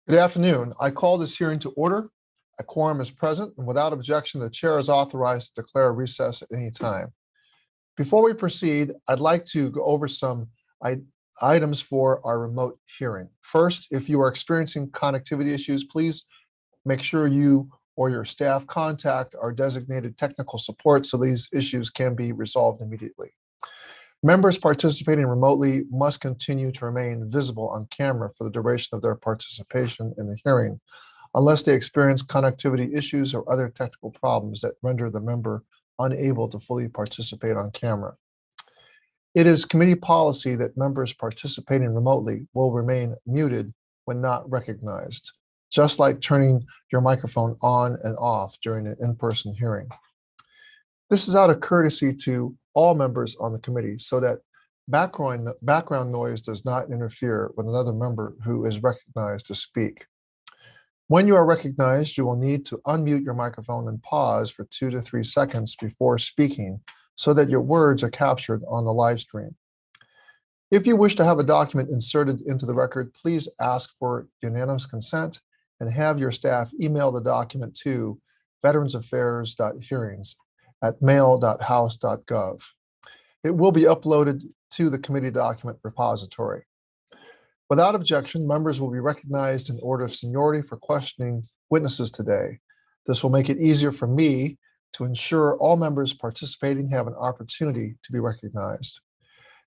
Good afternoon. I call this hearing to order. A quorum is present, and without objection, the chair is authorized to declare a recess at any time. Before we proceed, I'd like to go over some items for our remote hearing. First, if you are experiencing connectivity issues, please make sure you or your staff contact our designated technical support so these issues can be resolved immediately. Members participating remotely must continue to remain visible on camera for the duration of their participation in the hearing, unless they experience connectivity issues or other technical problems that render the member unable to fully participate on camera. It is committee policy that members participating remotely will remain muted when not recognized, just like turning your microphone on and off during an in-person hearing. This is out of courtesy to all members on the committee so that background noise does not interfere with another member who is recognized to speak. When you are recognized, you will need to unmute your microphone and pause for 2 to 3 seconds before speaking so that your words are captured on the live stream. If you wish to have a document inserted into the record, please ask for unanimous consent and have your staff email the document to veteransaffairs.hearings@mail.house.gov. It will be uploaded to the committee document repository. Without objection, members will be recognized in order of seniority for questioning witnesses today. This will make it easier for me to ensure all members participating have an opportunity to be recognized.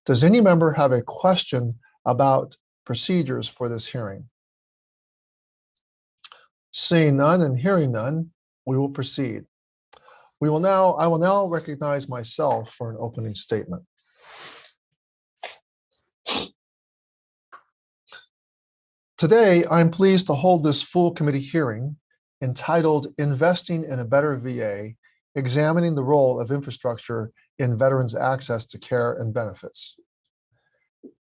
Does any member have a question about procedures for this hearing? Seeing none and hearing none, we will proceed. I will now recognize myself for an opening statement. Today, I'm pleased to hold this full committee hearing entitled Investing in a Better VA, Examining the Role of Infrastructure in Veterans' Access to Care and Benefits.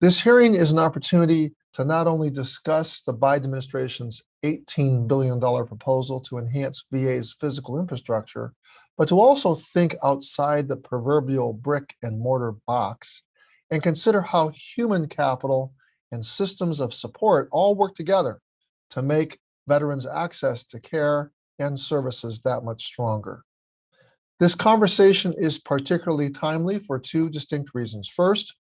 This hearing is an opportunity to not only discuss the Biden administration's $18 billion proposal to enhance VA's physical infrastructure, but to also think outside the proverbial brick and mortar box and consider how human capital and systems of support all work together to make veterans' access to care and services that much stronger. This conversation is particularly timely for two distinct reasons. First,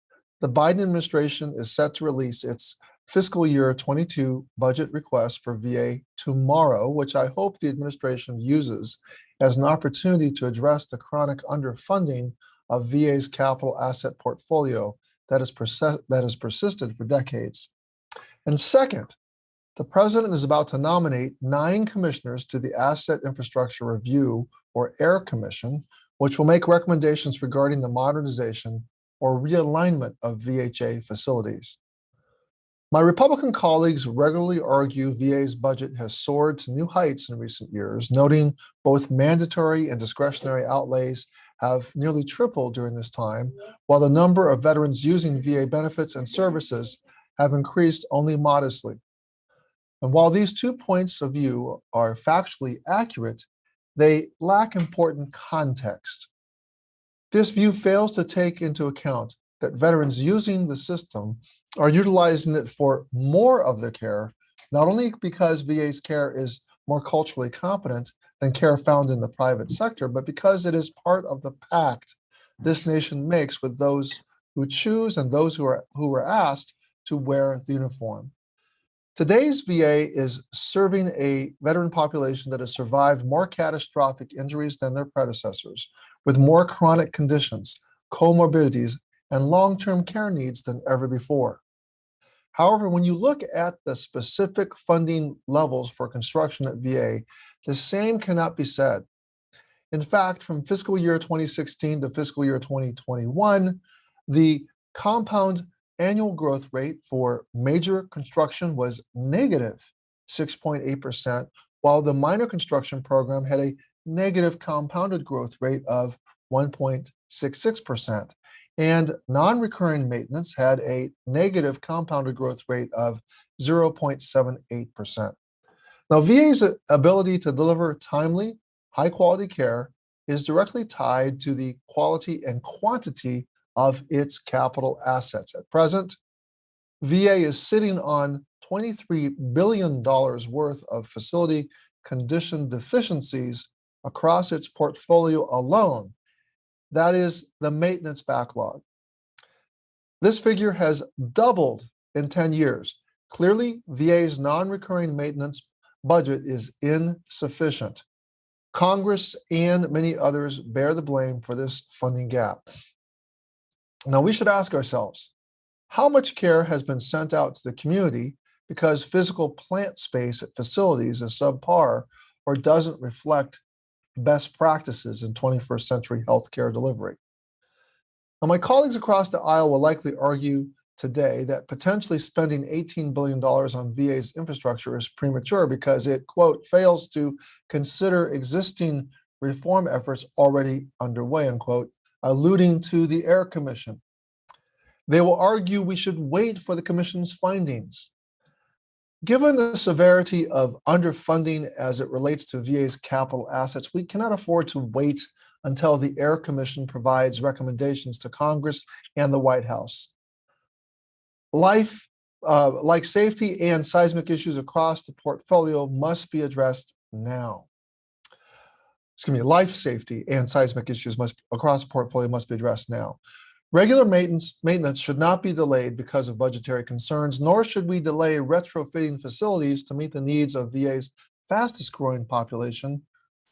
the Biden administration is set to release its fiscal year 22 budget request for VA tomorrow, which I hope the administration uses as an opportunity to address the chronic underfunding of VA's capital asset portfolio that has persisted for decades. And second, the president is about to nominate 9 commissioners to the Asset Infrastructure Review, or AIR Commission, which will make recommendations regarding the modernization or realignment of VHA facilities. My Republican colleagues regularly argue VA's budget has soared to new heights in recent years, noting both mandatory and discretionary outlays have nearly tripled during this time, while the number of veterans using VA benefits and services have increased only modestly. And while these 2 points of view are factually accurate, they lack important context. This view fails to take into account that veterans using the system are utilizing it for more of their care, not only because VA's care is more culturally competent than care found in the private sector, but because it is part of the pact this nation makes with those who choose and those who are asked to wear the uniform. Today's VA is serving a veteran population that has survived more catastrophic injuries than their predecessors, with more chronic conditions, comorbidities, and long-term care needs than ever before. However, when you look at the specific funding levels for construction at VA, the same cannot be said. In fact, from fiscal year 2016 to fiscal year 2021, the compound annual growth rate for major construction was negative 6.8%, while the minor construction program had a negative compounded growth rate of 1.66%. And non-recurring maintenance had a negative compounded growth rate of 0.78%. Now, VA's ability to deliver timely, high-quality care is directly tied to the quality and quantity of its capital assets. At present, VA is sitting on $23 billion worth of facility condition deficiencies across its portfolio alone. That is the maintenance backlog. This figure has doubled in 10 years. Clearly, VA's non-recurring maintenance budget is insufficient. Congress and many others bear the blame for this funding gap. Now, we should ask ourselves, how much care has been sent out to the community because physical plant space at facilities is subpar or doesn't reflect best practices in 21st century healthcare delivery? Now, my colleagues across the aisle will likely argue today that potentially spending $18 billion on VA's infrastructure is premature because it, quote, fails to consider existing reform efforts already underway, unquote, alluding to the Air Commission. They will argue we should wait for the commission's findings. Given the severity of underfunding as it relates to VA's capital assets, we cannot afford to wait until the Air Commission provides recommendations to Congress and the White House. Life, like safety and seismic issues across the portfolio, must be addressed now. Life safety and seismic issues across the portfolio must be addressed now. Regular maintenance should not be delayed because of budgetary concerns, nor should we delay retrofitting facilities to meet the needs of VA's fastest growing population,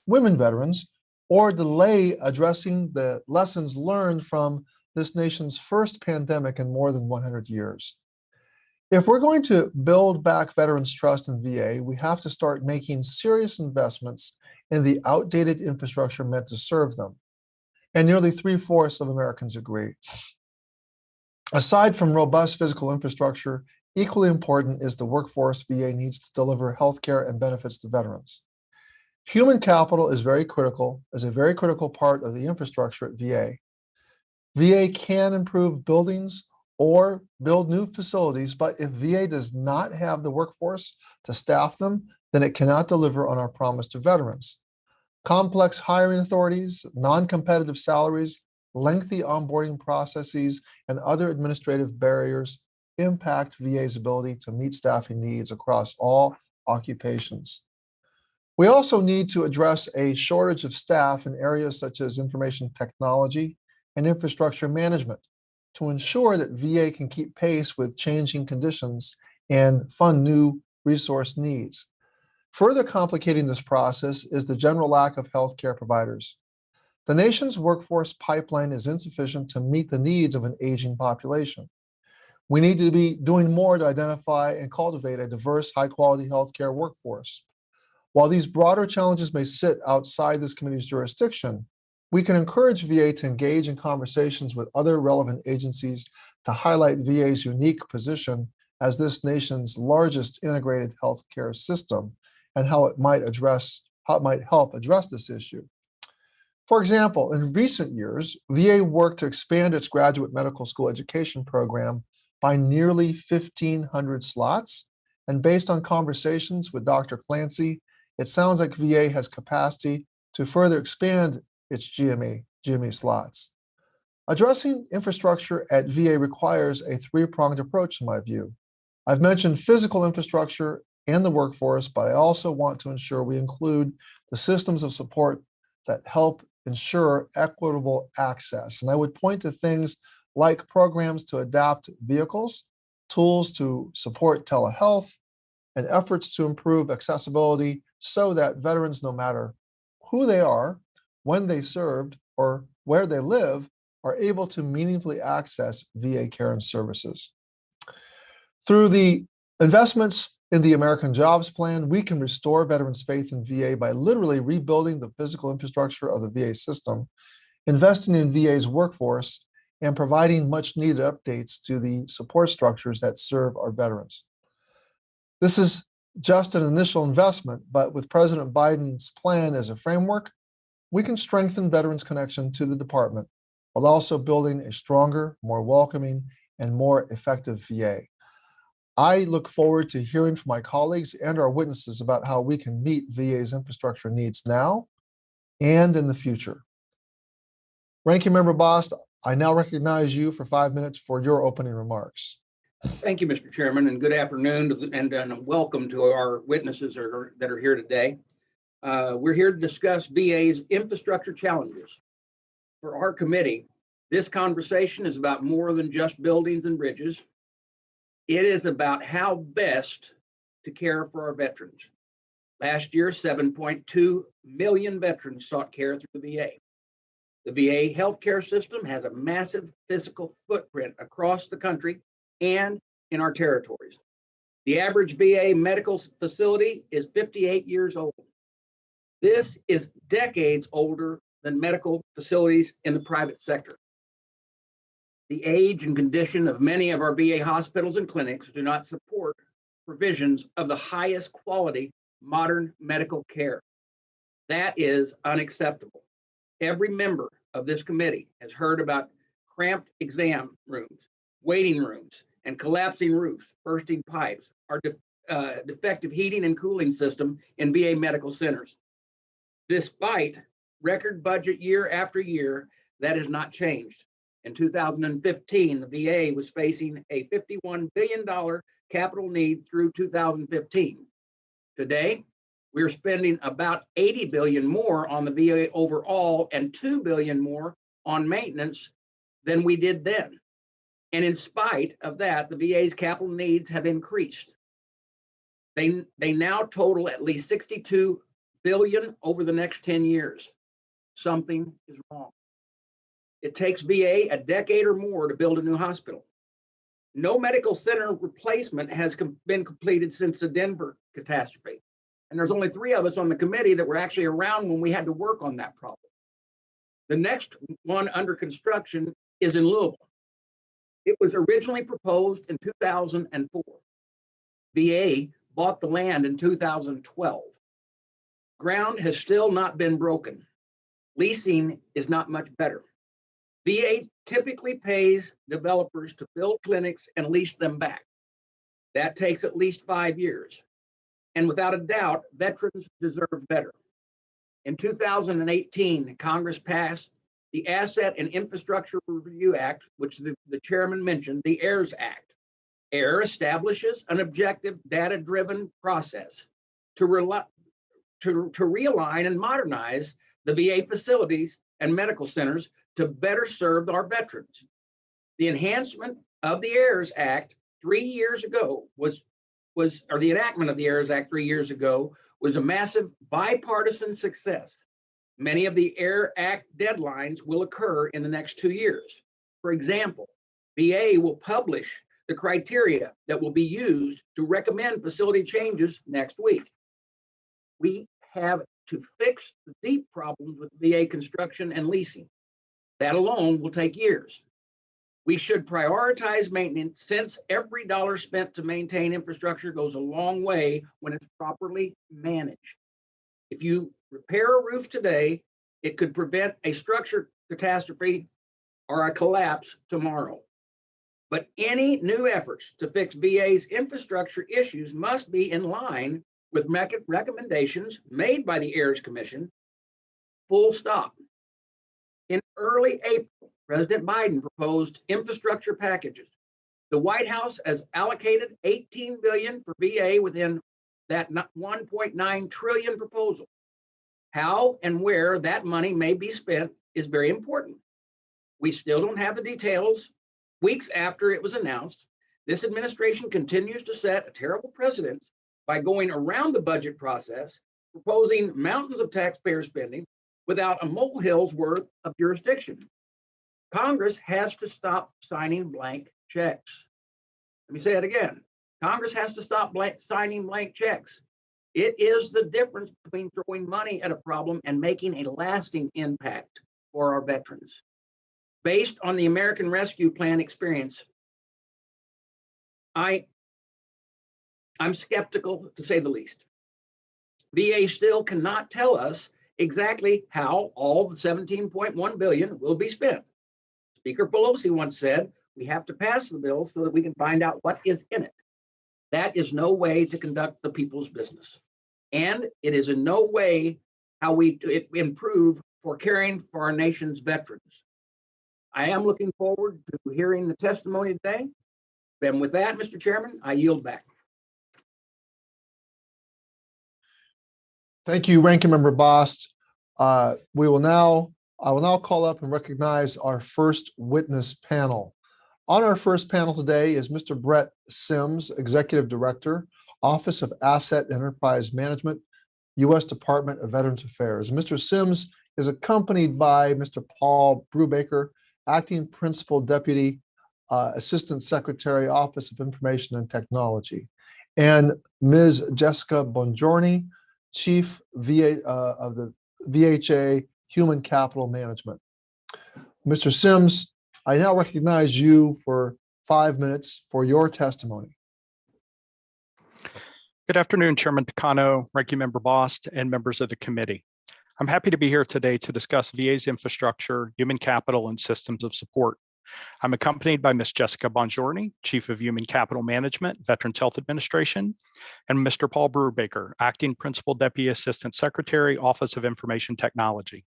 women veterans, or delay addressing the lessons learned from this nation's first pandemic in more than 100 years. If we're going to build back veterans' trust in VA, we have to start making serious investments in the outdated infrastructure meant to serve them. And nearly 3/4 of Americans agree. Aside from robust physical infrastructure, equally important is the workforce VA needs to deliver healthcare and benefits to veterans. Human capital is a very critical part of the infrastructure at VA. VA can improve buildings or build new facilities, but if VA does not have the workforce to staff them, then it cannot deliver on our promise to veterans. Complex hiring authorities, non-competitive salaries, lengthy onboarding processes, and other administrative barriers impact VA's ability to meet staffing needs across all occupations. We also need to address a shortage of staff in areas such as information technology and infrastructure management to ensure that VA can keep pace with changing conditions and fund new resource needs. Further complicating this process is the general lack of healthcare providers. The nation's workforce pipeline is insufficient to meet the needs of an aging population. We need to be doing more to identify and cultivate a diverse, high-quality healthcare workforce. While these broader challenges may sit outside this committee's jurisdiction, we can encourage VA to engage in conversations with other relevant agencies to highlight VA's unique position as this nation's largest integrated healthcare system and how it might help address this issue. For example, in recent years, VA worked to expand its graduate medical school education program by nearly 1,500 slots. And based on conversations with Dr. Clancy, it sounds like VA has capacity to further expand its GME slots. Addressing infrastructure at VA requires a three-pronged approach in my view. I've mentioned physical infrastructure and the workforce, but I also want to ensure we include the systems of support that help ensure equitable access. And I would point to things like programs to adapt vehicles, tools to support telehealth, and efforts to improve accessibility so that veterans, no matter who they are, when they served, or where they live, are able to meaningfully access VA care and services. Through the investments in the American Jobs Plan, we can restore veterans' faith in VA by literally rebuilding the physical infrastructure of the VA system, investing in VA's workforce, and providing much-needed updates to the support structures that serve our veterans. This is just an initial investment, but with President Biden's plan as a framework, we can strengthen veterans' connection to the department while also building a stronger, more welcoming, and more effective VA. I look forward to hearing from my colleagues and our witnesses about how we can meet VA's infrastructure needs now and in the future. Ranking Member Bost, I now recognize you for 5 minutes for your opening remarks. Thank you, Mr. Chairman, and good afternoon, and welcome to our witnesses that are here today. We're here to discuss VA's infrastructure challenges. For our committee, this conversation is about more than just buildings and bridges. It is about how best to care for our veterans. Last year, 7.2 million veterans sought care through the VA. The VA healthcare system has a massive physical footprint across the country and in our territories. The average VA medical facility is 58 years old. This is decades older than medical facilities in the private sector. The age and condition of many of our VA hospitals and clinics do not support provisions of the highest quality modern medical care. That is unacceptable. Every member of this committee has heard about cramped exam rooms, waiting rooms, and collapsing roofs, bursting pipes, our defective heating and cooling system in VA medical centers. Despite record budget year after year, that has not changed. In 2015, the VA was facing a $51 billion capital need through 2015. Today, we're spending about $80 billion more on the VA overall and $2 billion more on maintenance than we did then. And in spite of that, the VA's capital needs have increased. They now total at least $62 billion over the next 10 years. Something is wrong. It takes VA a decade or more to build a new hospital. No medical center replacement has been completed since the Denver catastrophe. And there's only 3 of us on the committee that were actually around when we had to work on that problem. The next one under construction is in Louisville. It was originally proposed in 2004. VA bought the land in 2012. Ground has still not been broken. Leasing is not much better. VA typically pays developers to build clinics and lease them back. That takes at least 5 years. And without a doubt, veterans deserve better. In 2018, Congress passed the Asset and Infrastructure Review Act, which the chairman mentioned, the AIRS Act. AIR establishes an objective, data-driven process to realign and modernize the VA facilities and medical centers to better serve our veterans. The enhancement of the AIRS Act 3 years ago or the enactment of the AIRS Act 3 years ago was a massive bipartisan success. Many of the AIR Act deadlines will occur in the next 2 years. For example, VA will publish the criteria that will be used to recommend facility changes next week. We have to fix the deep problems with VA construction and leasing. That alone will take years. We should prioritize maintenance since every dollar spent to maintain infrastructure goes a long way when it's properly managed. If you repair a roof today, it could prevent a structure catastrophe or a collapse tomorrow. But any new efforts to fix VA's infrastructure issues must be in line with recommendations made by the AIRS Commission, full stop. In early April, President Biden proposed infrastructure packages. The White House has allocated $18 billion for VA within that $1.9 trillion proposal. How and where that money may be spent is very important. We still don't have the details. Weeks after it was announced, this administration continues to set a terrible precedent by going around the budget process, proposing mountains of taxpayer spending without a molehill's worth of jurisdiction. Congress has to stop signing blank checks. Let me say it again. Congress has to stop signing blank checks. It is the difference between throwing money at a problem and making a lasting impact for our veterans. Based on the American Rescue Plan experience, I'm skeptical, to say the least. VA still cannot tell us exactly how all the $17.1 billion will be spent. Speaker Pelosi once said, we have to pass the bill so that we can find out what is in it. That is no way to conduct the people's business. And it is in no way how we improve for caring for our nation's veterans. I am looking forward to hearing the testimony today. And with that, Mr. Chairman, I yield back. Thank you, Ranking Member Bost. I will now call up and recognize our first witness panel. On our first panel today is Mr. Brett Sims, Executive Director, Office of Asset Enterprise Management, U.S. Department of Veterans Affairs. Mr. Sims is accompanied by Mr. Paul Brubaker, Acting Principal Deputy Assistant Secretary, Office of Information and Technology, and Ms. Jessica Bongiorni, Chief of the VHA Human Capital Management. Mr. Sims, I now recognize you for 5 minutes for your testimony. Good afternoon, Chairman Takano, Ranking Member Bost, and members of the committee. I'm happy to be here today to discuss VA's infrastructure, human capital, and systems of support. I'm accompanied by Ms. Jessica Bongiorni, Chief of Human Capital Management, Veterans Health Administration, and Mr. Paul Brubaker, Acting Principal Deputy Assistant Secretary, Office of Information Technology.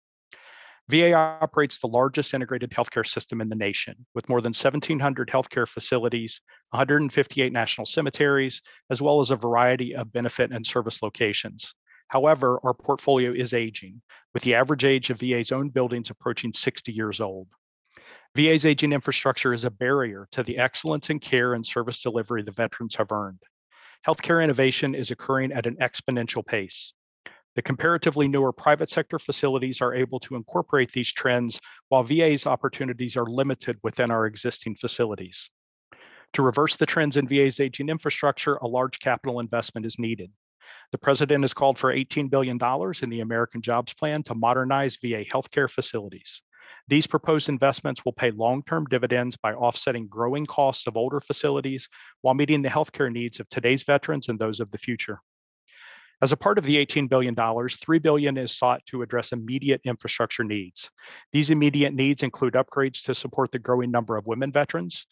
VA operates the largest integrated healthcare system in the nation, with more than 1,700 healthcare facilities, 158 national cemeteries, as well as a variety of benefit and service locations. However, our portfolio is aging, with the average age of VA's own buildings approaching 60 years old. VA's aging infrastructure is a barrier to the excellence in care and service delivery the veterans have earned. Healthcare innovation is occurring at an exponential pace. The comparatively newer private sector facilities are able to incorporate these trends, while VA's opportunities are limited within our existing facilities. To reverse the trends in VA's aging infrastructure, a large capital investment is needed. The President has called for $18 billion in the American Jobs Plan to modernize VA healthcare facilities. These proposed investments will pay long-term dividends by offsetting growing costs of older facilities while meeting the healthcare needs of today's veterans and those of the future. As a part of the $18 billion, $3 billion is sought to address immediate infrastructure needs. These immediate needs include upgrades to support the growing number of women veterans,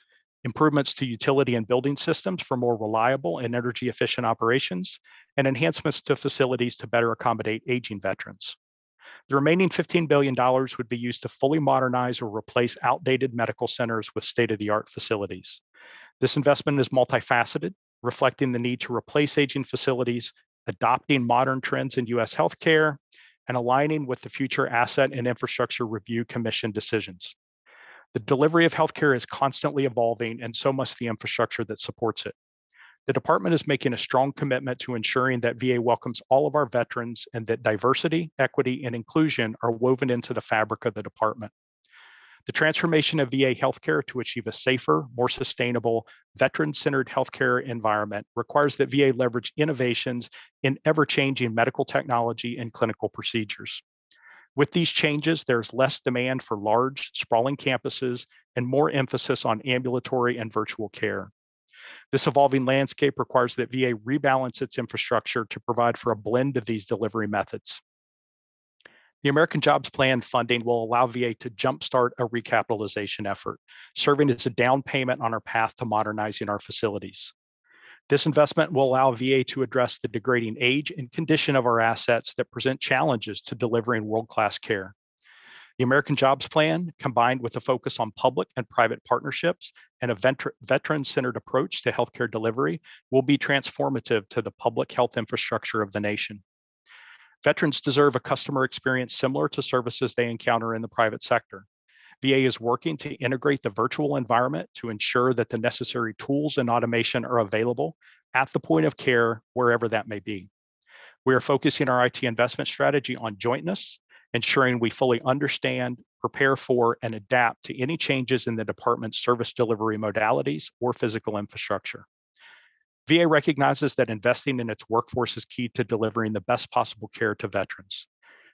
improvements to utility and building systems for more reliable and energy-efficient operations, and enhancements to facilities to better accommodate aging veterans. The remaining $15 billion would be used to fully modernize or replace outdated medical centers with state-of-the-art facilities. This investment is multifaceted, reflecting the need to replace aging facilities, adopting modern trends in U.S. healthcare, and aligning with the future Asset and Infrastructure Review Commission decisions. The delivery of healthcare is constantly evolving, and so must the infrastructure that supports it. The department is making a strong commitment to ensuring that VA welcomes all of our veterans and that diversity, equity, and inclusion are woven into the fabric of the department. The transformation of VA healthcare to achieve a safer, more sustainable, veteran-centered healthcare environment requires that VA leverage innovations in ever-changing medical technology and clinical procedures. With these changes, there's less demand for large, sprawling campuses and more emphasis on ambulatory and virtual care. This evolving landscape requires that VA rebalance its infrastructure to provide for a blend of these delivery methods. The American Jobs Plan funding will allow VA to jumpstart a recapitalization effort, serving as a down payment on our path to modernizing our facilities. This investment will allow VA to address the degrading age and condition of our assets that present challenges to delivering world-class care. The American Jobs Plan, combined with a focus on public and private partnerships and a veteran-centered approach to healthcare delivery, will be transformative to the public health infrastructure of the nation. Veterans deserve a customer experience similar to services they encounter in the private sector. VA is working to integrate the virtual environment to ensure that the necessary tools and automation are available at the point of care, wherever that may be. We are focusing our IT investment strategy on jointness, ensuring we fully understand, prepare for, and adapt to any changes in the department's service delivery modalities or physical infrastructure. VA recognizes that investing in its workforce is key to delivering the best possible care to veterans.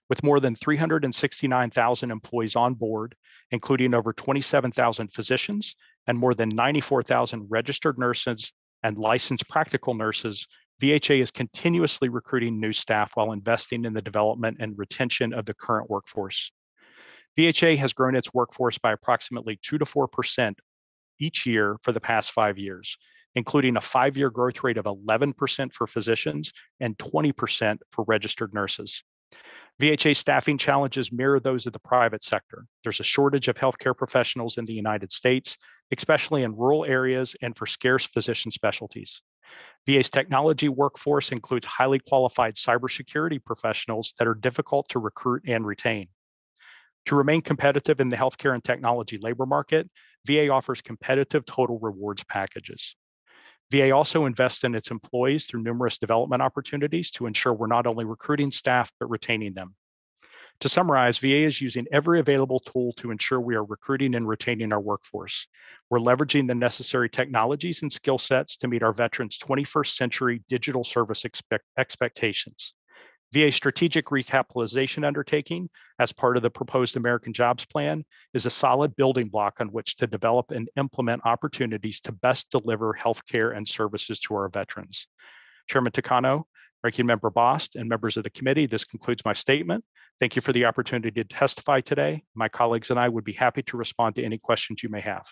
With more than 369,000 employees on board, including over 27,000 physicians and more than 94,000 registered nurses and licensed practical nurses, VHA is continuously recruiting new staff while investing in the development and retention of the current workforce. VHA has grown its workforce by approximately 2 to 4% each year for the past 5 years, including a 5-year growth rate of 11% for physicians and 20% for registered nurses. VHA staffing challenges mirror those of the private sector. There's a shortage of healthcare professionals in the United States, especially in rural areas and for scarce physician specialties. VA's technology workforce includes highly qualified cybersecurity professionals that are difficult to recruit and retain. To remain competitive in the healthcare and technology labor market, VA offers competitive total rewards packages. VA also invests in its employees through numerous development opportunities to ensure we're not only recruiting staff, but retaining them. To summarize, VA is using every available tool to ensure we are recruiting and retaining our workforce. We're leveraging the necessary technologies and skill sets to meet our veterans' 21st century digital service expectations. VA's strategic recapitalization undertaking, as part of the proposed American Jobs Plan, is a solid building block on which to develop and implement opportunities to best deliver healthcare and services to our veterans. Chairman Takano, Ranking Member Bost, and members of the committee, this concludes my statement. Thank you for the opportunity to testify today. My colleagues and I would be happy to respond to any questions you may have.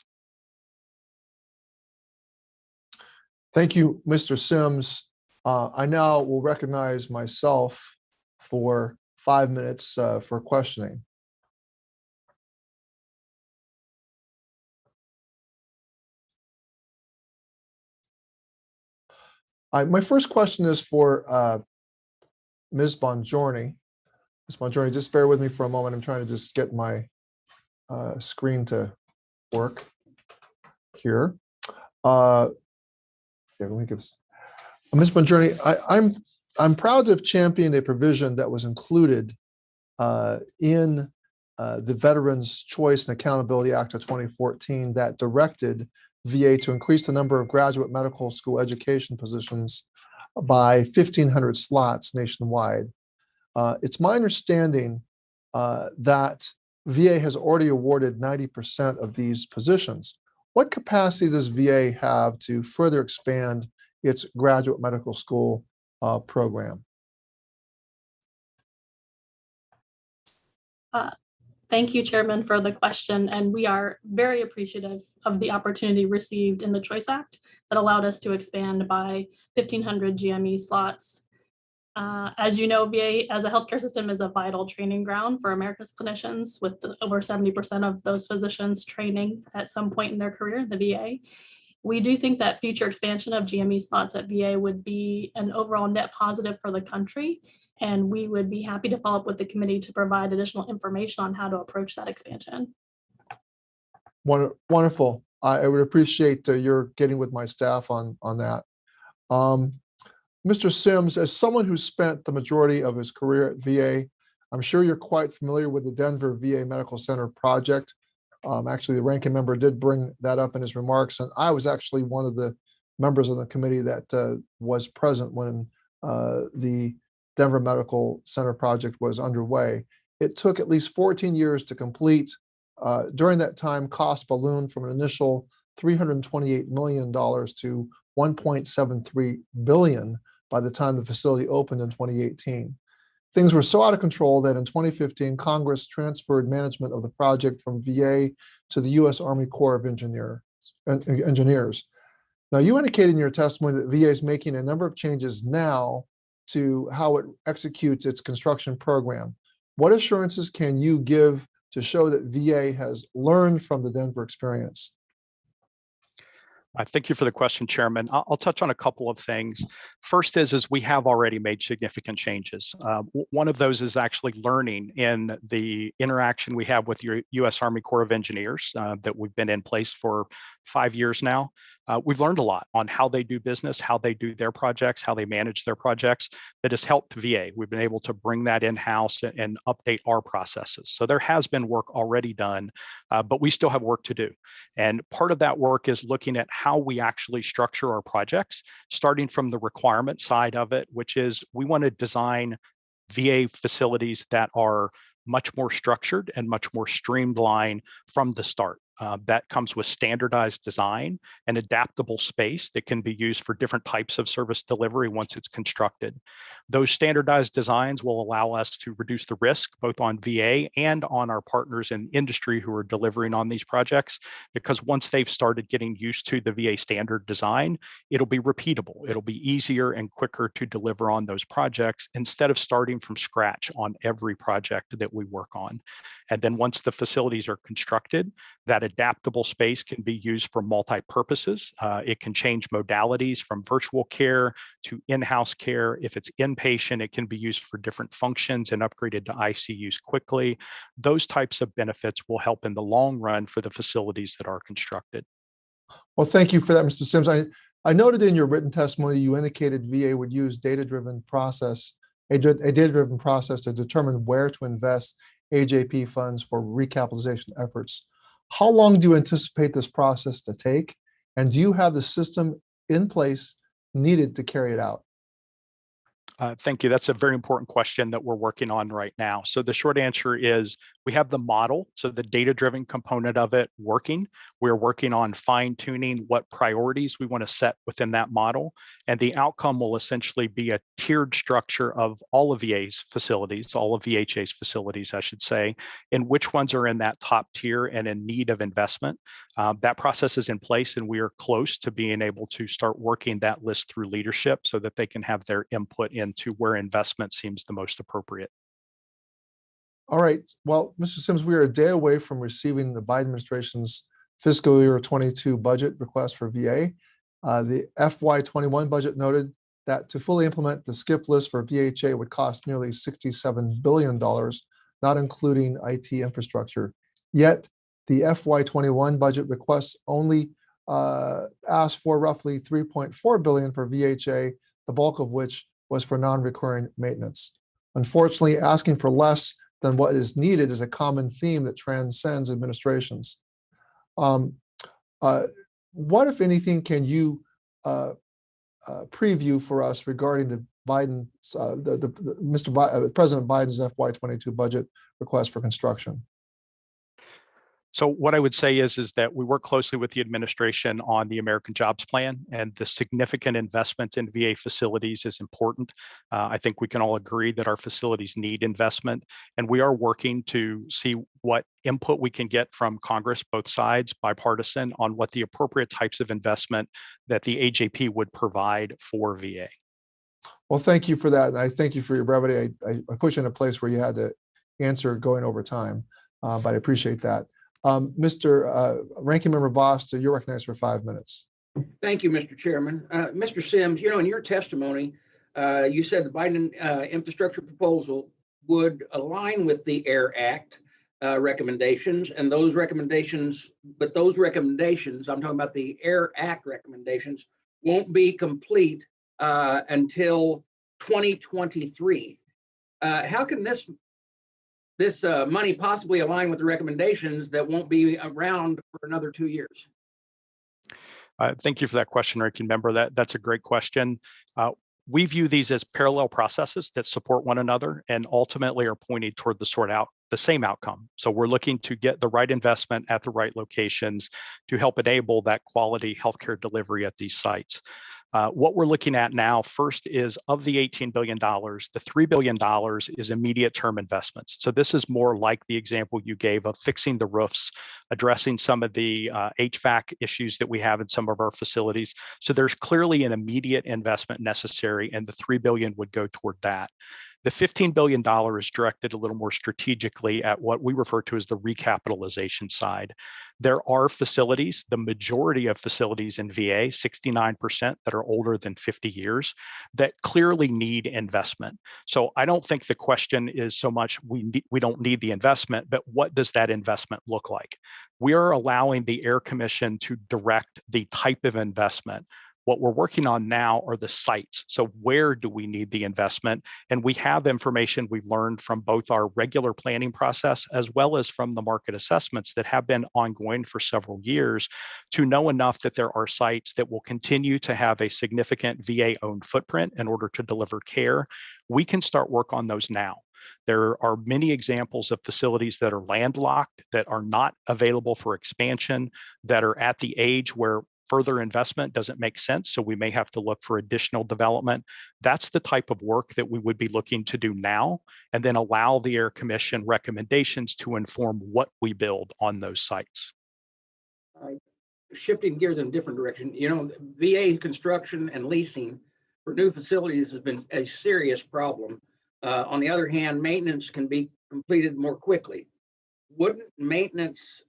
Thank you, Mr. Sims. I now will recognize myself for 5 minutes for questioning. My first question is for Ms. Bongiorni. Ms. Bongiorni, just bear with me for a moment. I'm trying to just get my screen to work here. Yeah, let me give this. Ms. Bongiorni, I'm proud to have championed a provision that was included in the Veterans Choice and Accountability Act of 2014 that directed VA to increase the number of graduate medical school education positions by 1,500 slots nationwide. It's my understanding that VA has already awarded 90% of these positions. What capacity does VA have to further expand its graduate medical school program? Thank you, Chairman, for the question. And we are very appreciative of the opportunity received in the Choice Act that allowed us to expand by 1,500 GME slots. As you know, VA as a healthcare system is a vital training ground for America's clinicians, with over 70% of those physicians training at some point in their career in the VA. We do think that future expansion of GME slots at VA would be an overall net positive for the country, and we would be happy to follow up with the committee to provide additional information on how to approach that expansion. Wonderful. I would appreciate your getting with my staff on that. Mr. Sims, as someone who spent the majority of his career at VA, I'm sure you're quite familiar with the Denver VA Medical Center project. Actually, the ranking member did bring that up in his remarks, and I was actually one of the members of the committee that was present when the Denver Medical Center project was underway. It took at least 14 years to complete. During that time, costs ballooned from an initial $328 million to $1.73 billion by the time the facility opened in 2018. Things were so out of control that in 2015, Congress transferred management of the project from VA to the U.S. Army Corps of Engineers. Now, you indicated in your testimony that VA is making a number of changes now to how it executes its construction program. What assurances can you give to show that VA has learned from the Denver experience? Thank you for the question, Chairman. I'll touch on a couple of things. First is we have already made significant changes. One of those is actually learning in the interaction we have with your U.S. Army Corps of Engineers that we've been in place for 5 years now. We've learned a lot on how they do business, how they do their projects, how they manage their projects. That has helped VA. We've been able to bring that in-house and update our processes. So there has been work already done, but we still have work to do. And part of that work is looking at how we actually structure our projects, starting from the requirement side of it, which is we want to design VA facilities that are much more structured and much more streamlined from the start. that comes with standardized design and adaptable space that can be used for different types of service delivery once it's constructed. Those standardized designs will allow us to reduce the risk both on VA and on our partners in industry who are delivering on these projects, because once they've started getting used to the VA standard design, it'll be repeatable. It'll be easier and quicker to deliver on those projects instead of starting from scratch on every project that we work on. And then once the facilities are constructed, that adaptable space can be used for multi-purposes. It can change modalities from virtual care to in-house care. If it's inpatient, it can be used for different functions and upgraded to ICUs quickly. Those types of benefits will help in the long run for the facilities that are constructed. Well, thank you for that, Mr. Sims. I noted in your written testimony, you indicated VA would use a data-driven process to determine where to invest AJP funds for recapitalization efforts. How long do you anticipate this process to take? And do you have the system in place needed to carry it out? Thank you. That's a very important question that we're working on right now. So the short answer is we have the model, so the data-driven component of it working. We're working on fine-tuning what priorities we want to set within that model. And the outcome will essentially be a tiered structure of all of VA's facilities, all of VHA's facilities, I should say, and which ones are in that top tier and in need of investment. That process is in place, and we are close to being able to start working that list through leadership so that they can have their input into where investment seems the most appropriate. All right. Well, Mr. Sims, we are a day away from receiving the Biden administration's fiscal year 22 budget request for VA. The FY21 budget noted that to fully implement the skip list for VHA would cost nearly $67 billion, not including IT infrastructure. Yet the FY21 budget requests only asked for roughly $3.4 billion for VHA, the bulk of which was for non-recurring maintenance. Unfortunately, asking for less than what is needed is a common theme that transcends administrations. What, if anything, can you preview for us regarding the Biden's, President Biden's FY22 budget request for construction? So what I would say is that we work closely with the administration on the American Jobs Plan, and the significant investment in VA facilities is important. I think we can all agree that our facilities need investment, and we are working to see what input we can get from Congress, both sides, bipartisan, on what the appropriate types of investment that the AJP would provide for VA. Well, thank you for that. And I thank you for your brevity. I put you in a place where you had to answer going over time, but I appreciate that. Mr. Ranking Member Bost, you're recognized for 5 minutes. Thank you, Mr. Chairman. Mr. Sims, in your testimony, you said the Biden infrastructure proposal would align with the AIR Act recommendations, and those recommendations, I'm talking about the AIR Act recommendations, won't be complete until 2023. How can this money possibly align with the recommendations that won't be around for another 2 years? Thank you for that question, Ranking Member. That's a great question. We view these as parallel processes that support one another and ultimately are pointing toward the same outcome. So we're looking to get the right investment at the right locations to help enable that quality healthcare delivery at these sites. What we're looking at now first is of the $18 billion, the $3 billion is immediate term investments. So this is more like the example you gave of fixing the roofs, addressing some of the HVAC issues that we have in some of our facilities. So there's clearly an immediate investment necessary, and the $3 billion would go toward that. The $15 billion is directed a little more strategically at what we refer to as the recapitalization side. There are facilities, the majority of facilities in VA, 69% that are older than 50 years, that clearly need investment. So I don't think the question is so much we don't need the investment, but what does that investment look like? We are allowing the Air Commission to direct the type of investment. What we're working on now are the sites. So where do we need the investment? And we have information we've learned from both our regular planning process as well as from the market assessments that have been ongoing for several years to know enough that there are sites that will continue to have a significant VA-owned footprint in order to deliver care. We can start work on those now. There are many examples of facilities that are landlocked, that are not available for expansion, that are at the age where further investment doesn't make sense. So we may have to look for additional development. That's the type of work that we would be looking to do now, and then allow the Air Commission recommendations to inform what we build on those sites. Shifting gears in a different direction, VA construction and leasing for new facilities has been a serious problem. On the other hand, maintenance can be completed more quickly. Wouldn't maintenance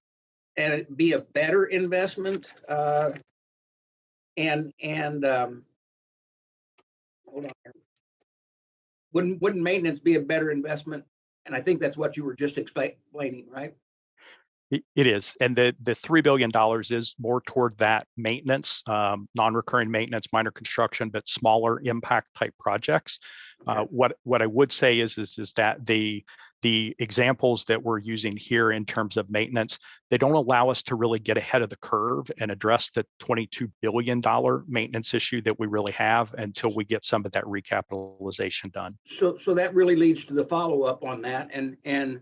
be a better investment? Hold on here. Wouldn't maintenance be a better investment? And I think that's what you were just explaining, right? It is, and the $3 billion is more toward that maintenance, non-recurring maintenance, minor construction, but smaller impact type projects. Okay. What I would say is that the examples that we're using here in terms of maintenance, they don't allow us to really get ahead of the curve and address the $22 billion maintenance issue that we really have until we get some of that recapitalization done. So that really leads to the follow-up on that, and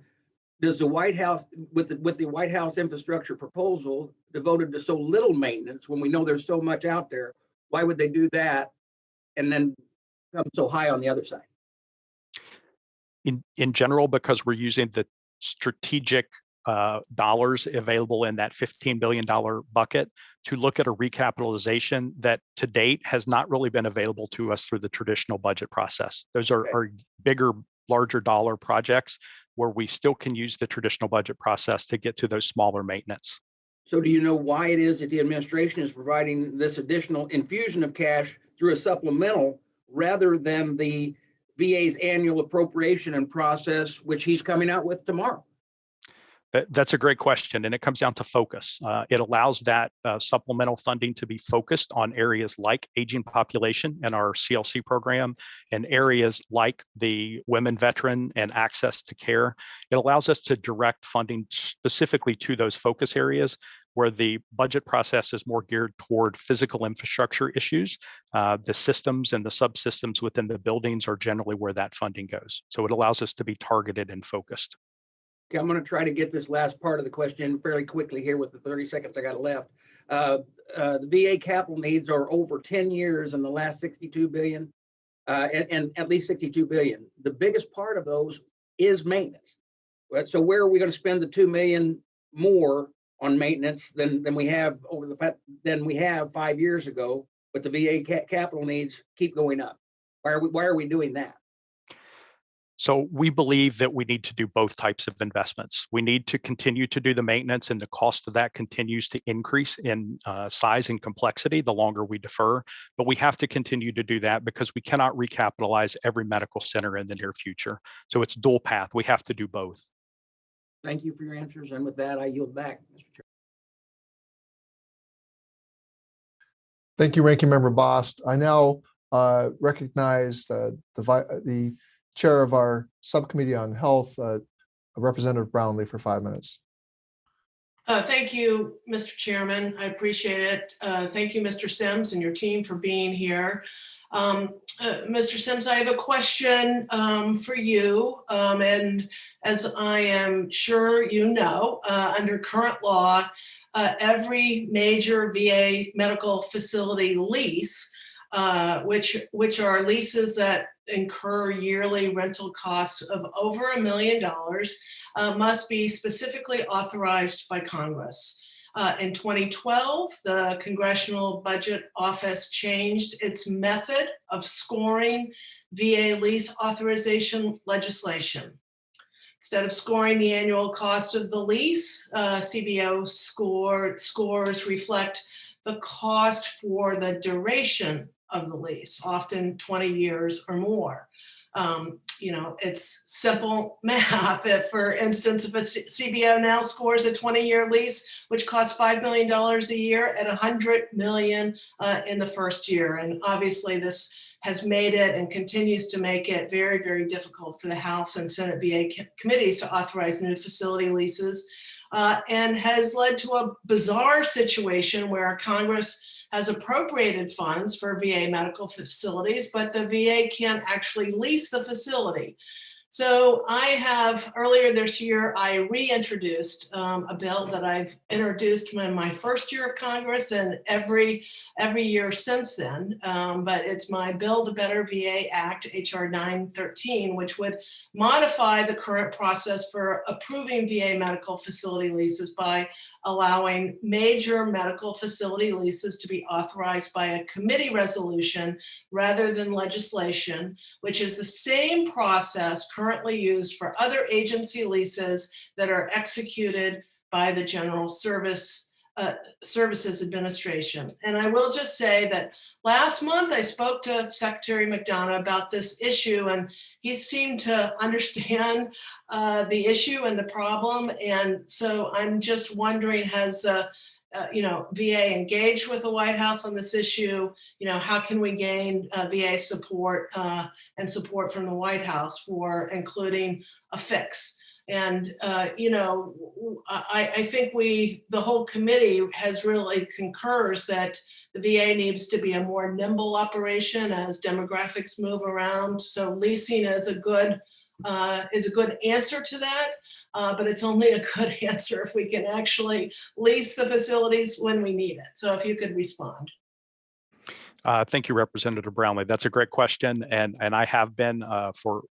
does the White House, with the White House infrastructure proposal devoted to so little maintenance, when we know there's so much out there, why would they do that and then come so high on the other side? In general, because we're using the strategic dollars available in that $15 billion bucket to look at a recapitalization that to date has not really been available to us through the traditional budget process. Those are bigger, larger dollar projects where we still can use the traditional budget process to get to those smaller maintenance. So do you know why it is that the administration is providing this additional infusion of cash through a supplemental rather than the VA's annual appropriation and process, which he's coming out with tomorrow? That's a great question, and it comes down to focus. It allows that supplemental funding to be focused on areas like aging population and our CLC program, and areas like the women veteran and access to care. It allows us to direct funding specifically to those focus areas where the budget process is more geared toward physical infrastructure issues. The systems and the subsystems within the buildings are generally where that funding goes. So it allows us to be targeted and focused. Okay, I'm going to try to get this last part of the question fairly quickly here with the 30 seconds I got left. The VA capital needs are over 10 years in the last 62 billion, and at least 62 billion. The biggest part of those is maintenance. Right? So where are we going to spend the 2 million more on maintenance than we have than we have 5 years ago? But the VA capital needs keep going up. Why are we doing that? So we believe that we need to do both types of investments. We need to continue to do the maintenance, and the cost of that continues to increase in size and complexity the longer we defer. But we have to continue to do that because we cannot recapitalize every medical center in the near future. So it's dual path. We have to do both. Thank you for your answers. And with that, I yield back, Mr. Chair. Thank you, Ranking Member Bost. I now recognize the Chair of our Subcommittee on Health, Representative Brownlee, for 5 minutes. Thank you, Mr. Chairman. I appreciate it. Thank you, Mr. Sims, and your team for being here. Mr. Sims, I have a question for you. And as I am sure you know, under current law, every major VA medical facility lease, which are leases that incur yearly rental costs of over $1 million, must be specifically authorized by Congress. In 2012, the Congressional Budget Office changed its method of scoring VA lease authorization legislation. Instead of scoring the annual cost of the lease, CBO scores reflect the cost for the duration of the lease, often 20 years or more. It's simple math. If, for instance, if a CBO now scores a 20-year lease, which costs $5 million a year, at $100 million in the first year. And obviously this has made it and continues to make it very, very difficult for the House and Senate VA committees to authorize new facility leases, and has led to a bizarre situation where Congress has appropriated funds for VA medical facilities, but the VA can't actually lease the facility. So I have, earlier this year, I reintroduced a bill that I've introduced in my first year of Congress and every year since then. But it's my Build a Better VA Act, HR 913, which would modify the current process for approving VA medical facility leases by allowing major medical facility leases to be authorized by a committee resolution rather than legislation, which is the same process currently used for other agency leases that are executed by the General Services Administration. And I will just say that last month I spoke to Secretary McDonough about this issue, and he seemed to understand the issue and the problem. And so I'm just wondering, has the VA engaged with the White House on this issue? How can we gain VA support and support from the White House for including a fix? And, I think the whole committee has really concurs that the VA needs to be a more nimble operation as demographics move around. So leasing is a good answer to that, but it's only a good answer if we can actually lease the facilities when we need it. So if you could respond. Thank you, Representative Brownlee. That's a great question, and I have been for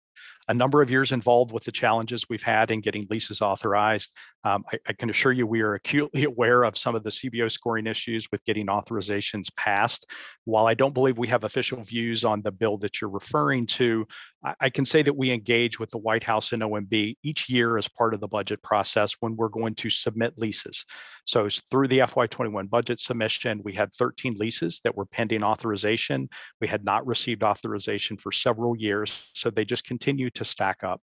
a number of years involved with the challenges we've had in getting leases authorized. I can assure you we are acutely aware of some of the CBO scoring issues with getting authorizations passed. While I don't believe we have official views on the bill that you're referring to, I can say that we engage with the White House and OMB each year as part of the budget process when we're going to submit leases. So through the FY21 budget submission, we had 13 leases that were pending authorization. We had not received authorization for several years, so they just continue to stack up.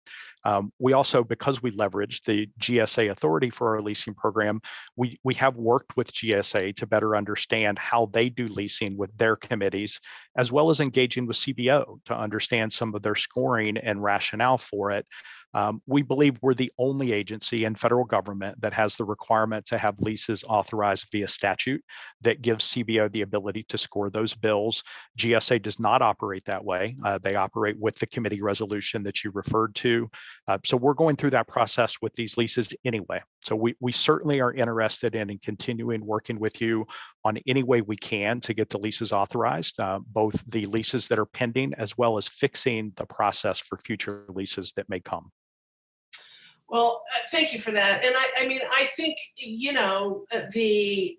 We also, because we leverage the GSA authority for our leasing program, we have worked with GSA to better understand how they do leasing with their committees, as well as engaging with CBO to understand some of their scoring and rationale for it. We believe we're the only agency in federal government that has the requirement to have leases authorized via statute that gives CBO the ability to score those bills. GSA does not operate that way. They operate with the committee resolution that you referred to. So we're going through that process with these leases anyway. So we certainly are interested in continuing working with you on any way we can to get the leases authorized, both the leases that are pending as well as fixing the process for future leases that may come. Well, thank you for that. And I think, the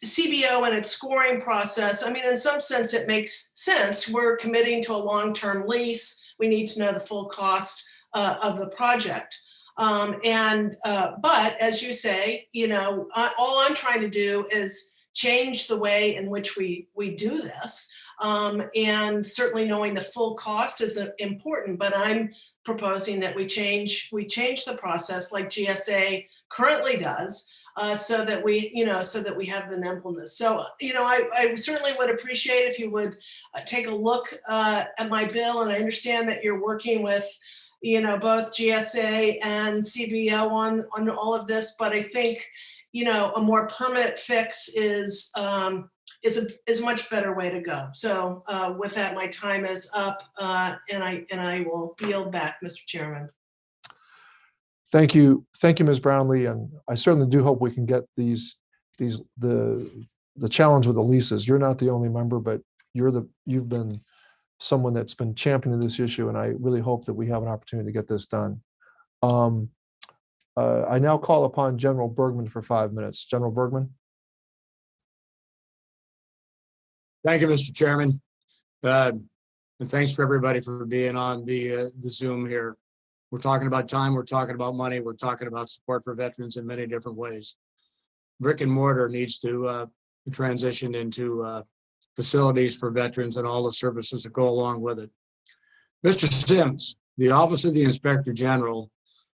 CBO and its scoring process, in some sense, it makes sense. We're committing to a long-term lease. We need to know the full cost of the project. But as you say, all I'm trying to do is change the way in which we do this. And certainly knowing the full cost is important, but I'm proposing that we change the process like GSA currently does, so that we have the nimbleness. So, I certainly would appreciate if you would take a look at my bill, and I understand that you're working with, both GSA and CBO on all of this, but I think, a more permanent fix is a much better way to go. So with that, my time is up, and I will yield back, Mr. Chairman. Thank you, Ms. Brownlee, and I certainly do hope we can get the challenge with the leases. You're not the only member, but you've been someone that's been championing this issue, and I really hope that we have an opportunity to get this done. I now call upon General Bergman for 5 minutes. General Bergman. Thank you, Mr. Chairman. And thanks for everybody for being on the Zoom here. We're talking about time, we're talking about money, we're talking about support for veterans in many different ways. Brick and mortar needs to transition into facilities for veterans and all the services that go along with it. Mr. Sims, the Office of the Inspector General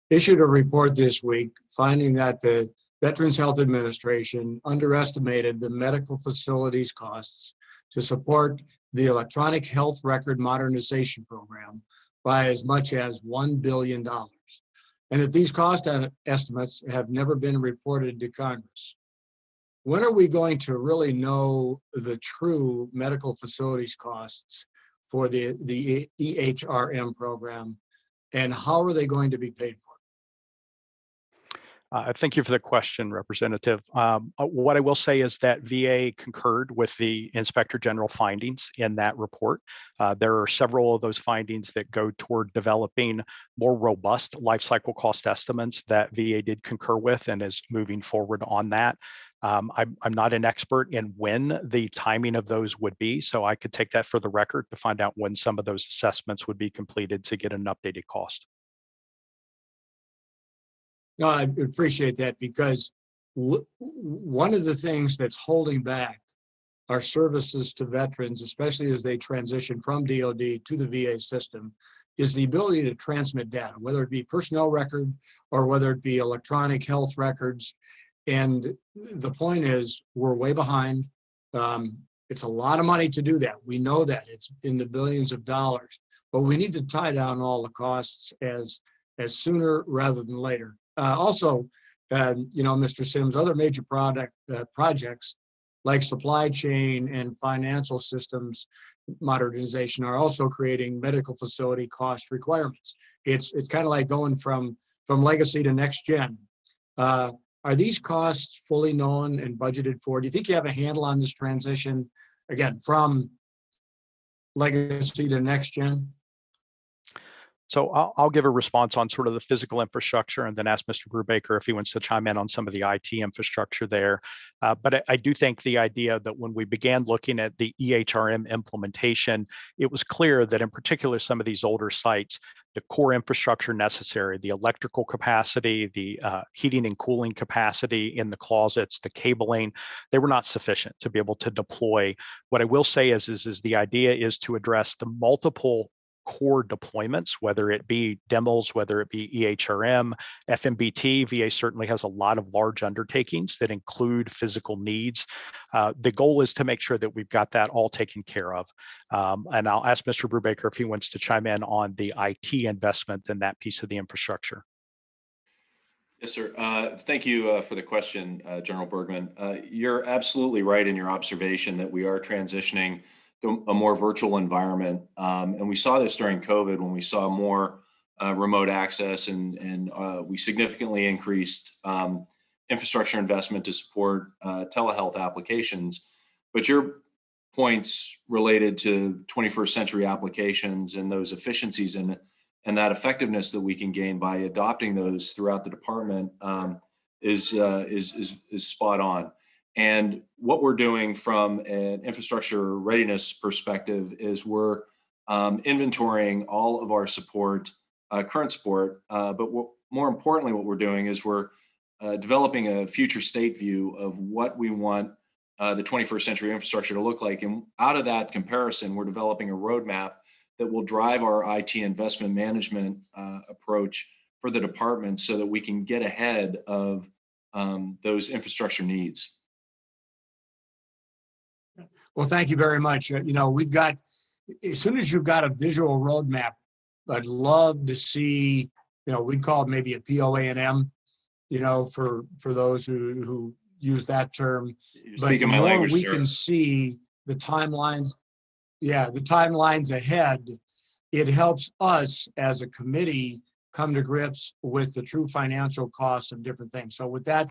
issued a report this week finding that the Veterans Health Administration underestimated the medical facilities costs to support the electronic health record modernization program by as much as $1 billion, and that these cost estimates have never been reported to Congress. When are we going to really know the true medical facilities costs for the EHRM program, and how are they going to be paid for? Thank you for the question, Representative. What I will say is that VA concurred with the Inspector General findings in that report. There are several of those findings that go toward developing more robust life cycle cost estimates that VA did concur with and is moving forward on that. I'm not an expert in when the timing of those would be, so I could take that for the record to find out when some of those assessments would be completed to get an updated cost. No, I appreciate that, because one of the things that's holding back our services to veterans, especially as they transition from DoD to the VA system, is the ability to transmit data, whether it be personnel record or whether it be electronic health records. And the point is, we're way behind. It's a lot of money to do that. We know that it's in the billions of dollars, but we need to tie down all the costs as sooner rather than later. Also, Mr. Sims, other major projects like supply chain and financial systems modernization are also creating medical facility cost requirements. It's kind of like going from legacy to next gen. Are these costs fully known and budgeted for? Do you think you have a handle on this transition, again, from legacy to next gen? So I'll give a response on sort of the physical infrastructure and then ask Mr. Brubaker if he wants to chime in on some of the IT infrastructure there. But I do think the idea that when we began looking at the EHRM implementation, it was clear that in particular, some of these older sites, the core infrastructure necessary, the electrical capacity, the heating and cooling capacity in the closets, the cabling, they were not sufficient to be able to deploy. What I will say is the idea is to address the multiple core deployments, whether it be demos, whether it be EHRM, FMBT. VA certainly has a lot of large undertakings that include physical needs. The goal is to make sure that we've got that all taken care of. And I'll ask Mr. Brubaker if he wants to chime in on the IT investment in that piece of the infrastructure. Yes, sir. Thank you for the question, General Bergman. You're absolutely right in your observation that we are transitioning to a more virtual environment. And we saw this during COVID when we saw more remote access and we significantly increased infrastructure investment to support telehealth applications. But your points related to 21st century applications and those efficiencies and that effectiveness that we can gain by adopting those throughout the department is spot on. And what we're doing from an infrastructure readiness perspective is we're inventorying all of our support, current support, but more importantly, what we're doing is we're developing a future state view of what we want the 21st century infrastructure to look like. And out of that comparison, we're developing a roadmap that will drive our IT investment management approach for the department so that we can get ahead of those infrastructure needs. Well, thank you very much. We've got, as soon as you've got a visual roadmap, I'd love to see, we'd call it maybe a POA&M, for those who use that term. But the more we can see the timelines, the timelines ahead, it helps us as a committee come to grips with the true financial costs of different things. So with that,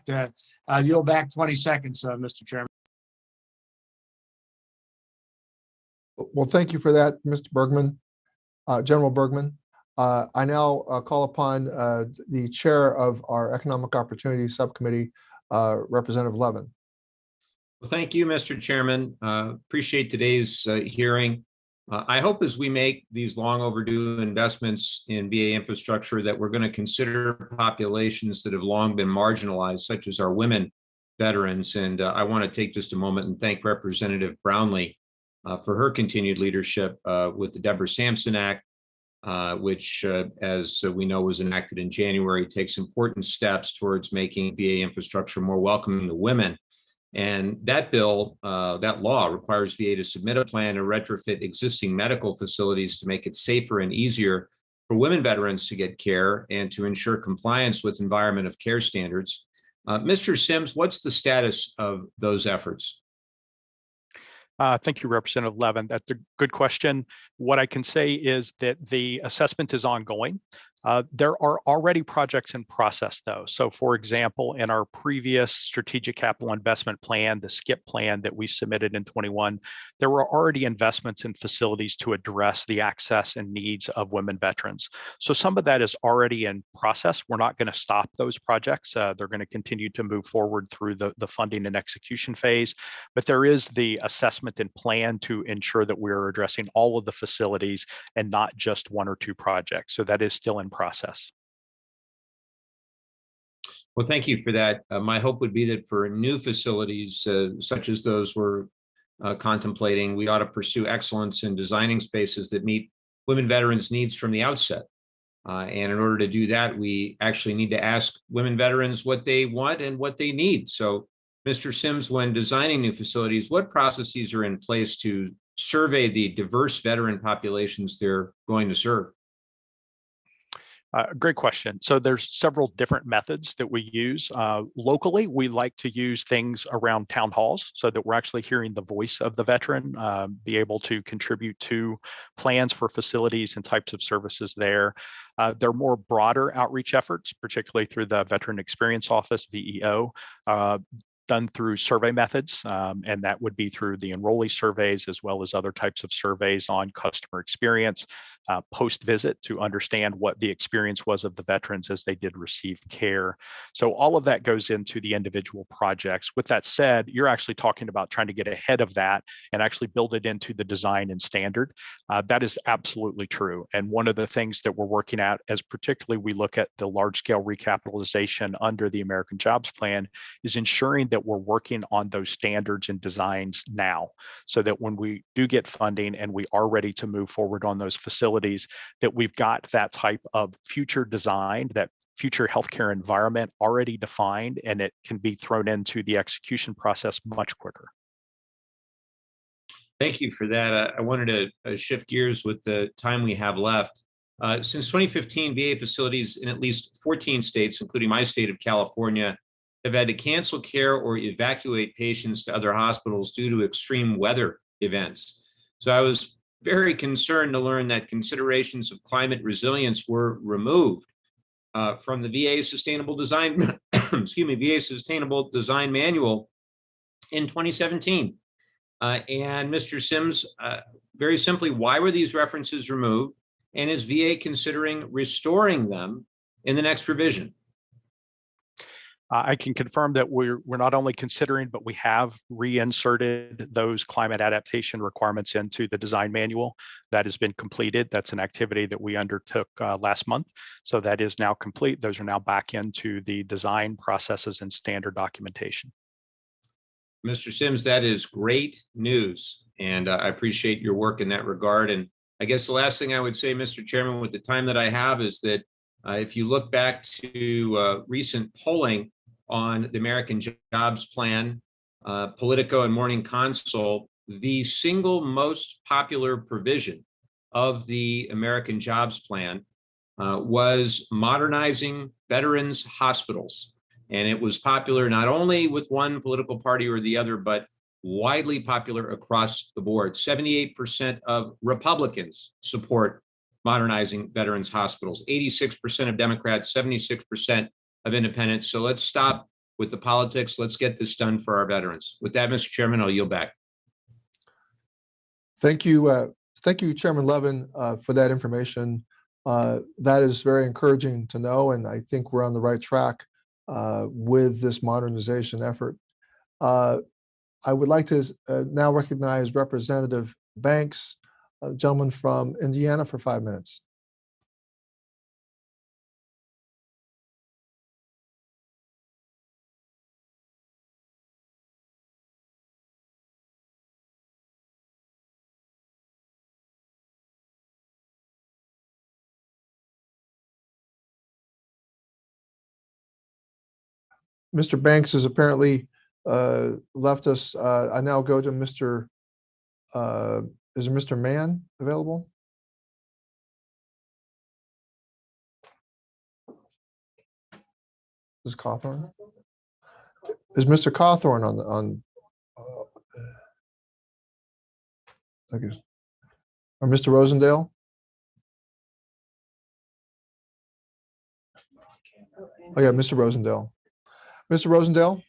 I'll yield back 20 seconds, Mr. Chairman. Well, thank you for that, Mr. Bergman, General Bergman. I now call upon the chair of our Economic Opportunity Subcommittee, Representative Levin. Well, thank you, Mr. Chairman. Appreciate today's hearing. I hope as we make these long overdue investments in VA infrastructure that we're going to consider populations that have long been marginalized, such as our women veterans. And I want to take just a moment and thank Representative Brownlee for her continued leadership with the Deborah Sampson Act, which, as we know, was enacted in January, takes important steps towards making VA infrastructure more welcoming to women. And that bill, that law requires VA to submit a plan to retrofit existing medical facilities to make it safer and easier for women veterans to get care and to ensure compliance with environment of care standards. Mr. Sims, what's the status of those efforts? Thank you, Representative Levin. That's a good question. What I can say is that the assessment is ongoing. There are already projects in process, though. So, for example, in our previous strategic capital investment plan, the SKIP plan that we submitted in 21, there were already investments in facilities to address the access and needs of women veterans. So some of that is already in process. We're not going to stop those projects. They're going to continue to move forward through the funding and execution phase. But there is the assessment and plan to ensure that we're addressing all of the facilities and not just one or two projects. So that is still in process. Well, thank you for that. My hope would be that for new facilities, such as those we're contemplating, we ought to pursue excellence in designing spaces that meet women veterans' needs from the outset. And in order to do that, we actually need to ask women veterans what they want and what they need. So, Mr. Sims, when designing new facilities, what processes are in place to survey the diverse veteran populations they're going to serve? Great question. So there's several different methods that we use. Locally, we like to use things around town halls so that we're actually hearing the voice of the veteran, be able to contribute to plans for facilities and types of services there. There are more broader outreach efforts, particularly through the Veteran Experience Office, VEO, done through survey methods, and that would be through the enrollee surveys as well as other types of surveys on customer experience, post-visit to understand what the experience was of the veterans as they did receive care. So all of that goes into the individual projects. With that said, you're actually talking about trying to get ahead of that and actually build it into the design and standard. That is absolutely true. And one of the things that we're working at, as particularly we look at the large-scale recapitalization under the American Jobs Plan, is ensuring that we're working on those standards and designs now, so that when we do get funding and we are ready to move forward on those facilities, that we've got that type of future design, that future healthcare environment already defined, and it can be thrown into the execution process much quicker. Thank you for that. I wanted to shift gears with the time we have left. Since 2015, VA facilities in at least 14 states, including my state of California, have had to cancel care or evacuate patients to other hospitals due to extreme weather events. So I was very concerned to learn that considerations of climate resilience were removed from the VA Sustainable Design, VA Sustainable Design Manual in 2017. And Mr. Sims, very simply, why were these references removed? And is VA considering restoring them in the next revision? I can confirm that we're not only considering, but we have reinserted those climate adaptation requirements into the design manual. That has been completed. That's an activity that we undertook last month. So that is now complete. Those are now back into the design processes and standard documentation. Mr. Sims, that is great news. And I appreciate your work in that regard. And I guess the last thing I would say, Mr. Chairman, with the time that I have, is that if you look back to recent polling on the American Jobs Plan, Politico and Morning Consult, the single most popular provision of the American Jobs Plan was modernizing veterans' hospitals. And it was popular not only with one political party or the other, but widely popular across the board. 78% of Republicans support modernizing veterans' hospitals, 86% of Democrats, 76% of independents. So let's stop with the politics. Let's get this done for our veterans. With that, Mr. Chairman, I'll yield back. Thank you, Chairman Levin, for that information. That is very encouraging to know, and I think we're on the right track with this modernization effort. I would like to now recognize Representative Banks, a gentleman from Indiana, for 5 minutes. Mr. Banks has apparently left us. I now go to Mr. Is Mr. Mann available? Is Cawthorn? Is Mr. Cawthorn on? Thank you. Or Mr. Rosendale? Oh, yeah, Mr. Rosendale. Mr. Rosendale,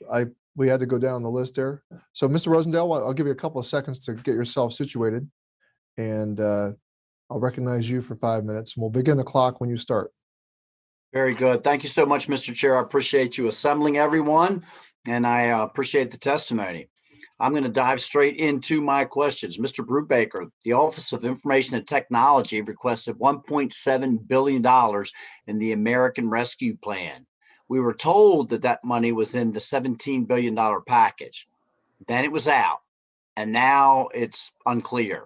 we had to go down the list there. So, Mr. Rosendale, I'll give you a couple of seconds to get yourself situated. And I'll recognize you for 5 minutes. And we'll begin the clock when you start. Very good. Thank you so much, Mr. Chair. I appreciate you assembling everyone, and I appreciate the testimony. I'm going to dive straight into my questions. Mr. Brubaker, the Office of Information and Technology requested $1.7 billion in the American Rescue Plan. We were told that that money was in the $17 billion package. Then it was out, and now it's unclear.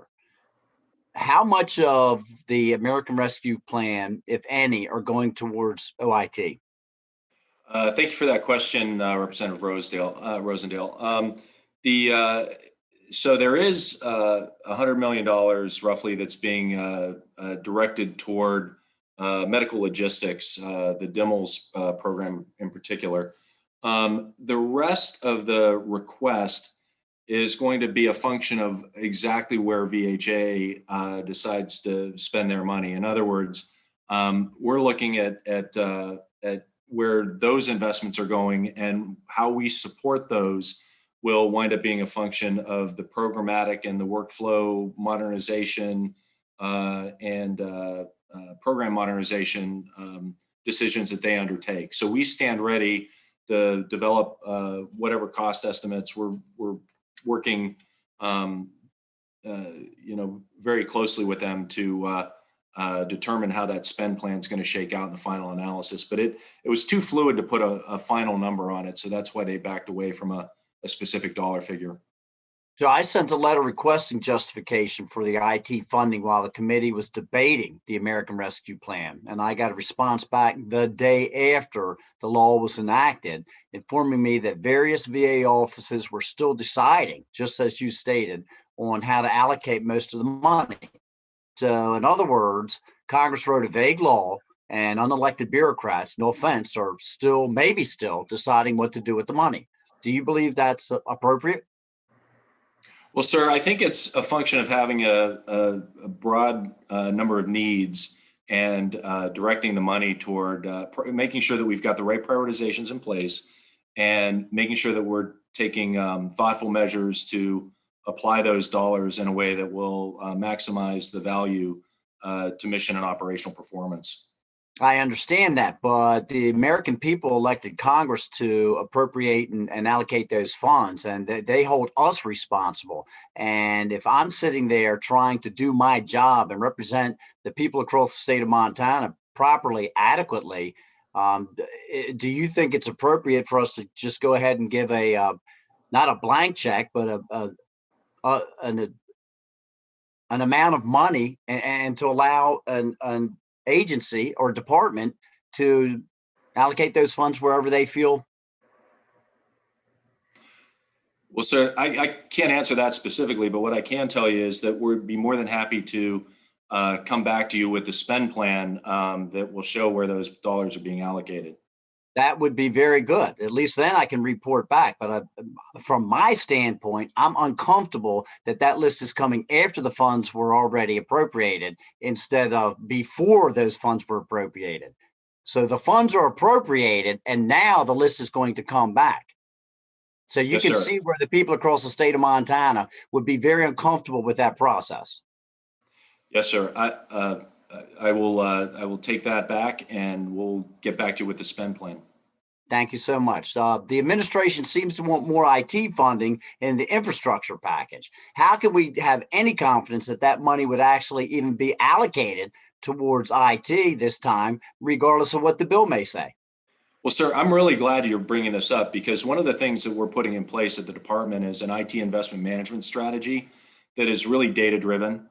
How much of the American Rescue Plan, if any, are going towards OIT? Thank you for that question, Representative Rosendale. So there is $100 million roughly that's being directed toward medical logistics, the DIMLS program in particular. The rest of the request is going to be a function of exactly where VHA decides to spend their money. In other words, we're looking at where those investments are going, and how we support those will wind up being a function of the programmatic and the workflow modernization and program modernization decisions that they undertake. So we stand ready to develop whatever cost estimates. We're working very closely with them to determine how that spend plan is going to shake out in the final analysis. But it was too fluid to put a final number on it. So that's why they backed away from a specific dollar figure. So I sent a letter requesting justification for the IT funding while the committee was debating the American Rescue Plan. And I got a response back the day after the law was enacted, informing me that various VA offices were still deciding, just as you stated, on how to allocate most of the money. So in other words, Congress wrote a vague law, and unelected bureaucrats, no offense, are still, maybe still, deciding what to do with the money. Do you believe that's appropriate? Well, sir, I think it's a function of having a broad number of needs and directing the money toward making sure that we've got the right prioritizations in place, and making sure that we're taking thoughtful measures to apply those dollars in a way that will maximize the value to mission and operational performance. I understand that, but the American people elected Congress to appropriate and allocate those funds, and they hold us responsible. And if I'm sitting there trying to do my job and represent the people across the state of Montana properly, adequately, do you think it's appropriate for us to just go ahead and give not a blank check, but an amount of money and to allow an agency or department to allocate those funds wherever they feel? Well, sir, I can't answer that specifically, but what I can tell you is that we'd be more than happy to come back to you with the spend plan that will show where those dollars are being allocated. That would be very good. At least then I can report back. But from my standpoint, I'm uncomfortable that list is coming after the funds were already appropriated instead of before those funds were appropriated. So the funds are appropriated, and now the list is going to come back. So you can see where the people across the state of Montana would be very uncomfortable with that process. Yes, sir. I will take that back, and we'll get back to you with the spend plan. Thank you so much. The administration seems to want more IT funding in the infrastructure package. How can we have any confidence that money would actually even be allocated towards IT this time, regardless of what the bill may say? Well, sir, I'm really glad you're bringing this up, because one of the things that we're putting in place at the department is an IT investment management strategy that is really data-driven.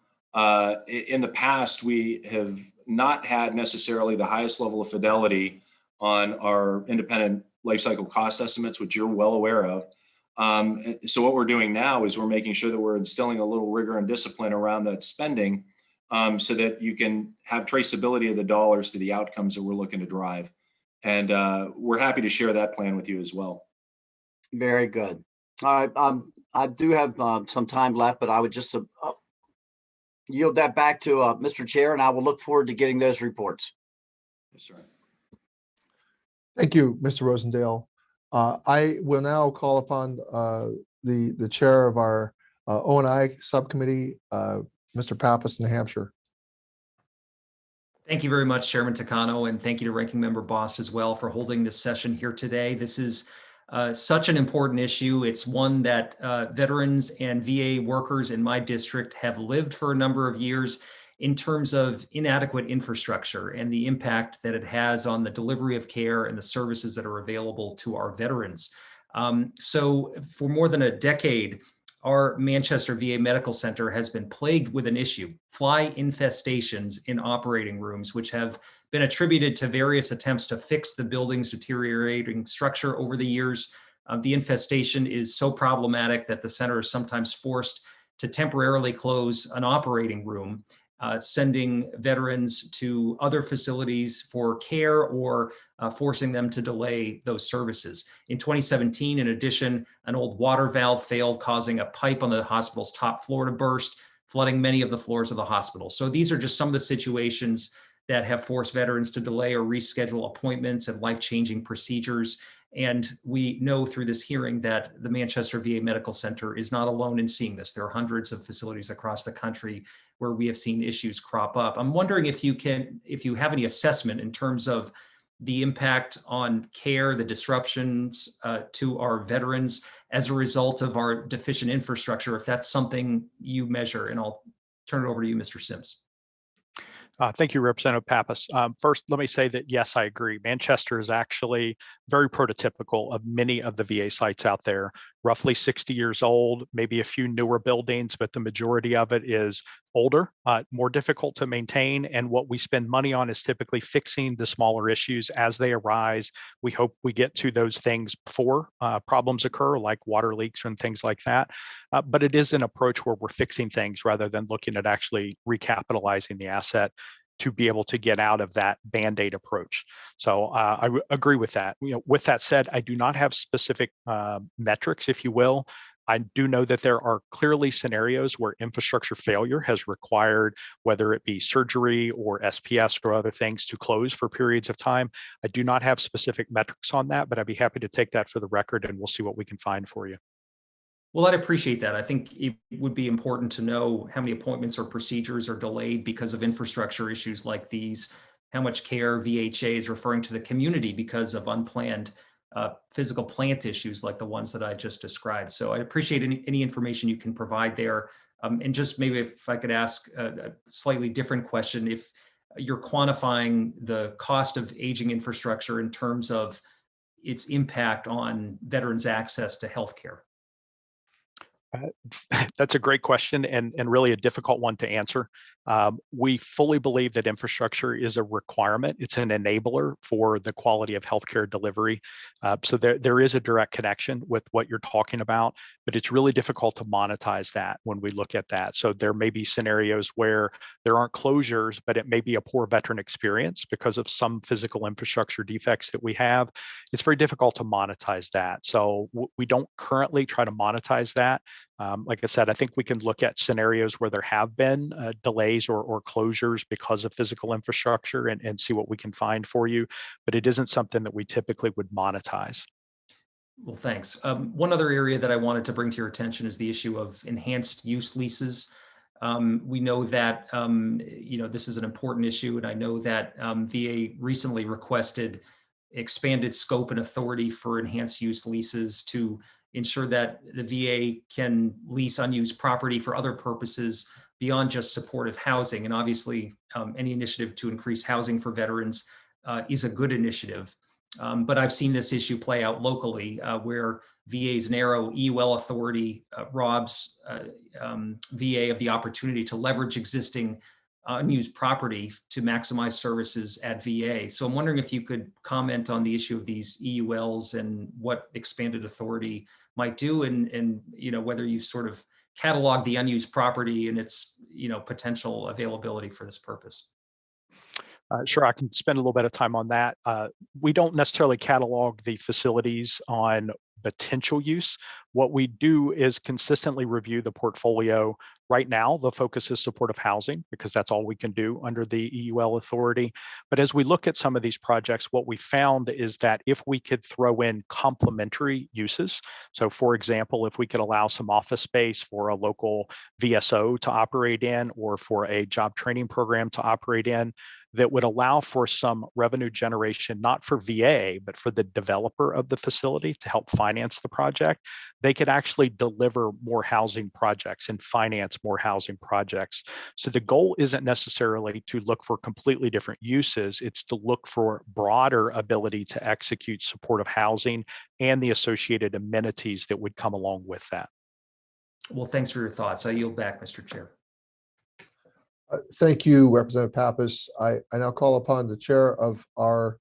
In the past, we have not had necessarily the highest level of fidelity on our independent lifecycle cost estimates, which you're well aware of. So what we're doing now is we're making sure that we're instilling a little rigor and discipline around that spending, so that you can have traceability of the dollars to the outcomes that we're looking to drive. And we're happy to share that plan with you as well. Very good. All right. I do have some time left, but I would just yield that back to Mr. Chair, and I will look forward to getting those reports. Yes, sir. Thank you, Mr. Rosendale. I will now call upon the chair of our O&I subcommittee, Mr. Pappas, New Hampshire. Thank you very much, Chairman Takano, and thank you to Ranking Member Boss as well for holding this session here today. This is such an important issue. It's one that veterans and VA workers in my district have lived for a number of years in terms of inadequate infrastructure and the impact that it has on the delivery of care and the services that are available to our veterans. So for more than a decade, our Manchester VA Medical Center has been plagued with an issue, fly infestations in operating rooms, which have been attributed to various attempts to fix the building's deteriorating structure over the years. The infestation is so problematic that the center is sometimes forced to temporarily close an operating room, sending veterans to other facilities for care or forcing them to delay those services. In 2017, in addition, an old water valve failed, causing a pipe on the hospital's top floor to burst, flooding many of the floors of the hospital. So these are just some of the situations that have forced veterans to delay or reschedule appointments and life-changing procedures. And we know through this hearing that the Manchester VA Medical Center is not alone in seeing this. There are hundreds of facilities across the country where we have seen issues crop up. I'm wondering if you have any assessment in terms of the impact on care, the disruptions to our veterans as a result of our deficient infrastructure, if that's something you measure, and I'll turn it over to you, Mr. Sims. Thank you, Representative Pappas. First, let me say that, yes, I agree. Manchester is actually very prototypical of many of the VA sites out there, roughly 60 years old, maybe a few newer buildings, but the majority of it is older, more difficult to maintain. And what we spend money on is typically fixing the smaller issues as they arise. We hope we get to those things before problems occur, like water leaks and things like that. But it is an approach where we're fixing things rather than looking at actually recapitalizing the asset to be able to get out of that Band-Aid approach. So I agree with that. With that said, I do not have specific metrics, if you will. I do know that there are clearly scenarios where infrastructure failure has required, whether it be surgery or SPS or other things, to close for periods of time. I do not have specific metrics on that, but I'd be happy to take that for the record and we'll see what we can find for you. Well, I'd appreciate that. I think it would be important to know how many appointments or procedures are delayed because of infrastructure issues like these, how much care VHA is referring to the community because of unplanned physical plant issues like the ones that I just described. So I appreciate any information you can provide there. And just maybe if I could ask a slightly different question, if you're quantifying the cost of aging infrastructure in terms of its impact on veterans' access to healthcare. That's a great question and really a difficult one to answer. We fully believe that infrastructure is a requirement. It's an enabler for the quality of healthcare delivery. So there is a direct connection with what you're talking about, but it's really difficult to monetize that when we look at that. So there may be scenarios where there aren't closures, but it may be a poor veteran experience because of some physical infrastructure defects that we have. It's very difficult to monetize that. So we don't currently try to monetize that. Like I said, I think we can look at scenarios where there have been delays or closures because of physical infrastructure and see what we can find for you, but it isn't something that we typically would monetize. Well, thanks. One other area that I wanted to bring to your attention is the issue of enhanced use leases. We know that this is an important issue, and I know that VA recently requested expanded scope and authority for enhanced use leases to ensure that the VA can lease unused property for other purposes beyond just supportive housing. And obviously, any initiative to increase housing for veterans is a good initiative. But I've seen this issue play out locally where VA's narrow EUL authority robs VA of the opportunity to leverage existing unused property to maximize services at VA. So I'm wondering if you could comment on the issue of these EULs and what expanded authority might do, and whether you've sort of cataloged the unused property and its potential availability for this purpose. Sure, I can spend a little bit of time on that. We don't necessarily catalog the facilities on potential use. What we do is consistently review the portfolio. Right now, the focus is supportive housing because that's all we can do under the EUL authority. But as we look at some of these projects, what we found is that if we could throw in complementary uses, so for example, if we could allow some office space for a local VSO to operate in or for a job training program to operate in, that would allow for some revenue generation, not for VA, but for the developer of the facility to help finance the project, they could actually deliver more housing projects and finance more housing projects. So the goal isn't necessarily to look for completely different uses, it's to look for broader ability to execute supportive housing and the associated amenities that would come along with that. Well, thanks for your thoughts. I yield back, Mr. Chair. Thank you, Representative Pappas. I now call upon the chair of our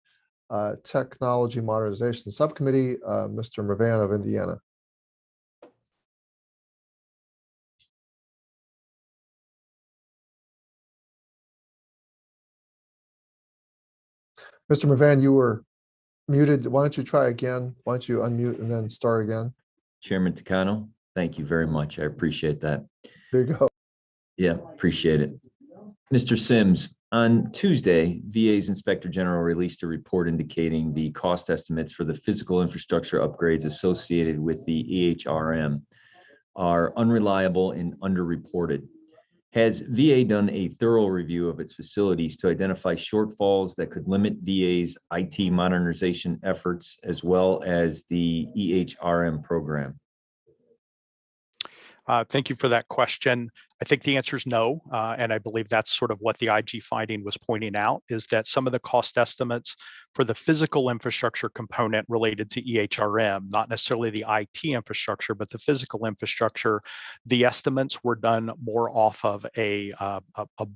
Technology Modernization Subcommittee, Mr. Mervan of Indiana. Mr. Mervan, you were muted. Why don't you try again? Why don't you unmute and then start again? Chairman Takano, thank you very much. I appreciate that. There you go. Yeah, appreciate it. Mr. Sims, on Tuesday, VA's Inspector General released a report indicating the cost estimates for the physical infrastructure upgrades associated with the EHRM are unreliable and underreported. Has VA done a thorough review of its facilities to identify shortfalls that could limit VA's IT modernization efforts as well as the EHRM program? Thank you for that question. I think the answer is no, and I believe that's sort of what the IG finding was pointing out, is that some of the cost estimates for the physical infrastructure component related to EHRM, not necessarily the IT infrastructure, but the physical infrastructure, the estimates were done more off of a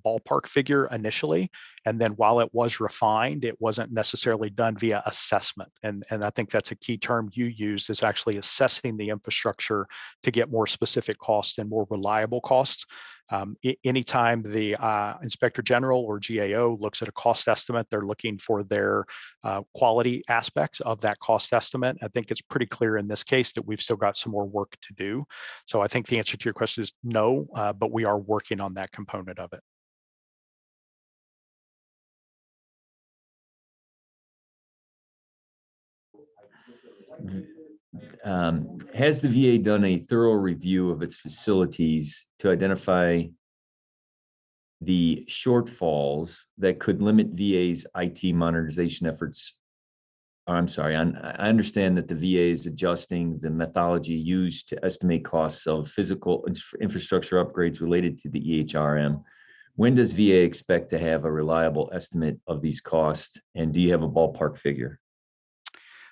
ballpark figure initially, and then while it was refined, it wasn't necessarily done via assessment. And I think that's a key term you used, is actually assessing the infrastructure to get more specific costs and more reliable costs. Anytime the Inspector General or GAO looks at a cost estimate, they're looking for their quality aspects of that cost estimate. I think it's pretty clear in this case that we've still got some more work to do. So I think the answer to your question is no, but we are working on that component of it. Has the VA done a thorough review of its facilities to identify the shortfalls that could limit VA's IT modernization efforts? I'm sorry, I understand that the VA is adjusting the methodology used to estimate costs of physical infrastructure upgrades related to the EHRM. When does VA expect to have a reliable estimate of these costs? And do you have a ballpark figure?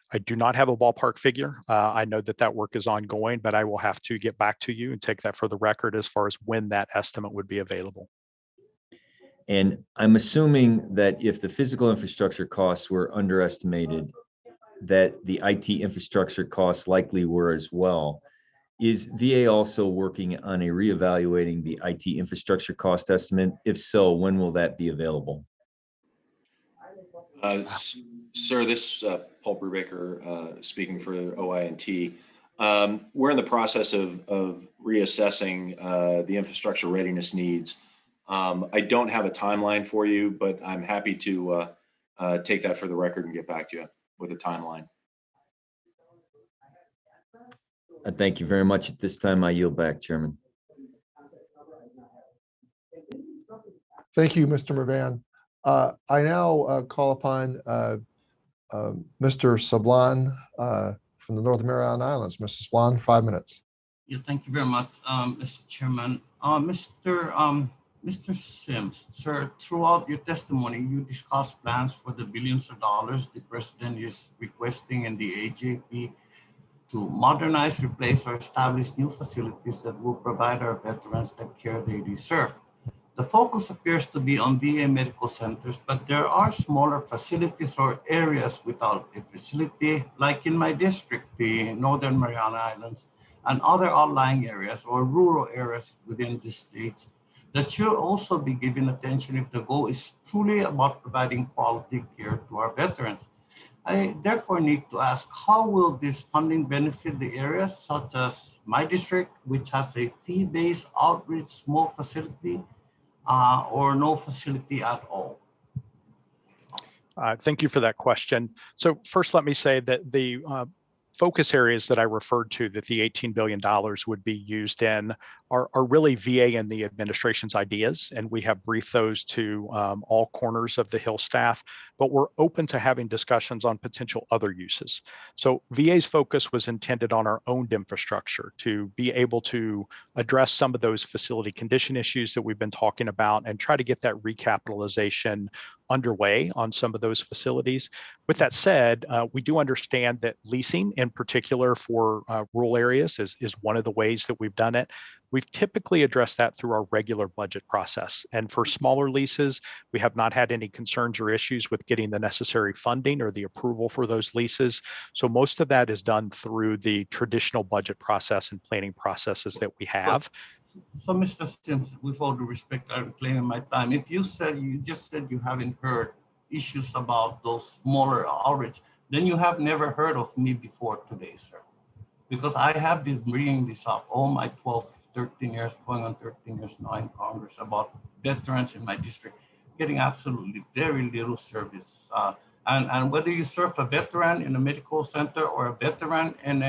I do not have a ballpark figure. I know that that work is ongoing, but I will have to get back to you and take that for the record as far as when that estimate would be available. And I'm assuming that if the physical infrastructure costs were underestimated, that the IT infrastructure costs likely were as well. Is VA also working on a reevaluating the IT infrastructure cost estimate? If so, when will that be available? Sir, this is Paul Brubaker speaking for OI&T. We're in the process of reassessing the infrastructure readiness needs. I don't have a timeline for you, but I'm happy to take that for the record and get back to you with a timeline. Thank you very much. At this time, I yield back, Chairman. Thank you, Mr. Mervan. I now call upon Mr. Sablan from the Northern Mariana Islands. Mr. Sablan, 5 minutes. Yeah, thank you very much, Mr. Chairman. Mr. Sims, sir, throughout your testimony, you discussed plans for the billions of dollars the President is requesting in the AJP to modernize, replace, or establish new facilities that will provide our veterans the care they deserve. The focus appears to be on VA medical centers, but there are smaller facilities or areas without a facility, like in my district, the Northern Mariana Islands, and other outlying areas or rural areas within the states that should also be given attention if the goal is truly about providing quality care to our veterans. I therefore need to ask, how will this funding benefit the areas such as my district, which has a fee-based outreach small facility or no facility at all? Thank you for that question. So first, let me say that the focus areas that I referred to that the $18 billion would be used in are really VA and the administration's ideas, and we have briefed those to all corners of the Hill staff, but we're open to having discussions on potential other uses. So VA's focus was intended on our owned infrastructure to be able to address some of those facility condition issues that we've been talking about and try to get that recapitalization underway on some of those facilities. With that said, we do understand that leasing in particular for rural areas is one of the ways that we've done it. We've typically addressed that through our regular budget process. And for smaller leases, we have not had any concerns or issues with getting the necessary funding or the approval for those leases. So most of that is done through the traditional budget process and planning processes that we have. So, Mr. Sims, with all due respect, I'm claiming my time. If you just said you haven't heard issues about those smaller outreach, then you have never heard of me before today, sir. Because I have been bringing this up all my 13 years, going on 13 years now in Congress about veterans in my district getting absolutely very little service. And whether you serve a veteran in a medical center or a veteran in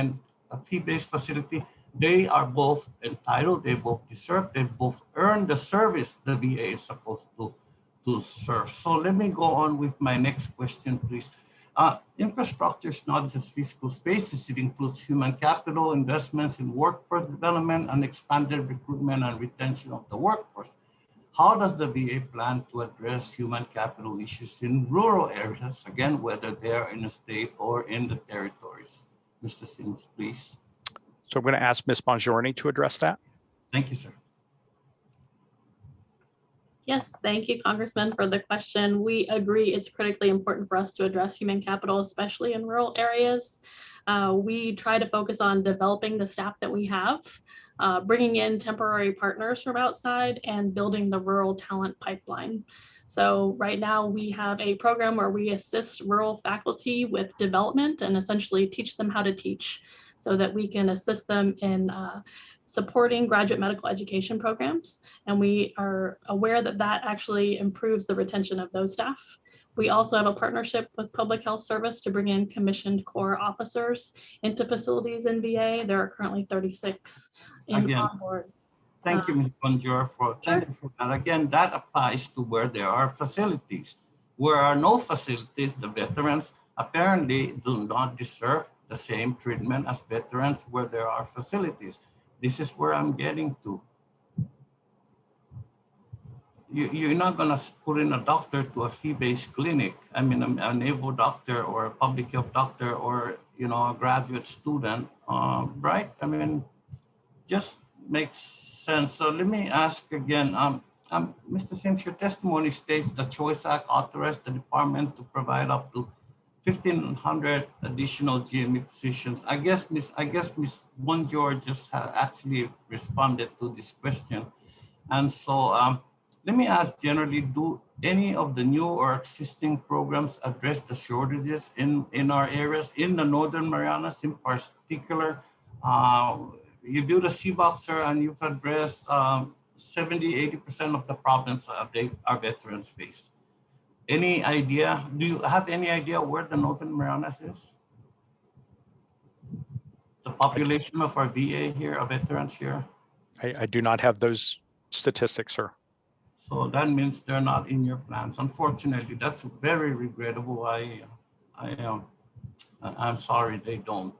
a fee-based facility, they are both entitled, they both deserve, they both earn the service the VA is supposed to serve. So let me go on with my next question, please. Infrastructure is not just physical spaces, it includes human capital, investments in workforce development, and expanded recruitment and retention of the workforce. How does the VA plan to address human capital issues in rural areas, again, whether they're in the state or in the territories? Mr. Sims, please. So I'm going to ask Ms. Bongiorni to address that. Thank you, sir. Yes, thank you, Congressman, for the question. We agree it's critically important for us to address human capital, especially in rural areas. We try to focus on developing the staff that we have, bringing in temporary partners from outside, and building the rural talent pipeline. So right now we have a program where we assist rural faculty with development and essentially teach them how to teach so that we can assist them in supporting graduate medical education programs. And we are aware that that actually improves the retention of those staff. We also have a partnership with Public Health Service to bring in commissioned Corps officers into facilities in VA. There are currently 36 on board. Thank you, Ms. Bonjour, thank you for that. Again, that applies to where there are facilities. Where are no facilities, the veterans apparently do not deserve the same treatment as veterans where there are facilities. This is where I'm getting to. You're not going to put in a doctor to a fee-based clinic. I mean, a naval doctor or a public health doctor or, a graduate student, right? I mean, just makes sense. So let me ask again, Mr. Sims, your testimony states the Choice Act authorized the department to provide up to 1,500 additional GME positions. I guess Ms. Bonjour just actually responded to this question. And so let me ask generally, do any of the new or existing programs address the shortages in our areas, in the Northern Marianas in particular? You build a sea boxer and you've addressed 70–80% of the problems our veterans face. Any idea? Do you have any idea where the Northern Marianas is? The population of our VA here, our veterans here? I do not have those statistics, sir. So that means they're not in your plans. Unfortunately, that's very regrettable. I'm sorry they don't.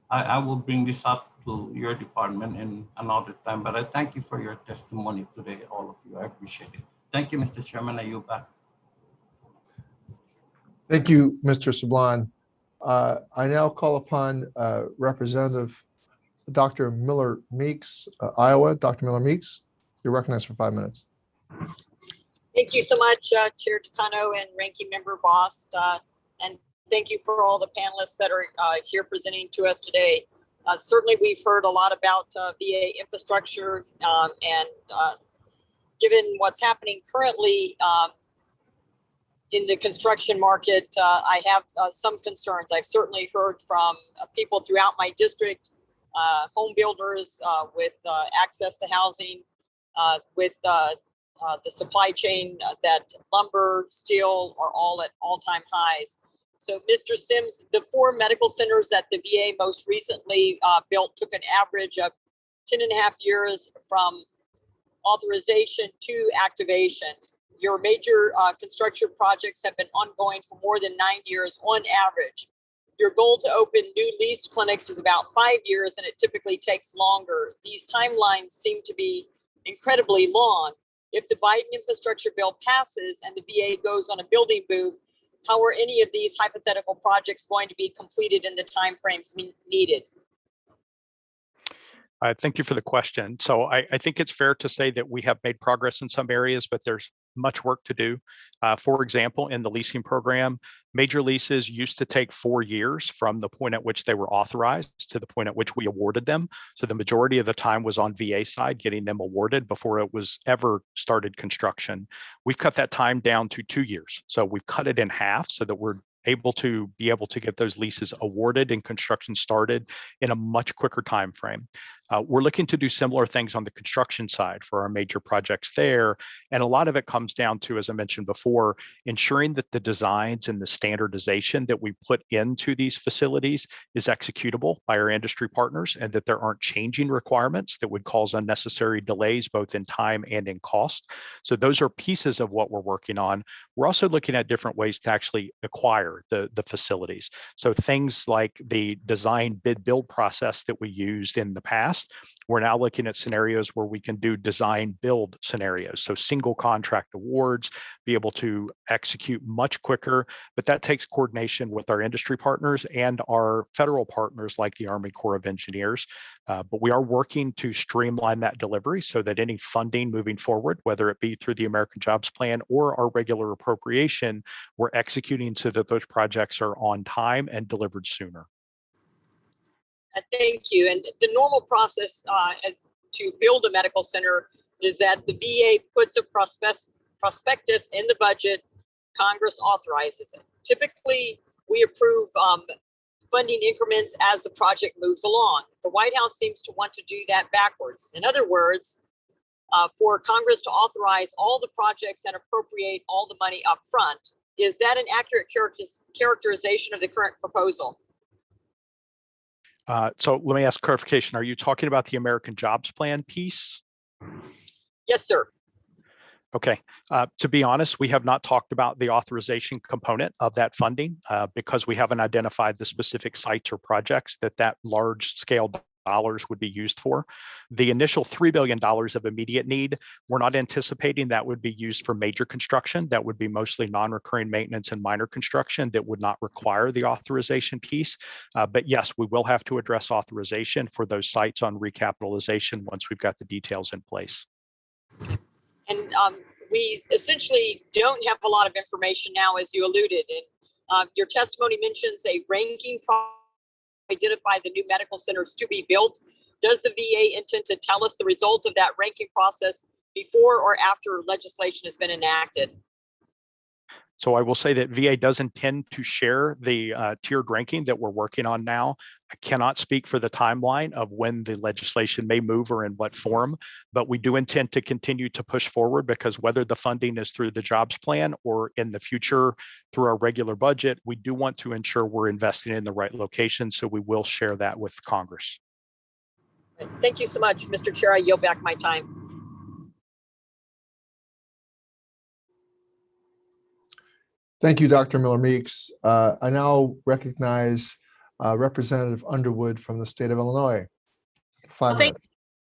I will bring this up to your department in another time, but I thank you for your testimony today, all of you. I appreciate it. Thank you, Mr. Chairman. I yield back. Thank you, Mr. Sablan. I now call upon Representative Dr. Miller Meeks, Iowa. Dr. Miller Meeks, you're recognized for 5 minutes. Thank you so much, Chair Takano and Ranking Member Bost. And thank you for all the panelists that are here presenting to us today. Certainly, we've heard a lot about VA infrastructure and given what's happening currently, in the construction market, I have some concerns. I've certainly heard from people throughout my district, home builders with access to housing, with the supply chain, that lumber, steel are all at all-time highs. So, Mr. Sims, the 4 medical centers that the VA most recently built took an average of 10.5 years from authorization to activation. Your major construction projects have been ongoing for more than 9 years on average. Your goal to open new leased clinics is about 5 years, and it typically takes longer. These timelines seem to be incredibly long. If the Biden infrastructure bill passes and the VA goes on a building boom, how are any of these hypothetical projects going to be completed in the timeframes needed? Thank you for the question. So I think it's fair to say that we have made progress in some areas, but there's much work to do. For example, in the leasing program, major leases used to take 4 years from the point at which they were authorized to the point at which we awarded them. So the majority of the time was on VA side getting them awarded before it was ever started construction. We've cut that time down to 2 years. So we've cut it in half so that we're able to get those leases awarded and construction started in a much quicker time frame. We're looking to do similar things on the construction side for our major projects there. And a lot of it comes down to, as I mentioned before, ensuring that the designs and the standardization that we put into these facilities is executable by our industry partners, and that there aren't changing requirements that would cause unnecessary delays, both in time and in cost. So those are pieces of what we're working on. We're also looking at different ways to actually acquire the facilities. So things like the design bid build process that we used in the past, we're now looking at scenarios where we can do design build scenarios. So single contract awards, be able to execute much quicker, but that takes coordination with our industry partners and our federal partners like the Army Corps of Engineers. But we are working to streamline that delivery so that any funding moving forward, whether it be through the American Jobs Plan or our regular appropriation, we're executing so that those projects are on time and delivered sooner. Thank you. And the normal process as to build a medical center is that the VA puts a prospectus in the budget, Congress authorizes it. Typically, we approve funding increments as the project moves along. The White House seems to want to do that backwards. In other words, for Congress to authorize all the projects and appropriate all the money up front. Is that an accurate characterization of the current proposal? So let me ask clarification. Are you talking about the American Jobs Plan piece? Yes, sir. Okay. To be honest, we have not talked about the authorization component of that funding because we haven't identified the specific sites or projects that large scale dollars would be used for. The initial $3 billion of immediate need, we're not anticipating that would be used for major construction. That would be mostly non-recurring maintenance and minor construction that would not require the authorization piece. But yes, we will have to address authorization for those sites on recapitalization once we've got the details in place. And we essentially don't have a lot of information now, as you alluded. And your testimony mentions a ranking process to identify the new medical centers to be built. Does the VA intend to tell us the result of that ranking process before or after legislation has been enacted? So I will say that VA does intend to share the tiered ranking that we're working on now. I cannot speak for the timeline of when the legislation may move or in what form, but we do intend to continue to push forward because whether the funding is through the jobs plan or in the future through our regular budget, we do want to ensure we're investing in the right location. So we will share that with Congress. Thank you so much, Mr. Chair. I yield back my time. Thank you, Dr. Miller-Meeks. I now recognize Representative Underwood from the state of Illinois. 5 minutes.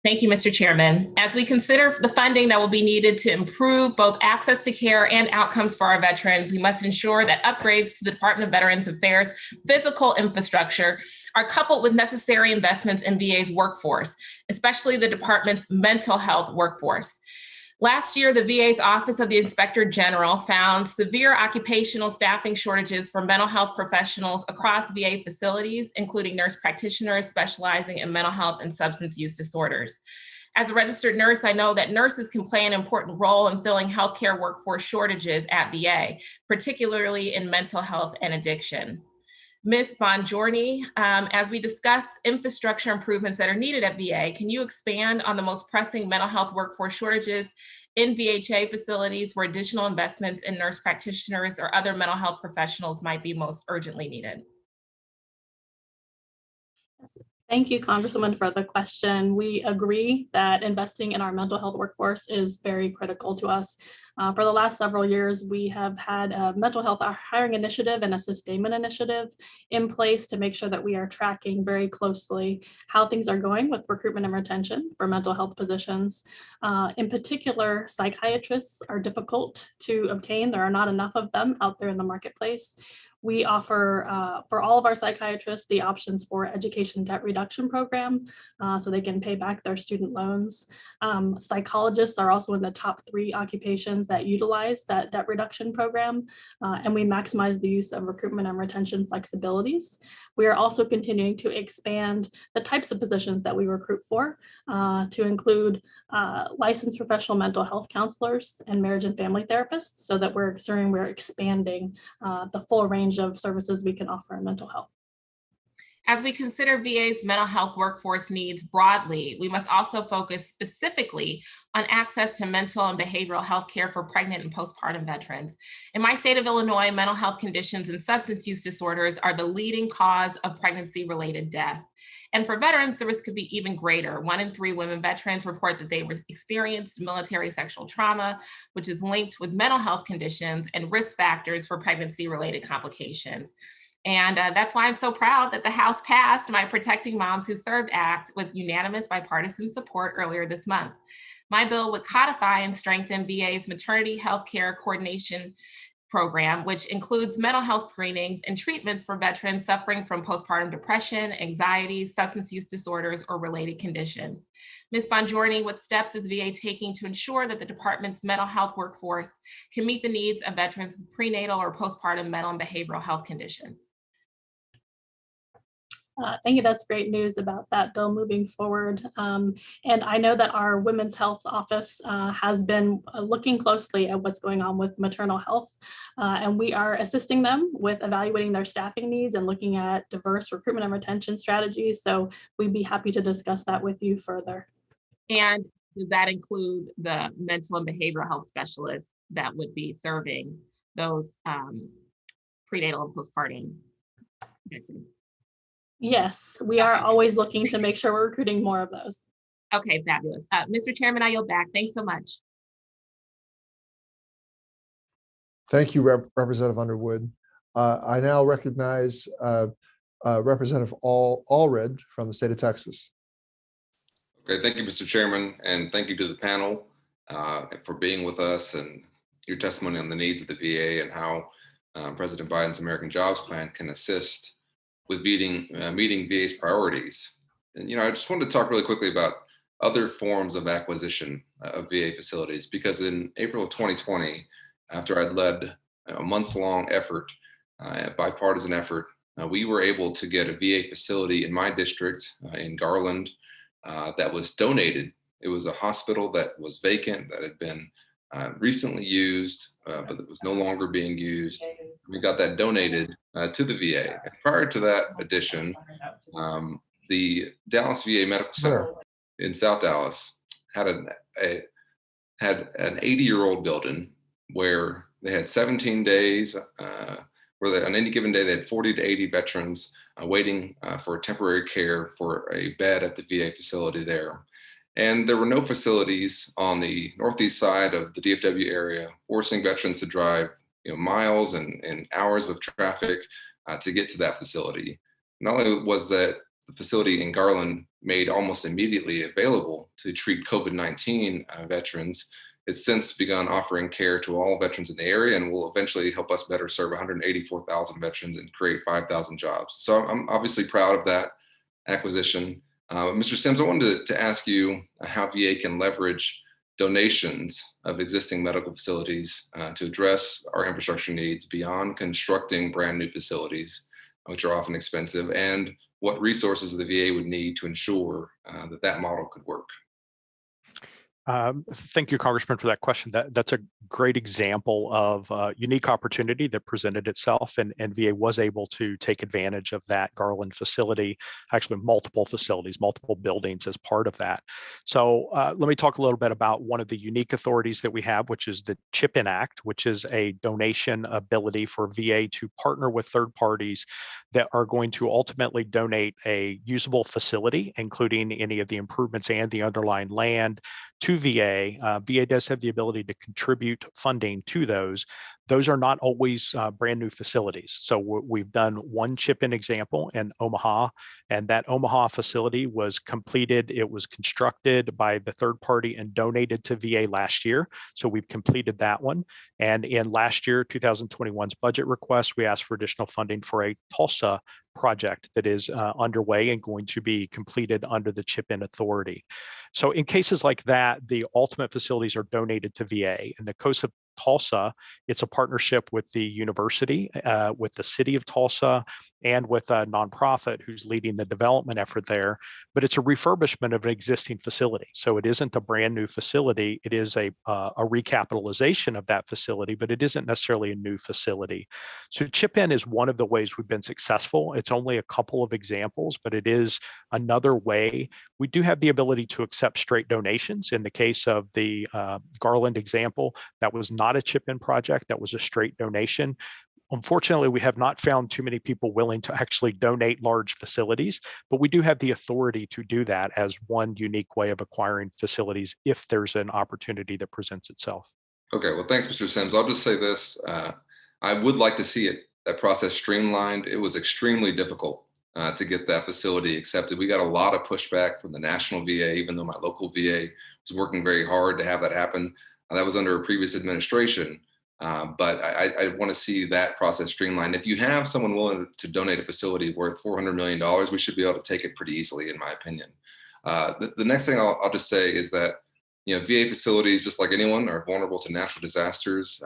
Thank you, Mr. Chairman. As we consider the funding that will be needed to improve both access to care and outcomes for our veterans, we must ensure that upgrades to the Department of Veterans Affairs physical infrastructure are coupled with necessary investments in VA's workforce, especially the department's mental health workforce. Last year, the VA's Office of the Inspector General found severe occupational staffing shortages for mental health professionals across VA facilities, including nurse practitioners specializing in mental health and substance use disorders. As a registered nurse, I know that nurses can play an important role in filling healthcare workforce shortages at VA, particularly in mental health and addiction. Ms. Bongiorni, as we discuss infrastructure improvements that are needed at VA, can you expand on the most pressing mental health workforce shortages in VHA facilities where additional investments in nurse practitioners or other mental health professionals might be most urgently needed? Thank you, Congresswoman, for the question. We agree that investing in our mental health workforce is very critical to us. For the last several years, we have had a mental health hiring initiative and a sustainment initiative in place to make sure that we are tracking very closely how things are going with recruitment and retention for mental health positions. In particular, psychiatrists are difficult to obtain. There are not enough of them out there in the marketplace. We offer for all of our psychiatrists the options for education debt reduction program so they can pay back their student loans. Psychologists are also in the top 3 occupations that utilize that debt reduction program, and we maximize the use of recruitment and retention flexibilities. We are also continuing to expand the types of positions that we recruit for to include licensed professional mental health counselors and marriage and family therapists so that we're expanding the full range of services we can offer in mental health. As we consider VA's mental health workforce needs broadly, we must also focus specifically on access to mental and behavioral health care for pregnant and postpartum veterans. In my state of Illinois, mental health conditions and substance use disorders are the leading cause of pregnancy-related death. And for veterans, the risk could be even greater. 1 in 3 women veterans report that they experienced military sexual trauma, which is linked with mental health conditions and risk factors for pregnancy-related complications. And that's why I'm so proud that the House passed my Protecting Moms Who Served Act with unanimous bipartisan support earlier this month. My bill would codify and strengthen VA's maternity health care coordination program, which includes mental health screenings and treatments for veterans suffering from postpartum depression, anxiety, substance use disorders, or related conditions. Ms. Bongiorni, what steps is VA taking to ensure that the department's mental health workforce can meet the needs of veterans with prenatal or postpartum mental and behavioral health conditions? Thank you. That's great news about that bill moving forward. And I know that our Women's Health Office has been looking closely at what's going on with maternal health. And we are assisting them with evaluating their staffing needs and looking at diverse recruitment and retention strategies. So we'd be happy to discuss that with you further. And does that include the mental and behavioral health specialists that would be serving those prenatal and postpartum veterans? Yes, we are always looking to make sure we're recruiting more of those. Okay, fabulous. Mr. Chairman, I yield back. Thanks so much. Thank you, Representative Underwood. I now recognize Representative Allred from the state of Texas. Okay, thank you, Mr. Chairman, and thank you to the panel for being with us and your testimony on the needs of the VA and how President Biden's American Jobs Plan can assist with meeting VA's priorities. And, I just wanted to talk really quickly about other forms of acquisition of VA facilities, because in April of 2020, after I'd led a months-long effort, a bipartisan effort, we were able to get a VA facility in my district in Garland that was donated. It was a hospital that was vacant, that had been recently used, but it was no longer being used. We got that donated to the VA. And prior to that addition, the Dallas VA Medical Center in South Dallas had an 80-year-old building where they had 17 days, where on any given day they had 40 to 80 veterans waiting for temporary care for a bed at the VA facility there. And there were no facilities on the northeast side of the DFW area, forcing veterans to drive miles and hours of traffic to get to that facility. Not only was that the facility in Garland made almost immediately available to treat COVID-19 veterans, it's since begun offering care to all veterans in the area and will eventually help us better serve 184,000 veterans and create 5,000 jobs. So I'm obviously proud of that acquisition. Mr. Sims, I wanted to ask you how VA can leverage donations of existing medical facilities to address our infrastructure needs beyond constructing brand new facilities, which are often expensive, and what resources the VA would need to ensure that model could work. Thank you, Congressman, for that question. That's a great example of a unique opportunity that presented itself, and VA was able to take advantage of that Garland facility, actually multiple facilities, multiple buildings as part of that. So let me talk a little bit about one of the unique authorities that we have, which is the Chip-In Act, which is a donation ability for VA to partner with third parties that are going to ultimately donate a usable facility, including any of the improvements and the underlying land, to VA. VA does have the ability to contribute funding to those. Those are not always brand new facilities. So we've done one chip-in example in Omaha, and that Omaha facility was completed. It was constructed by the third party and donated to VA last year. So we've completed that one. And in last year, 2021's budget request, we asked for additional funding for a Tulsa project that is underway and going to be completed under the chip-in authority. So in cases like that, the ultimate facilities are donated to VA. In the case of Tulsa, it's a partnership with the university, with the city of Tulsa, and with a nonprofit who's leading the development effort there. But it's a refurbishment of an existing facility. So it isn't a brand new facility. It is a recapitalization of that facility, but it isn't necessarily a new facility. So chip-in is one of the ways we've been successful. It's only a couple of examples, but it is another way. We do have the ability to accept straight donations. In the case of the Garland example, that was not a chip-in project, that was a straight donation. Unfortunately, we have not found too many people willing to actually donate large facilities, but we do have the authority to do that as one unique way of acquiring facilities if there's an opportunity that presents itself. Okay, well, thanks, Mr. Sims. I'll just say this. I would like to see that process streamlined. It was extremely difficult to get that facility accepted. We got a lot of pushback from the national VA, even though my local VA was working very hard to have that happen. That was under a previous administration. But I want to see that process streamlined. If you have someone willing to donate a facility worth $400 million, we should be able to take it pretty easily, in my opinion. The next thing I'll just say is that, VA facilities, just like anyone, are vulnerable to natural disasters.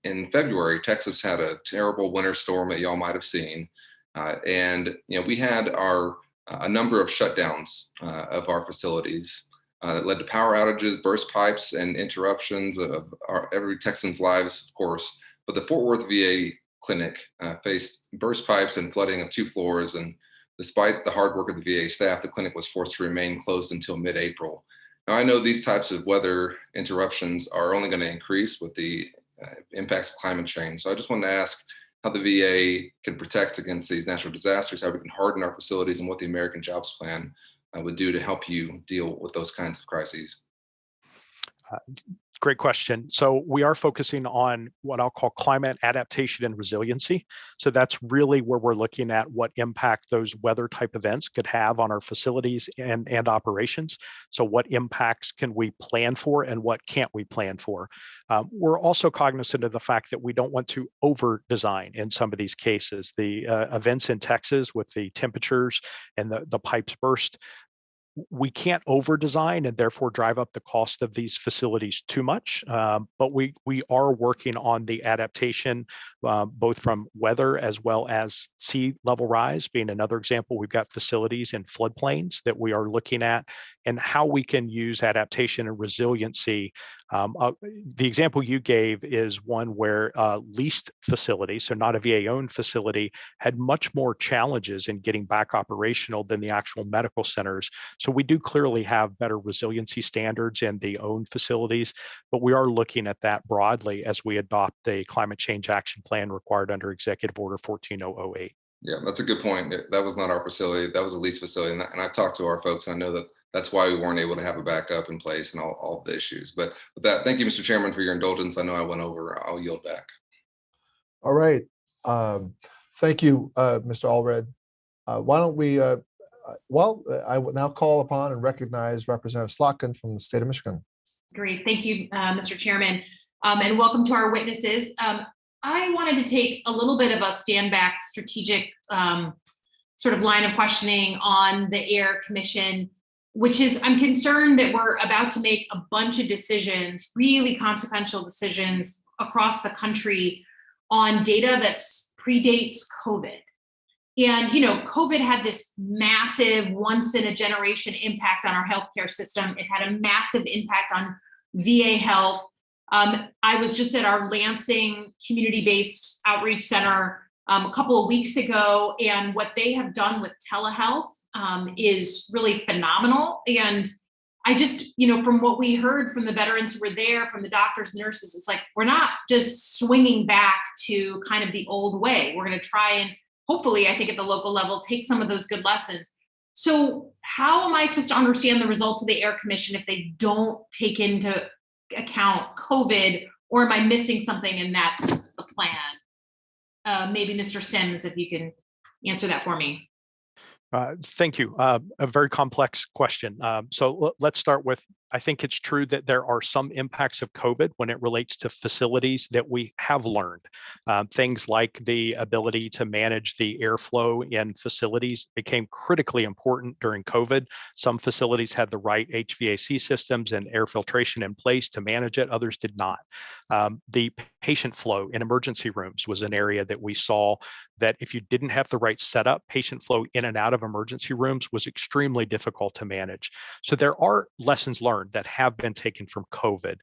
In February, Texas had a terrible winter storm that y'all might have seen. And we had a number of shutdowns of our facilities. That led to power outages, burst pipes, and interruptions of every Texan's lives, of course. But the Fort Worth VA clinic faced burst pipes and flooding of 2 floors. And despite the hard work of the VA staff, the clinic was forced to remain closed until mid-April. Now, I know these types of weather interruptions are only going to increase with the impacts of climate change. So I just wanted to ask how the VA can protect against these natural disasters, how we can harden our facilities, and what the American Jobs Plan would do to help you deal with those kinds of crises. Great question. So we are focusing on what I'll call climate adaptation and resiliency. So that's really where we're looking at what impact those weather type events could have on our facilities and operations. So what impacts can we plan for and what can't we plan for? We're also cognizant of the fact that we don't want to over design in some of these cases. The events in Texas with the temperatures and the pipes burst, we can't over design and therefore drive up the cost of these facilities too much. But we are working on the adaptation, both from weather as well as sea level rise being another example. We've got facilities in floodplains that we are looking at and how we can use adaptation and resiliency. The example you gave is one where leased facility, so not a VA-owned facility, had much more challenges in getting back operational than the actual medical centers. So we do clearly have better resiliency standards in the owned facilities, but we are looking at that broadly as we adopt the climate change action plan required under Executive Order 14008. Yeah, that's a good point. That was not our facility. That was a lease facility. And I've talked to our folks. I know that that's why we weren't able to have a backup in place and all of the issues. But with that, thank you, Mr. Chairman, for your indulgence. I know I went over. I'll yield back. All right. Thank you, Mr. Allred. Why don't we, I will now call upon and recognize Representative Slotkin from the state of Michigan. Great. Thank you, Mr. Chairman, and welcome to our witnesses. I wanted to take a little bit of a stand back strategic sort of line of questioning on the Air Commission, which is I'm concerned that we're about to make a bunch of decisions, really consequential decisions across the country on data that predates COVID. And, COVID had this massive once in a generation impact on our healthcare system. It had a massive impact on VA health. I was just at our Lansing community-based outreach center a couple of weeks ago, and what they have done with telehealth is really phenomenal. And I just, from what we heard from the veterans who were there, from the doctors, nurses, it's like, we're not just swinging back to kind of the old way. We're going to try and hopefully, I think at the local level, take some of those good lessons. So how am I supposed to understand the results of the Air Commission if they don't take into account COVID, or am I missing something and that's the plan? Maybe Mr. Sims, if you can answer that for me. Thank you. A very complex question. So let's start with, I think it's true that there are some impacts of COVID when it relates to facilities that we have learned. Things like the ability to manage the airflow in facilities became critically important during COVID. Some facilities had the right HVAC systems and air filtration in place to manage it, others did not. The patient flow in emergency rooms was an area that we saw that if you didn't have the right setup, patient flow in and out of emergency rooms was extremely difficult to manage. So there are lessons learned that have been taken from COVID.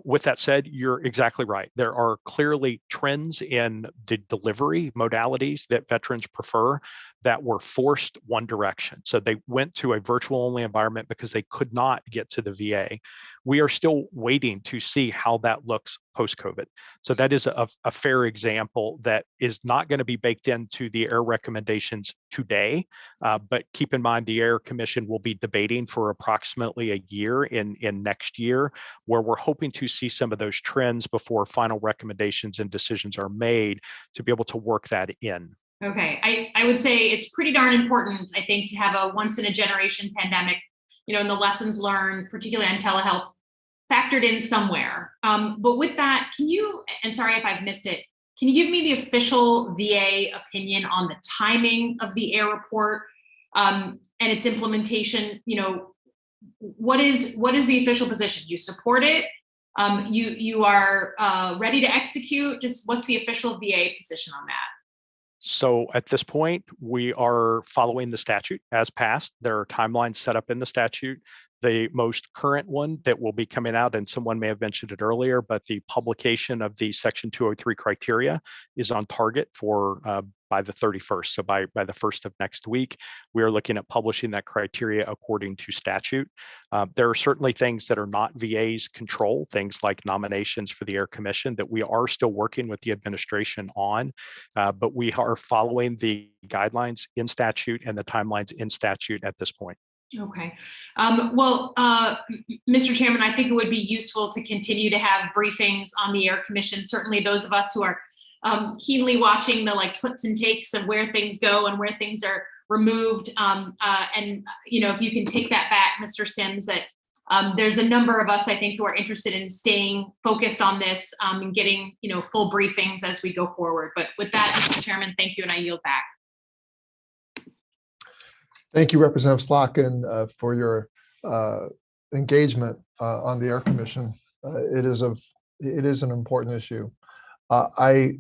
With that said, you're exactly right. There are clearly trends in the delivery modalities that veterans prefer that were forced one direction. So they went to a virtual only environment because they could not get to the VA. We are still waiting to see how that looks post-COVID. So that is a fair example that is not going to be baked into the AIR recommendations today, but keep in mind the AIR Commission will be debating for approximately a year in next year, where we're hoping to see some of those trends before final recommendations and decisions are made to be able to work that in. Okay, I would say it's pretty darn important, I think, to have a once in a generation pandemic, and the lessons learned, particularly on telehealth, factored in somewhere. But with that, can you, and sorry if I've missed it, can you give me the official VA opinion on the timing of the AIR report and its implementation? What is the official position? You support it? You are ready to execute? Just what's the official VA position on that? So at this point, we are following the statute as passed. There are timelines set up in the statute. The most current one that will be coming out, and someone may have mentioned it earlier, but the publication of the Section 203 criteria is on target for by the 31st. So by the 1st of next week, we are looking at publishing that criteria according to statute. There are certainly things that are not VA's control, things like nominations for the AIR Commission that we are still working with the administration on, but we are following the guidelines in statute and the timelines in statute at this point. Okay. Well, Mr. Chairman, I think it would be useful to continue to have briefings on the AIR Commission. Certainly those of us who are keenly watching the puts and takes of where things go and where things are removed. And, if you can take that back, Mr. Sims, that there's a number of us, I think, who are interested in staying focused on this and getting, full briefings as we go forward. But with that, Mr. Chairman, thank you, and I yield back. Thank you, Representative Slotkin, for your engagement on the AIR Commission. It is an important issue. I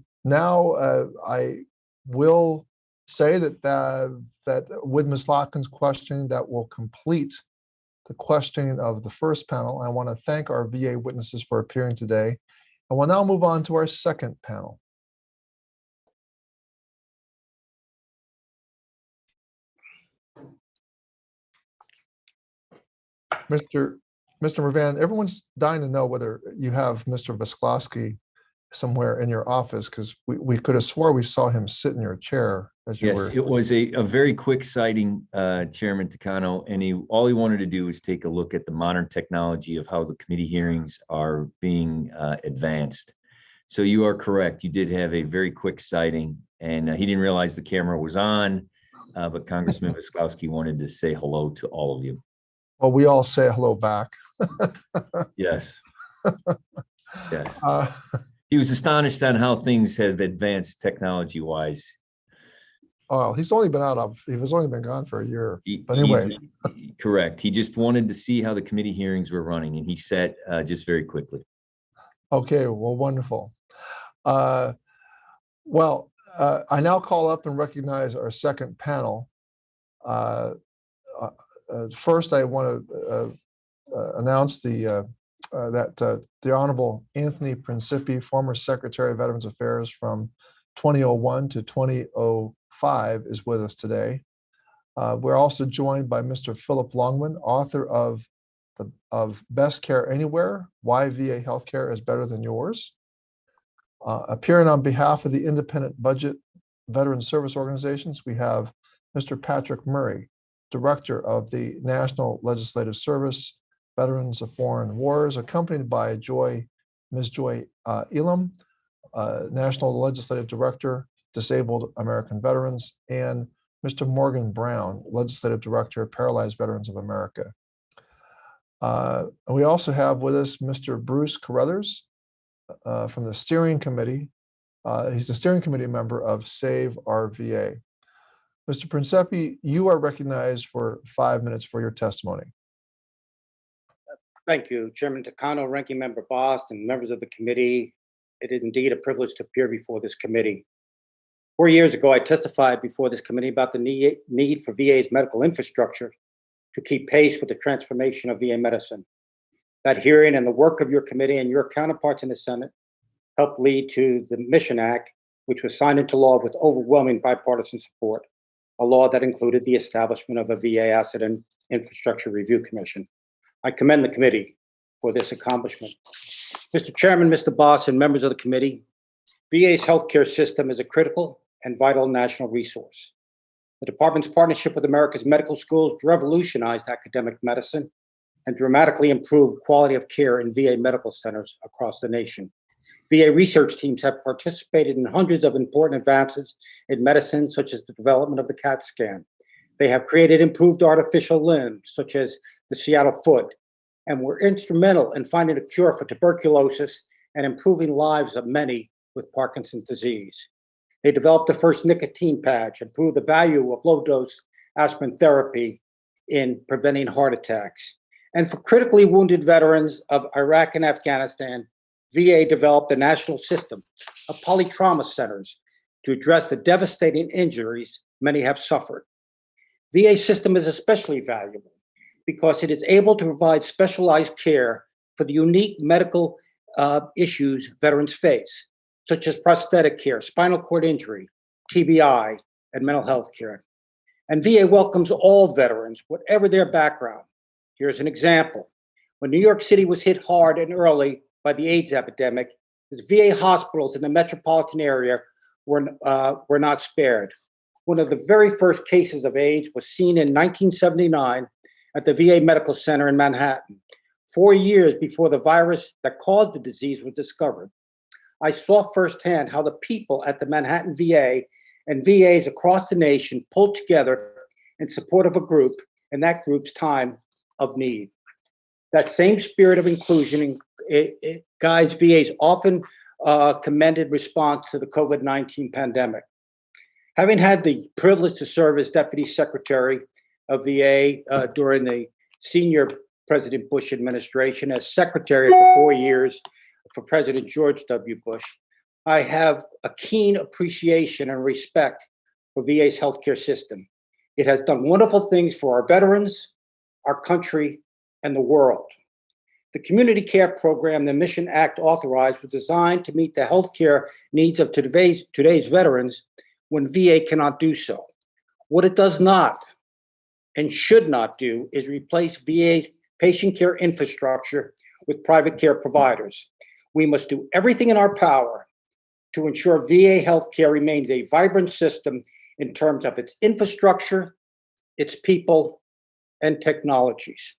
will say that with Ms. Slotkin's question, that will complete the questioning of the first panel. I want to thank our VA witnesses for appearing today, and we'll now move on to our second panel. Mr. Mervan, everyone's dying to know whether you have Mr. Visklowski somewhere in your office, because we could have swore we saw him sit in your chair as you were. Yes, it was a very quick sighting, Chairman Takano, and all he wanted to do was take a look at the modern technology of how the committee hearings are being advanced. So you are correct. You did have a very quick sighting, and he didn't realize the camera was on, but Congressman Visklowski wanted to say hello to all of you. Well, we all say hello back. Yes. Yes. He was astonished on how things have advanced technology-wise. Oh, he's only been gone for a year. But anyway. Correct. He just wanted to see how the committee hearings were running, and he sat just very quickly. Okay, well, wonderful. I now call up and recognize our second panel. First, I want to announce that the Honorable Anthony Principi, former Secretary of Veterans Affairs from 2001 to 2005, is with us today. We're also joined by Mr. Philip Longman, author of Best Care Anywhere: Why VA Healthcare is Better Than Yours. Appearing on behalf of the Independent Budget Veteran Service Organizations, we have Mr. Patrick Murray, Director of the National Legislative Service, Veterans of Foreign Wars, accompanied by Ms. Joy Elam, National Legislative Director, Disabled American Veterans, and Mr. Morgan Brown, Legislative Director, Paralyzed Veterans of America. And we also have with us Mr. Bruce Carruthers from the steering committee. He's the steering committee member of Save Our VA. Mr. Principi, you are recognized for 5 minutes for your testimony. Thank you, Chairman Takano, Ranking Member Bost, and members of the committee. It is indeed a privilege to appear before this committee. 4 years ago, I testified before this committee about the need for VA's medical infrastructure to keep pace with the transformation of VA medicine. That hearing and the work of your committee and your counterparts in the Senate helped lead to the Mission Act, which was signed into law with overwhelming bipartisan support, a law that included the establishment of a VA Asset and Infrastructure Review Commission. I commend the committee for this accomplishment. Mr. Chairman, Mr. Boss, and members of the committee, VA's healthcare system is a critical and vital national resource. The department's partnership with America's medical schools revolutionized academic medicine and dramatically improved quality of care in VA medical centers across the nation. VA research teams have participated in hundreds of important advances in medicine, such as the development of the CAT scan. They have created improved artificial limbs, such as the Seattle foot, and were instrumental in finding a cure for tuberculosis and improving lives of many with Parkinson's disease. They developed the first nicotine patch, improved the value of low-dose aspirin therapy in preventing heart attacks. And for critically wounded veterans of Iraq and Afghanistan, VA developed a national system of polytrauma centers to address the devastating injuries many have suffered. VA system is especially valuable because it is able to provide specialized care for the unique medical issues veterans face, such as prosthetic care, spinal cord injury, TBI, and mental health care. And VA welcomes all veterans, whatever their background. Here's an example. When New York City was hit hard and early by the AIDS epidemic, the VA hospitals in the metropolitan area were not spared. One of the very first cases of AIDS was seen in 1979 at the VA Medical Center in Manhattan, 4 years before the virus that caused the disease was discovered. I saw firsthand how the people at the Manhattan VA and VAs across the nation pulled together in support of a group in that group's time of need. That same spirit of inclusion it guides VA's often commended response to the COVID-19 pandemic. Having had the privilege to serve as Deputy Secretary of VA during the senior President Bush administration, as Secretary for 4 years for President George W. Bush, I have a keen appreciation and respect for VA's healthcare system. It has done wonderful things for our veterans, our country, and the world. The community care program the Mission Act authorized was designed to meet the healthcare needs of today's veterans when VA cannot do so. What it does not and should not do is replace VA's patient care infrastructure with private care providers. We must do everything in our power to ensure VA healthcare remains a vibrant system in terms of its infrastructure, its people, and technologies.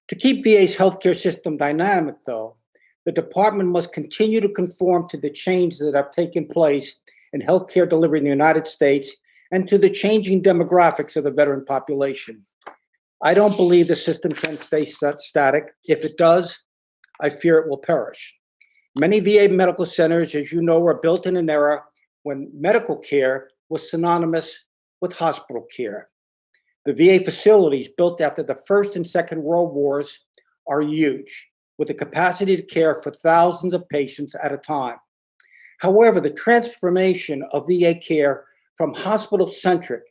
To keep VA's healthcare system dynamic, though, the department must continue to conform to the changes that have taken place in healthcare delivery in the United States and to the changing demographics of the veteran population. I don't believe the system can stay static. If it does, I fear it will perish. Many VA medical centers, as you know, were built in an era when medical care was synonymous with hospital care. The VA facilities built after the First and Second World Wars are huge, with the capacity to care for thousands of patients at a time. However, the transformation of VA care from hospital-centric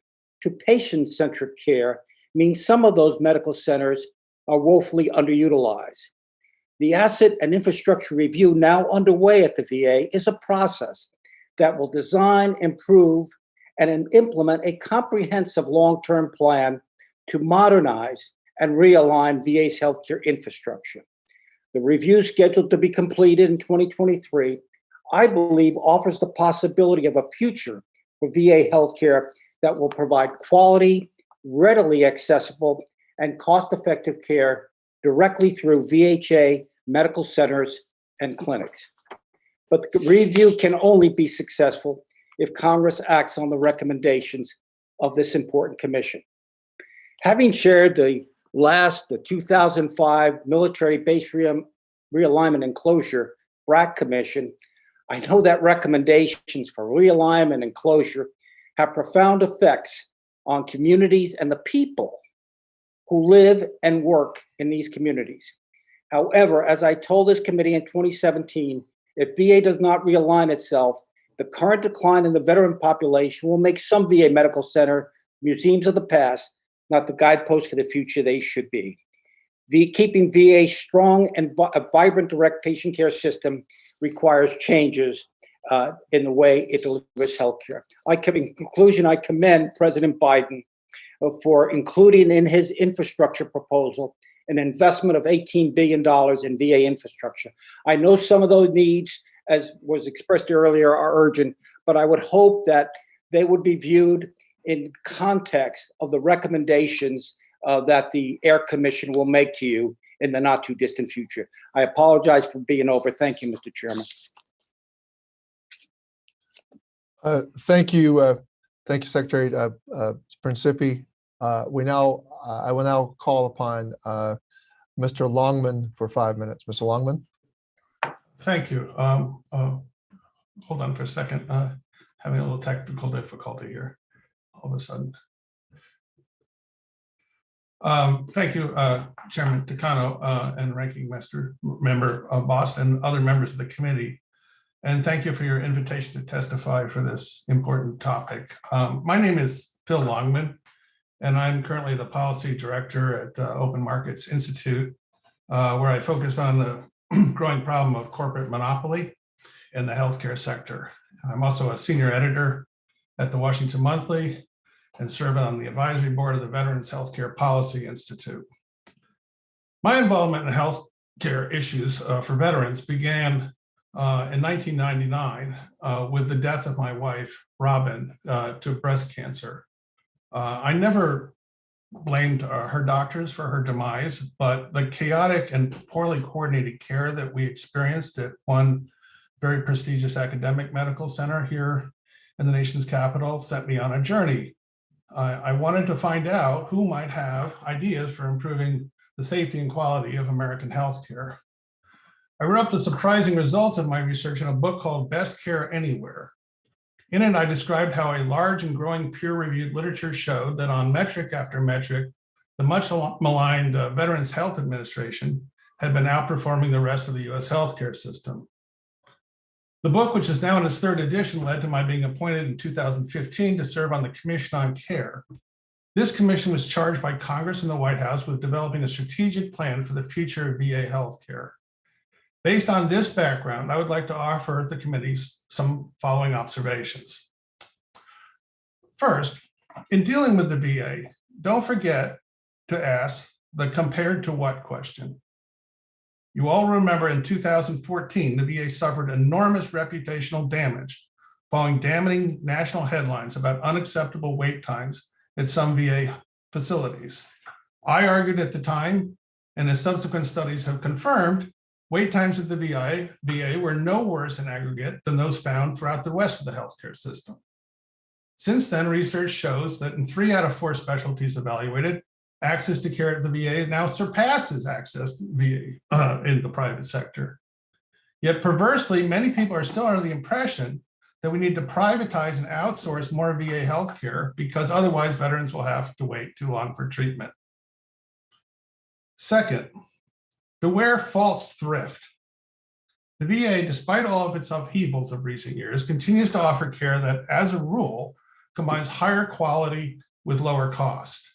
to patient-centric care means some of those medical centers are woefully underutilized. The asset and infrastructure review now underway at the VA is a process that will design, improve, and implement a comprehensive long-term plan to modernize and realign VA's healthcare infrastructure. The review, scheduled to be completed in 2023, I believe offers the possibility of a future for VA healthcare that will provide quality, readily accessible, and cost-effective care directly through VHA medical centers and clinics. But the review can only be successful if Congress acts on the recommendations of this important commission. Having chaired the 2005 Military Base Realignment and Closure BRAC Commission, I know that recommendations for realignment and closure have profound effects on communities and the people who live and work in these communities. However, as I told this committee in 2017, if VA does not realign itself, the current decline in the veteran population will make some VA medical center museums of the past not the guideposts for the future they should be. Keeping VA strong and a vibrant direct patient care system requires changes in the way it delivers healthcare. In conclusion, I commend President Biden for including in his infrastructure proposal an investment of $18 billion in VA infrastructure. I know some of those needs, as was expressed earlier, are urgent, but I would hope that they would be viewed in context of the recommendations that the Air Commission will make to you in the not too distant future. I apologize for being over. Thank you, Mr. Chairman. Thank you, Secretary Principi. I will now call upon Mr. Longman for 5 minutes. Mr. Longman. Thank you. Hold on for a second. Having a little technical difficulty here all of a sudden. Thank you, Chairman Takano and Ranking Member Bost and other members of the committee. And thank you for your invitation to testify for this important topic. My name is Phil Longman, and I'm currently the Policy Director at the Open Markets Institute, where I focus on the growing problem of corporate monopoly in the healthcare sector. I'm also a senior editor at the Washington Monthly and serve on the advisory board of the Veterans Healthcare Policy Institute. My involvement in healthcare issues for veterans began in 1999 with the death of my wife, Robin, to breast cancer. I never blamed her doctors for her demise, but the chaotic and poorly coordinated care that we experienced at one very prestigious academic medical center here in the nation's capital set me on a journey. I wanted to find out who might have ideas for improving the safety and quality of American healthcare. I wrote up the surprising results of my research in a book called Best Care Anywhere. In it, I described how a large and growing peer-reviewed literature showed that on metric after metric, the much maligned Veterans Health Administration had been outperforming the rest of the US healthcare system. The book, which is now in its third edition, led to my being appointed in 2015 to serve on the Commission on Care. This commission was charged by Congress and the White House with developing a strategic plan for the future of VA healthcare. Based on this background, I would like to offer the committee some following observations. First, in dealing with the VA, don't forget to ask the compared to what question. You all remember in 2014, the VA suffered enormous reputational damage following damning national headlines about unacceptable wait times at some VA facilities. I argued at the time, and as subsequent studies have confirmed, wait times at the VA were no worse in aggregate than those found throughout the rest of the healthcare system. Since then, research shows that in 3 out of 4 specialties evaluated, access to care at the VA now surpasses access to the VA in the private sector. Yet perversely, many people are still under the impression that we need to privatize and outsource more VA healthcare because otherwise veterans will have to wait too long for treatment. Second, beware false thrift. the VA, despite all of its upheavals of recent years, continues to offer care that, as a rule, combines higher quality with lower cost.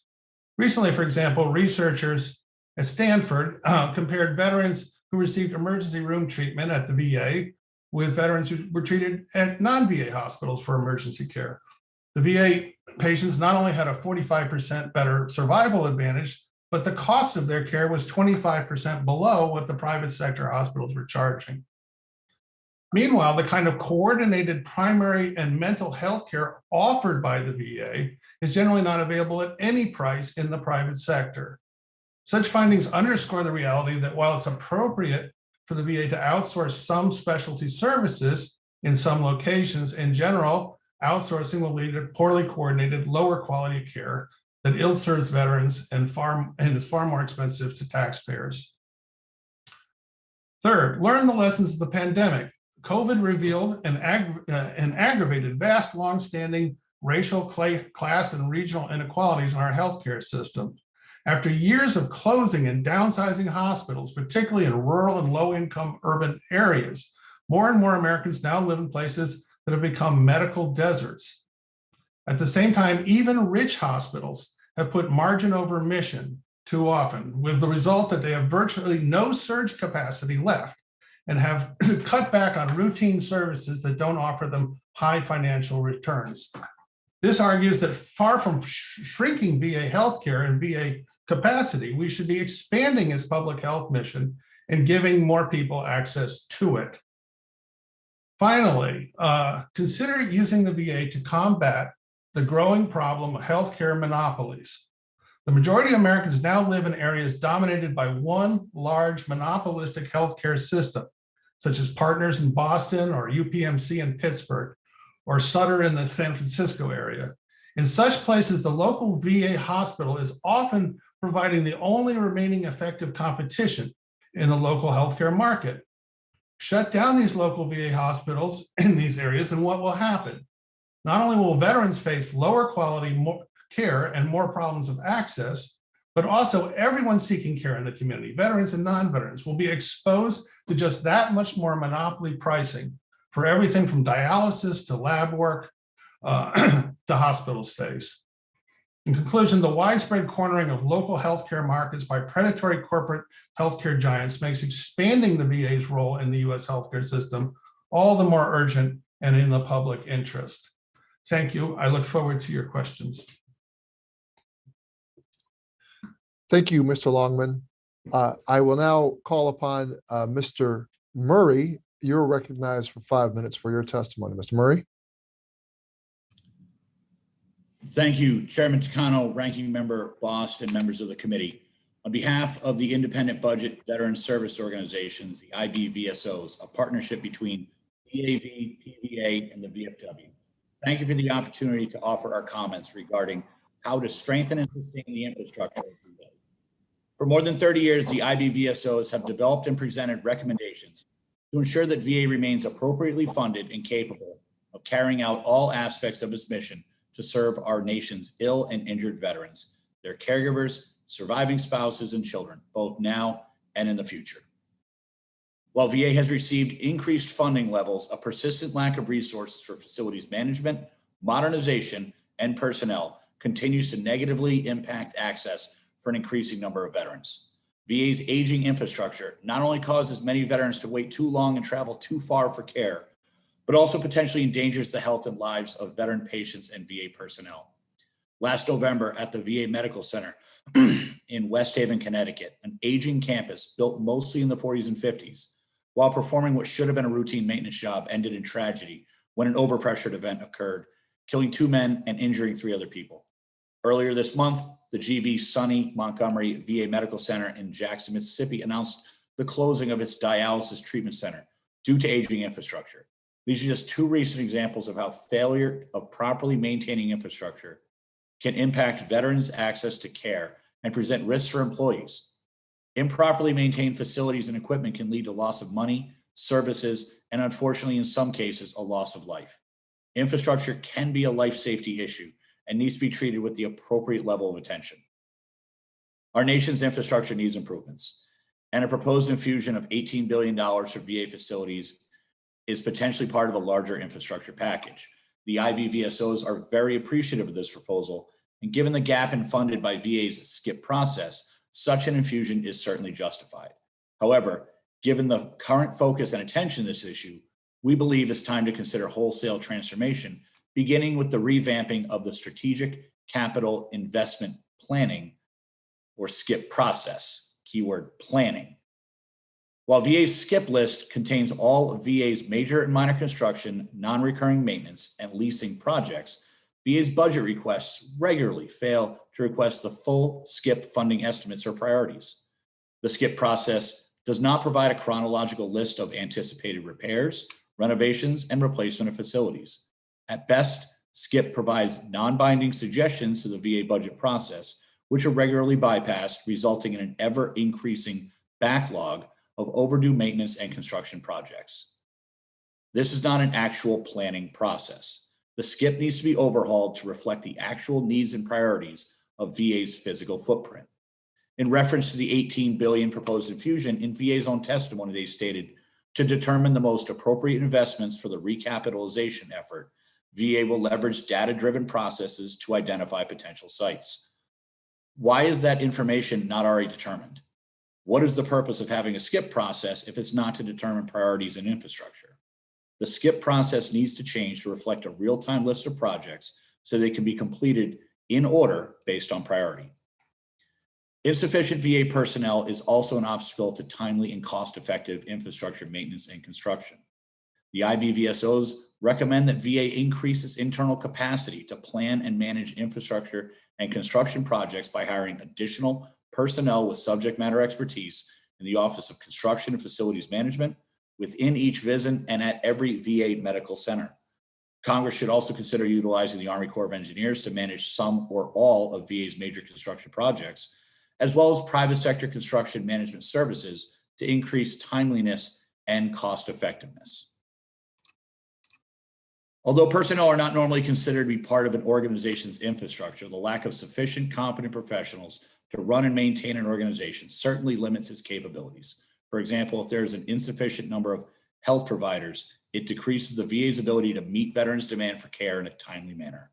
Recently, for example, researchers at Stanford compared veterans who received emergency room treatment at the VA with veterans who were treated at non-VA hospitals for emergency care. The VA patients not only had a 45% better survival advantage, but the cost of their care was 25% below what the private sector hospitals were charging. Meanwhile, the kind of coordinated primary and mental health care offered by the VA is generally not available at any price in the private sector. Such findings underscore the reality that while it's appropriate for the VA to outsource some specialty services in some locations, in general, outsourcing will lead to poorly coordinated, lower quality care that ill-serves veterans and is far more expensive to taxpayers. Third, learn the lessons of the pandemic. COVID revealed and aggravated vast, long-standing racial, class, and regional inequalities in our healthcare system. After years of closing and downsizing hospitals, particularly in rural and low-income urban areas, more and more Americans now live in places that have become medical deserts. At the same time, even rich hospitals have put margin over mission too often, with the result that they have virtually no surge capacity left and have cut back on routine services that don't offer them high financial returns. This argues that far from shrinking VA healthcare and VA capacity, we should be expanding its public health mission and giving more people access to it. Finally, consider using the VA to combat the growing problem of healthcare monopolies. The majority of Americans now live in areas dominated by one large monopolistic healthcare system, such as Partners in Boston or UPMC in Pittsburgh, or Sutter in the San Francisco area. In such places, the local VA hospital is often providing the only remaining effective competition in the local healthcare market. Shut down these local VA hospitals in these areas, and what will happen? Not only will veterans face lower quality care and more problems of access, but also everyone seeking care in the community, veterans and non-veterans, will be exposed to just that much more monopoly pricing for everything from dialysis to lab work to hospital stays. In conclusion, the widespread cornering of local healthcare markets by predatory corporate healthcare giants makes expanding the VA's role in the US healthcare system all the more urgent and in the public interest. Thank you. I look forward to your questions. Thank you, Mr. Longman. I will now call upon Mr. Murray. You're recognized for 5 minutes for your testimony. Mr. Murray. Thank you, Chairman Takano, Ranking Member Bost, and members of the committee. On behalf of the Independent Budget Veteran Service Organizations, the IBVSOs, a partnership between VAV, PVA, and the VFW, thank you for the opportunity to offer our comments regarding how to strengthen and sustain the infrastructure of VA. For more than 30 years, the IBVSOs have developed and presented recommendations to ensure that VA remains appropriately funded and capable of carrying out all aspects of its mission to serve our nation's ill and injured veterans, their caregivers, surviving spouses, and children, both now and in the future. While VA has received increased funding levels, a persistent lack of resources for facilities management, modernization, and personnel continues to negatively impact access for an increasing number of veterans. VA's aging infrastructure not only causes many veterans to wait too long and travel too far for care, but also potentially endangers the health and lives of veteran patients and VA personnel. Last November at the VA Medical Center in West Haven, Connecticut, an aging campus built mostly in the 40s and 50s, while performing what should have been a routine maintenance job, ended in tragedy when an overpressured event occurred, killing 2 men and injuring 3 other people. Earlier this month, the GV Sonny Montgomery VA Medical Center in Jackson, Mississippi announced the closing of its dialysis treatment center due to aging infrastructure. These are just 2 recent examples of how failure of properly maintaining infrastructure can impact veterans' access to care and present risks for employees. Improperly maintained facilities and equipment can lead to loss of money, services, and unfortunately, in some cases, a loss of life. Infrastructure can be a life safety issue and needs to be treated with the appropriate level of attention. Our nation's infrastructure needs improvements. and a proposed infusion of $18 billion for VA facilities is potentially part of a larger infrastructure package. The IBVSOs are very appreciative of this proposal, and given the gap in funded by VA's skip process, such an infusion is certainly justified. However, given the current focus and attention to this issue, we believe it's time to consider wholesale transformation, beginning with the revamping of the Strategic Capital Investment Planning, or SCIP process, keyword planning. While VA's SCIP list contains all of VA's major and minor construction, non-recurring maintenance, and leasing projects, VA's budget requests regularly fail to request the full SCIP funding estimates or priorities. The SCIP process does not provide a chronological list of anticipated repairs, renovations, and replacement of facilities. At best, SCIP provides non-binding suggestions to the VA budget process, which are regularly bypassed, resulting in an ever-increasing backlog of overdue maintenance and construction projects. This is not an actual planning process. The SCIP needs to be overhauled to reflect the actual needs and priorities of VA's physical footprint. In reference to the $18 billion proposed infusion, in VA's own testimony, they stated, to determine the most appropriate investments for the recapitalization effort, VA will leverage data-driven processes to identify potential sites. Why is that information not already determined? What is the purpose of having a SCIP process if it's not to determine priorities in infrastructure? The SCIP process needs to change to reflect a real-time list of projects so they can be completed in order based on priority. Insufficient VA personnel is also an obstacle to timely and cost-effective infrastructure maintenance and construction. The IBVSOs recommend that VA increase its internal capacity to plan and manage infrastructure and construction projects by hiring additional personnel with subject matter expertise in the Office of Construction and Facilities Management within each VISN and at every VA medical center. Congress should also consider utilizing the Army Corps of Engineers to manage some or all of VA's major construction projects, as well as private sector construction management services to increase timeliness and cost effectiveness. Although personnel are not normally considered to be part of an organization's infrastructure, the lack of sufficient competent professionals to run and maintain an organization certainly limits its capabilities. For example, if there is an insufficient number of health providers, it decreases the VA's ability to meet veterans' demand for care in a timely manner.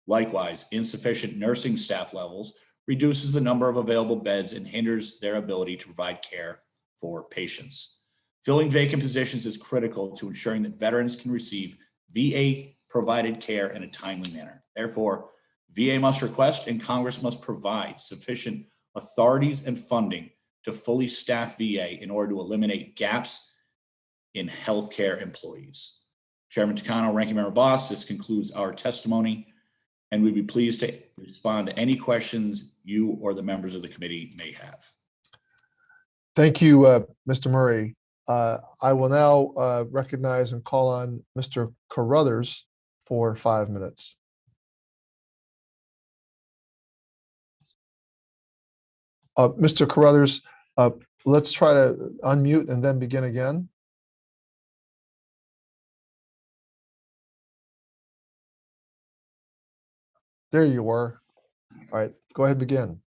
Likewise, insufficient nursing staff levels reduces the number of available beds and hinders their ability to provide care for patients. Filling vacant positions is critical to ensuring that veterans can receive VA-provided care in a timely manner. Therefore, VA must request and Congress must provide sufficient authorities and funding to fully staff VA in order to eliminate gaps in healthcare employees. Chairman Takano, Ranking Member Boss, this concludes our testimony, and we'd be pleased to respond to any questions you or the members of the committee may have. Thank you, Mr. Murray. I will now recognize and call on Mr. Carruthers for 5 minutes. Mr. Carruthers, let's try to unmute and then begin again. There you were. All right, go ahead, begin.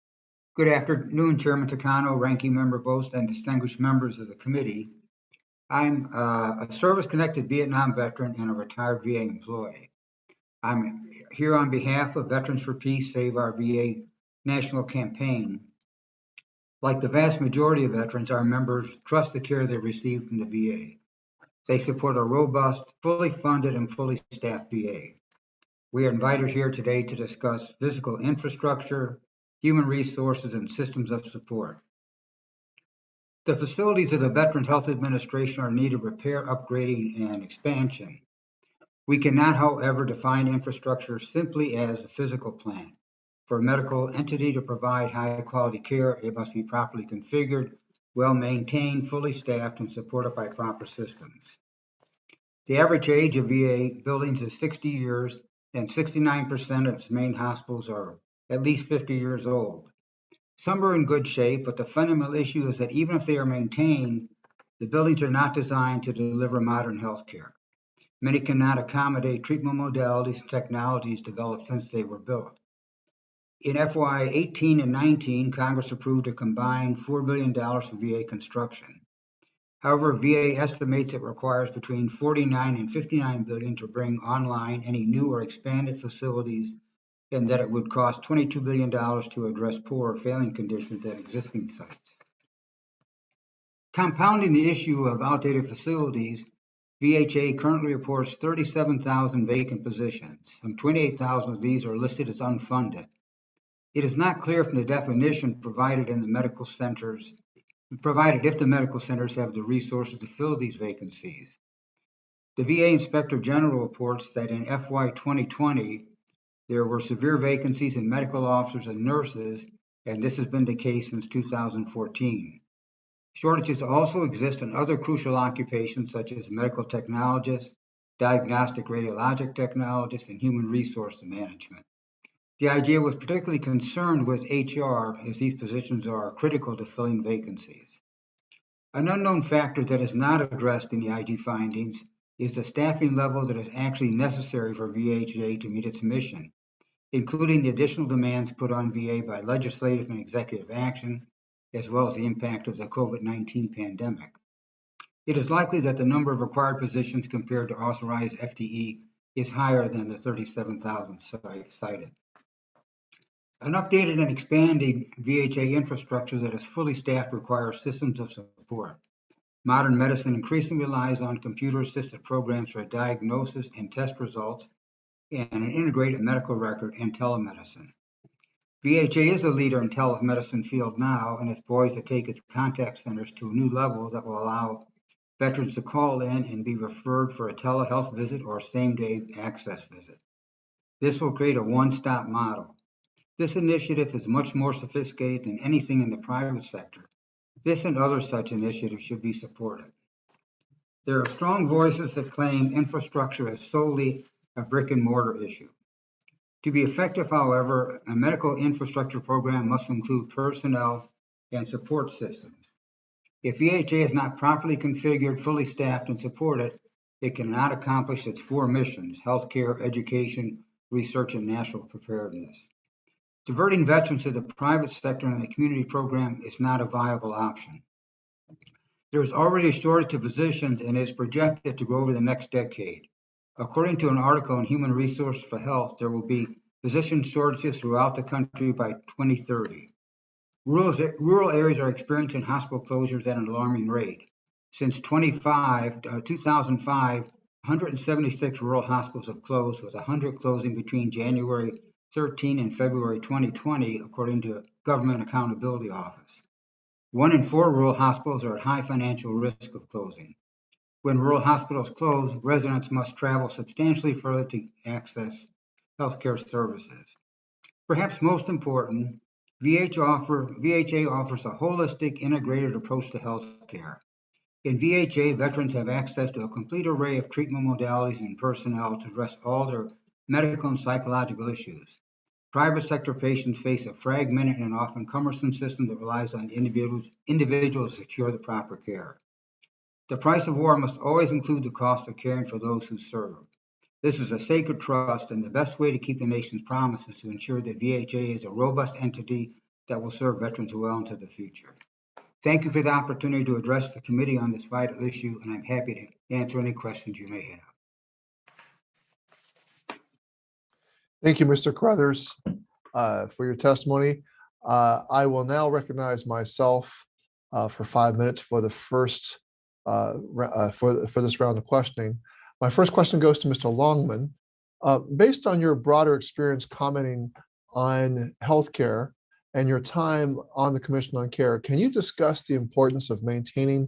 Good afternoon, Chairman Takano, Ranking Member Bost, and distinguished members of the committee. I'm a service-connected Vietnam veteran and a retired VA employee. I'm here on behalf of Veterans for Peace, Save Our VA national campaign. Like the vast majority of veterans, our members trust the care they receive from the VA. They support a robust, fully funded, and fully staffed VA. We are invited here today to discuss physical infrastructure, human resources, and systems of support. The facilities of the Veterans Health Administration are in need of repair, upgrading, and expansion. We cannot, however, define infrastructure simply as a physical plant. For a medical entity to provide high-quality care, it must be properly configured, well-maintained, fully staffed, and supported by proper systems. The average age of VA buildings is 60 years, and 69% of its main hospitals are at least 50 years old. Some are in good shape, but the fundamental issue is that even if they are maintained, the buildings are not designed to deliver modern health care. Many cannot accommodate treatment modalities and technologies developed since they were built. In FY 18 and 19, Congress approved a combined $4 billion for VA construction. However, VA estimates it requires between 49 and 59 billion to bring online any new or expanded facilities, and that it would cost $22 billion to address poor or failing conditions at existing sites. Compounding the issue of outdated facilities, VHA currently reports 37,000 vacant positions. Some 28,000 of these are listed as unfunded. It is not clear from the definition provided if the medical centers have the resources to fill these vacancies. The VA Inspector General reports that in FY 2020, there were severe vacancies in medical officers and nurses, and this has been the case since 2014. Shortages also exist in other crucial occupations such as medical technologists, diagnostic radiologic technologists, and human resource management. The IGA was particularly concerned with HR as these positions are critical to filling vacancies. An unknown factor that is not addressed in the IG findings is the staffing level that is actually necessary for VHA to meet its mission, including the additional demands put on VA by legislative and executive action, as well as the impact of the COVID-19 pandemic. It is likely that the number of required positions compared to authorized FTE is higher than the 37,000 cited. An updated and expanding VHA infrastructure that is fully staffed requires systems of support. Modern medicine increasingly relies on computer-assisted programs for diagnosis and test results, and an integrated medical record and telemedicine. VHA is a leader in telemedicine field now, and it's poised to take its contact centers to a new level that will allow veterans to call in and be referred for a telehealth visit or same-day access visit. This will create a one-stop model. This initiative is much more sophisticated than anything in the private sector. This and other such initiatives should be supported. There are strong voices that claim infrastructure is solely a brick and mortar issue. To be effective, however, a medical infrastructure program must include personnel and support systems. If VHA is not properly configured, fully staffed, and supported, it cannot accomplish its four missions: healthcare, education, research, and national preparedness. Diverting veterans to the private sector and the community program is not a viable option. There is already a shortage of physicians and is projected to grow over the next decade. According to an article in Human Resources for Health, there will be physician shortages throughout the country by 2030. Rural areas are experiencing hospital closures at an alarming rate. Since 2005, 176 rural hospitals have closed, with 100 closing between January 13 and February 2020, according to Government Accountability Office. 1 in 4 rural hospitals are at high financial risk of closing. When rural hospitals close, residents must travel substantially further to access healthcare services. Perhaps most important, VHA offers a holistic, integrated approach to healthcare. In VHA, veterans have access to a complete array of treatment modalities and personnel to address all their medical and psychological issues. Private sector patients face a fragmented and often cumbersome system that relies on individuals to secure the proper care. The price of war must always include the cost of caring for those who serve. This is a sacred trust, and the best way to keep the nation's promise is to ensure that VHA is a robust entity that will serve veterans well into the future. Thank you for the opportunity to address the committee on this vital issue, and I'm happy to answer any questions you may have. Thank you, Mr. Crothers, for your testimony. I will now recognize myself for 5 minutes for the first for this round of questioning. My first question goes to Mr. Longman. Based on your broader experience commenting on healthcare and your time on the Commission on Care, can you discuss the importance of maintaining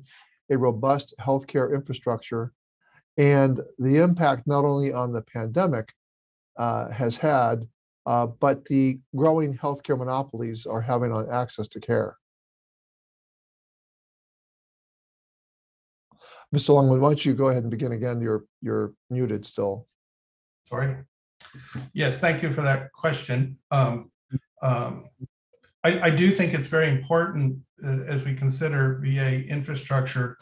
a robust healthcare infrastructure and the impact not only on the pandemic has had, but the growing healthcare monopolies are having on access to care? Mr. Longman, why don't you go ahead and begin again? You're muted still. Sorry. Yes, thank you for that question. I do think it's very important as we consider VA infrastructure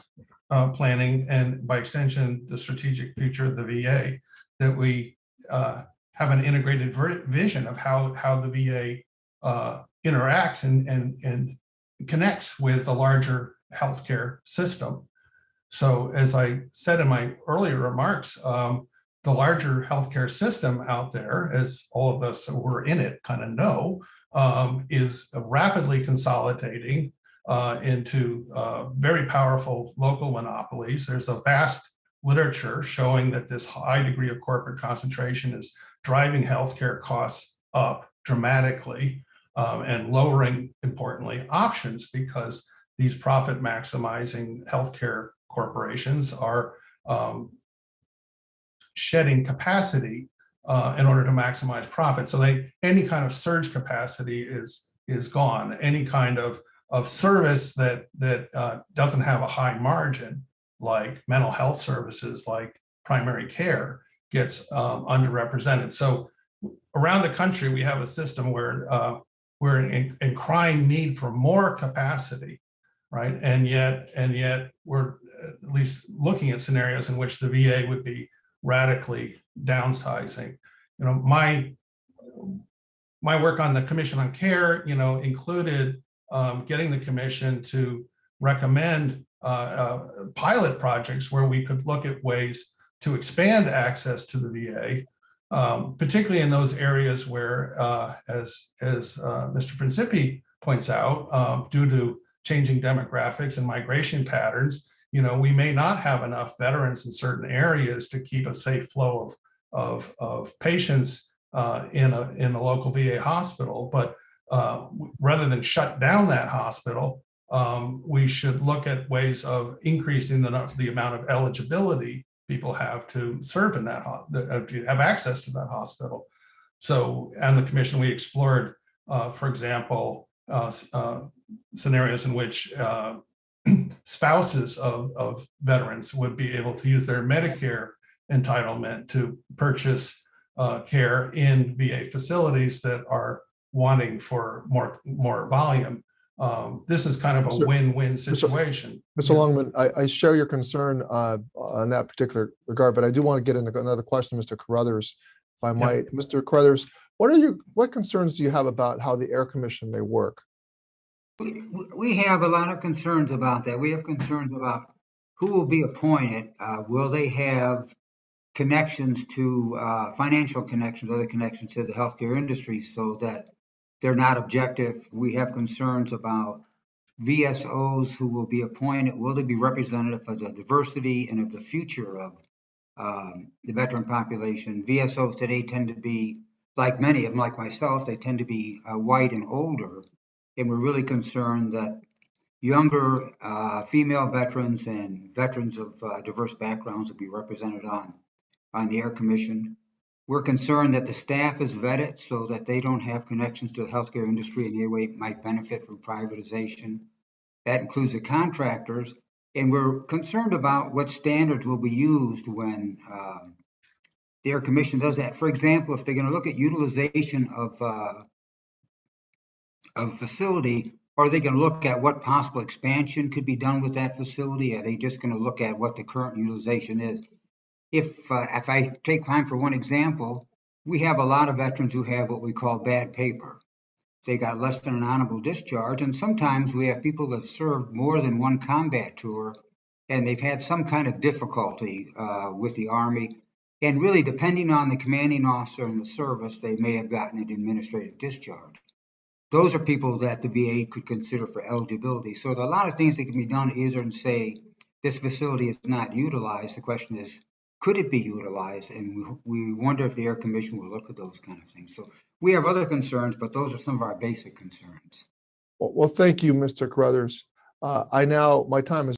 planning, and by extension, the strategic future of the VA, that we have an integrated vision of how the VA interacts and connects with the larger healthcare system. So as I said in my earlier remarks, the larger healthcare system out there, as all of us who are in it kind of know, is rapidly consolidating into very powerful local monopolies. There's a vast literature showing that this high degree of corporate concentration is driving healthcare costs up dramatically and lowering, importantly, options, because these profit maximizing healthcare corporations are shedding capacity in order to maximize profit. So any kind of surge capacity is gone. Any kind of service that doesn't have a high margin, like mental health services, like primary care, gets underrepresented. So around the country, we have a system where we're in crying need for more capacity, right? And yet we're at least looking at scenarios in which the VA would be radically downsizing. You know, my work on the Commission on Care, you know, included getting the commission to recommend pilot projects where we could look at ways to expand access to the VA, particularly in those areas where, as Mr. Principi points out, due to changing demographics and migration patterns, you know, we may not have enough veterans in certain areas to keep a safe flow of patients in a local VA hospital. But rather than shut down that hospital, we should look at ways of increasing the amount of eligibility people have to serve in that, to have access to that hospital. So, on the commission, we explored, for example, scenarios in which spouses of veterans would be able to use their Medicare entitlement to purchase care in VA facilities that are wanting for more volume. This is kind of a win-win situation. Mr. Longman, I share your concern on that particular regard, but I do want to get into another question, Mr. Carruthers, if I might. Mr. Carruthers, what concerns do you have about how the Air Commission may work? We have a lot of concerns about that. We have concerns about who will be appointed. Will they have connections to financial connections, other connections to the healthcare industry, so that they're not objective? We have concerns about VSOs who will be appointed. Will they be representative of the diversity and of the future of the veteran population? VSOs today tend to be, like many of them, like myself, they tend to be white and older. And we're really concerned that younger female veterans and veterans of diverse backgrounds will be represented on the Air Commission. We're concerned that the staff is vetted so that they don't have connections to the healthcare industry in any way it might benefit from privatization. That includes the contractors. And we're concerned about what standards will be used when the Air Commission does that. For example, if they're going to look at utilization of a facility, are they going to look at what possible expansion could be done with that facility? Are they just going to look at what the current utilization is? If I take time for one example, we have a lot of veterans who have what we call bad paper. They got less than an honorable discharge, and sometimes we have people that have served more than one combat tour, and they've had some kind of difficulty with the Army. And really, depending on the commanding officer and the service, they may have gotten an administrative discharge. Those are people that the VA could consider for eligibility. So there are a lot of things that can be done either and say this facility is not utilized. The question is, could it be utilized? And we wonder if the Air Commission will look at those kind of things. So we have other concerns, but those are some of our basic concerns. Well, thank you, Mr. Carruthers. My time is.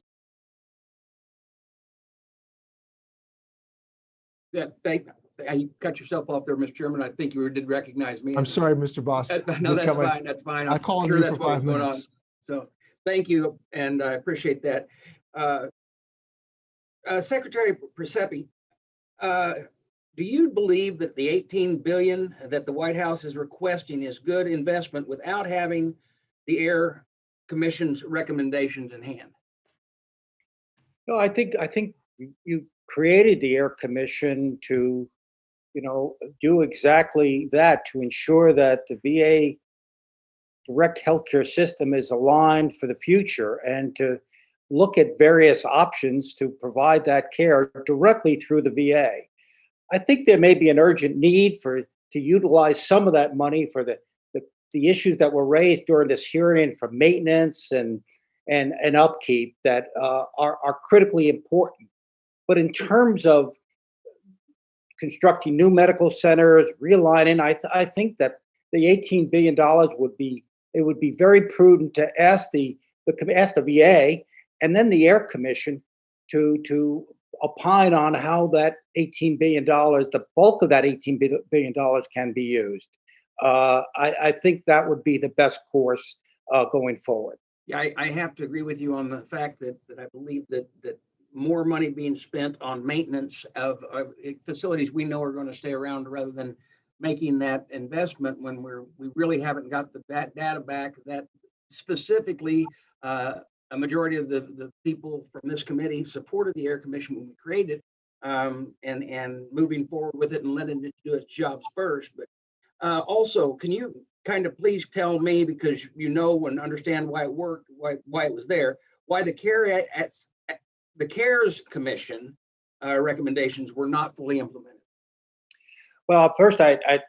Yeah, you cut yourself off there, Mr. Chairman. I think you did recognize me. I'm sorry, Mr. Boston. No, that's fine. That's fine. I called sure you that's for what 5 was going minutes. on. So thank you, and I appreciate that. Secretary Principi, do you believe that the $18 billion that the White House is requesting is good investment without having the Air Commission's recommendations in hand? No, I think you created the Air Commission to, do exactly that, to ensure that the VA direct healthcare system is aligned for the future and to look at various options to provide that care directly through the VA. I think there may be an urgent need to utilize some of that money for the issues that were raised during this hearing for maintenance and upkeep that are critically important. But in terms of constructing new medical centers, realigning, I think that the $18 billion would be very prudent to ask the VA and then the Air Commission to opine on how that $18 billion, the bulk of that $18 billion can be used. I think that would be the best course going forward. Yeah, I have to agree with you on the fact that I believe that more money being spent on maintenance of facilities we know are going to stay around rather than making that investment when we really haven't got that data back that specifically a majority of the people from this committee supported the Air Commission when we created and moving forward with it and letting it do its jobs first. But also, can you kind of please tell me, because you know and understand why it worked, why it was there, why the CARES Commission recommendations were not fully implemented? Well, first, I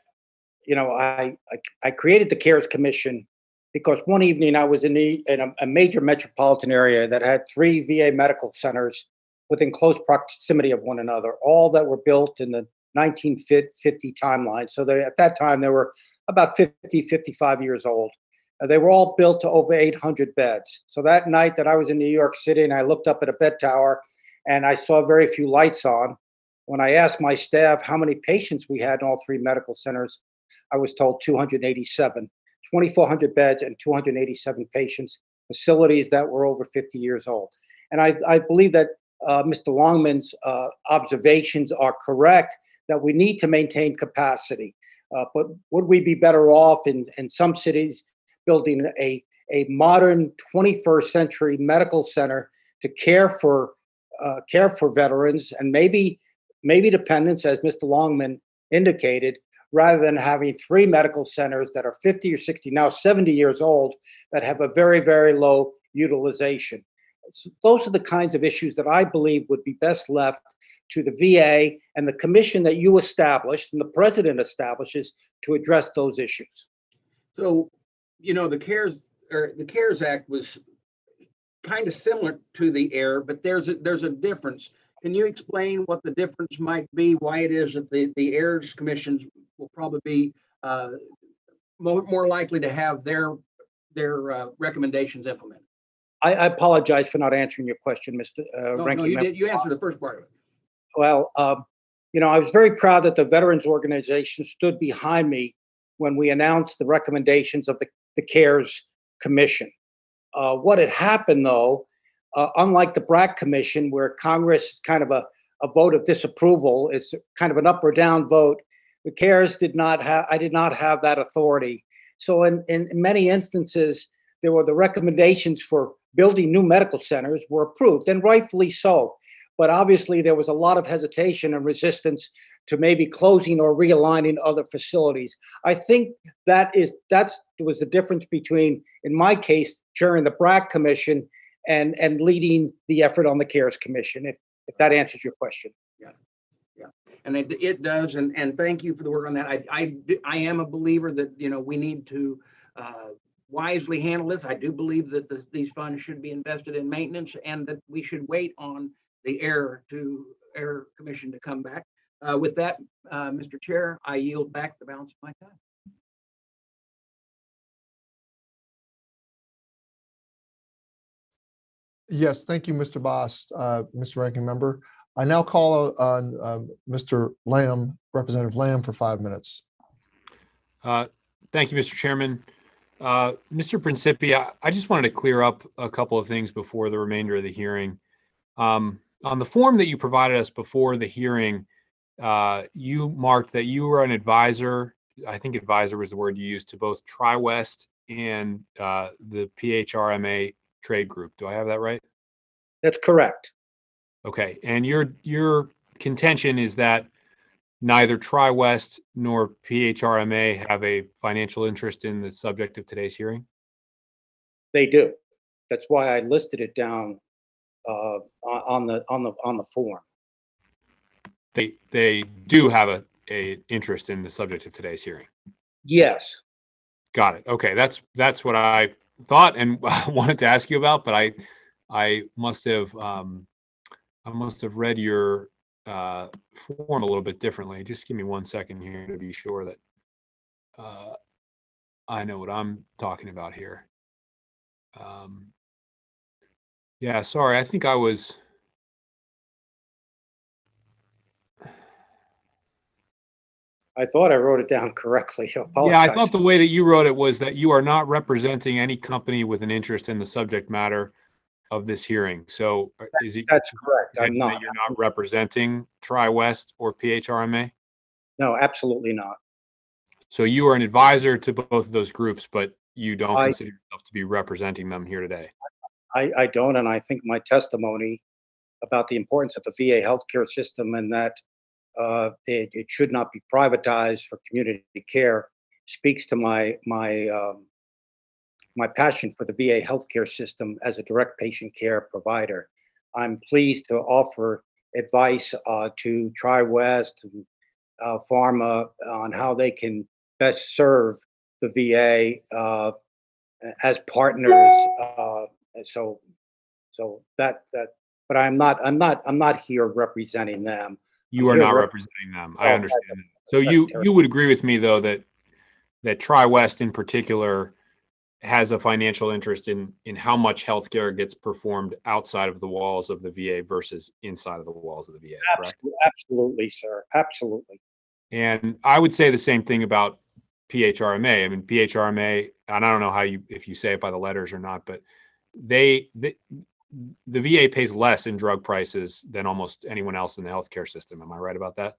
created the CARES Commission because one evening I was in a major metropolitan area that had 3 VA medical centers within close proximity of one another, all that were built in the 1950 timeline. So at that time, they were about 50, 55 years old. They were all built to over 800 beds. So that night that I was in New York City and I looked up at a bed tower and I saw very few lights on, when I asked my staff how many patients we had in all 3 medical centers, I was told 287, 2,400 beds and 287 patients, facilities that were over 50 years old. And I believe that Mr. Longman's observations are correct, that we need to maintain capacity. But would we be better off in some cities building a modern 21st century medical center to care for veterans and maybe dependents, as Mr. Longman indicated, rather than having 3 medical centers that are 50 or 60, now 70 years old, that have a very, very low utilization. So those are the kinds of issues that I believe would be best left to the VA and the commission that you established and the president establishes to address those issues. So, the CARES Act was kind of similar to the AIR, but there's a difference. Can you explain what the difference might be? Why it is that the AIR's commissions will probably be more likely to have their recommendations implemented? I apologize for not answering your question, Mr. Ranking Member. You answered the first part of it. Well, I was very proud that the Veterans Organization stood behind me when we announced the recommendations of the CARES Commission. What had happened, though, unlike the BRAC Commission, where Congress is kind of a vote of disapproval, it's kind of an up or down vote, the CARES I did not have that authority. So in many instances, there were the recommendations for building new medical centers were approved, and rightfully so. But obviously, there was a lot of hesitation and resistance to maybe closing or realigning other facilities. I think that was the difference between, in my case, chairing the BRAC Commission and leading the effort on the CARES Commission, if that answers your question. Yeah, and it does. And thank you for the work on that. I am a believer that we need to wisely handle this. I do believe that these funds should be invested in maintenance and that we should wait on the Air Commission to come back. With that, Mr. Chair, I yield back the balance of my time. Yes, thank you, Mr. Bost, Mr. Ranking Member. I now call on Mr. Lamb, Representative Lamb, for 5 minutes. Thank you, Mr. Chairman. Mr. Principi, I just wanted to clear up a couple of things before the remainder of the hearing. On the form that you provided us before the hearing, you marked that you were an advisor. I think advisor was the word you used, to both TriWest and the PHRMA trade group. Do I have that right? That's correct. Okay. And your contention is that neither TriWest nor PHRMA have a financial interest in the subject of today's hearing? They do. That's why I listed it down on the form. They do have a interest in the subject of today's hearing. Yes. Got it. Okay, that's what I thought and wanted to ask you about, but I must have read your form a little bit differently. Just give me 1 second here to be sure that I know what I'm talking about here. Yeah, sorry. I think I thought I wrote it down correctly. I Yeah, I apologize. thought the way that you wrote it was that you are not representing any company with an interest in the subject matter of this hearing. So is it? That's correct. I'm that not. You're not representing TriWest or PHRMA? No, absolutely not. So you are an advisor to both of those groups, but you don't I- consider yourself to be representing them here today. I don't, and I think my testimony about the importance of the VA healthcare system and that it should not be privatized for community care speaks to my passion for the VA healthcare system as a direct patient care provider. I'm pleased to offer advice to TriWest and Pharma on how they can best serve the VA as partners. So that. But I'm not here representing them. You are not representing them. I understand. So you would agree with me though that TriWest in particular has a financial interest in how much healthcare gets performed outside of the walls of the VA versus inside of the walls of the VA, correct? Absolutely, sir. Absolutely. And I would say the same thing about PHRMA. I mean, PHRMA, and I don't know if you say it by the letters or not, but the VA pays less in drug prices than almost anyone else in the healthcare system. Am I right about that?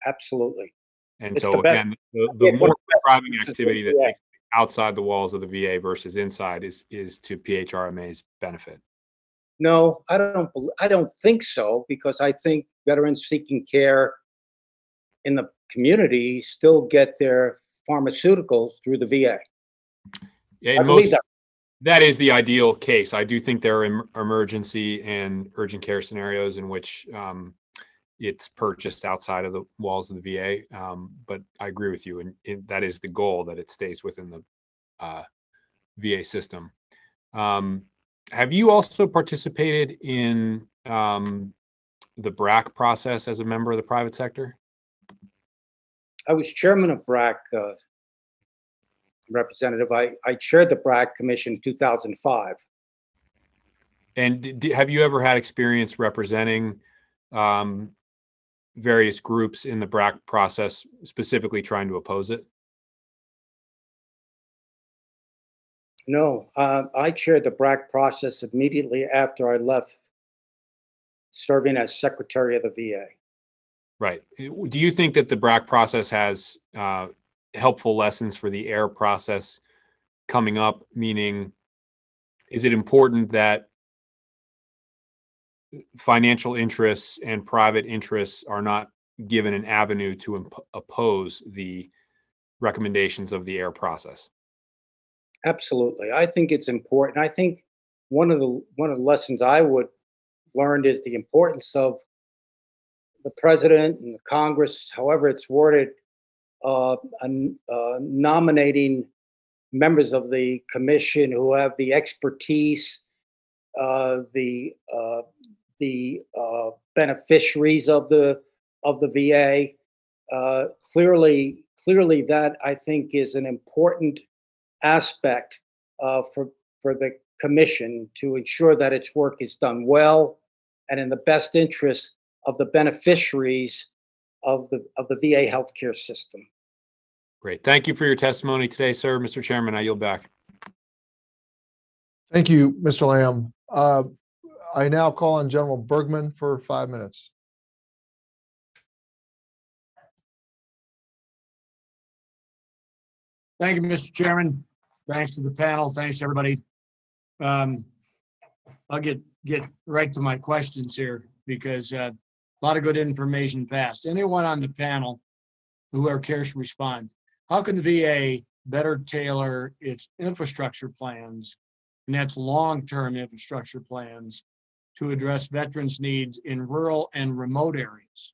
Absolutely. And It's so the best. again, the more prescribing activity that takes outside the walls of the VA versus inside is to PHRMA's benefit. No, I don't think so, because I think veterans seeking care in the community still get their pharmaceuticals through the VA. Yeah, I believe that. That is the ideal case. I do think there are emergency and urgent care scenarios in which it's purchased outside of the walls of the VA. But I agree with you, and that is the goal, that it stays within the VA system. Have you also participated in the BRAC process as a member of the private sector? I was chairman of BRAC, Representative. I chaired the BRAC Commission in 2005. And have you ever had experience representing various groups in the BRAC process, specifically trying to oppose it? No, I chaired the BRAC process immediately after I left serving as Secretary of the VA. Right. Do you think that the BRAC process has helpful lessons for the AIR process coming up? Meaning, is it important that financial interests and private interests are not given an avenue to oppose the recommendations of the AIR process? Absolutely. I think it's important. I think one of the lessons I would learned is the importance of the president and the Congress, however it's worded, nominating members of the commission who have the expertise, the beneficiaries of the VA. Clearly, that I think is an important aspect for the commission to ensure that its work is done well and in the best interest of the beneficiaries of the VA healthcare system. Great. Thank you for your testimony today, sir. Mr. Chairman, I yield back. Thank you, Mr. Lamb. I now call on General Bergman for 5 minutes. Thank you, Mr. Chairman. Thanks to the panel. Thanks, everybody. I'll get right to my questions here, because A lot of good information passed. Anyone on the panel who cares to respond? How can the VA better tailor its infrastructure plans, and that's long-term infrastructure plans, to address veterans' needs in rural and remote areas?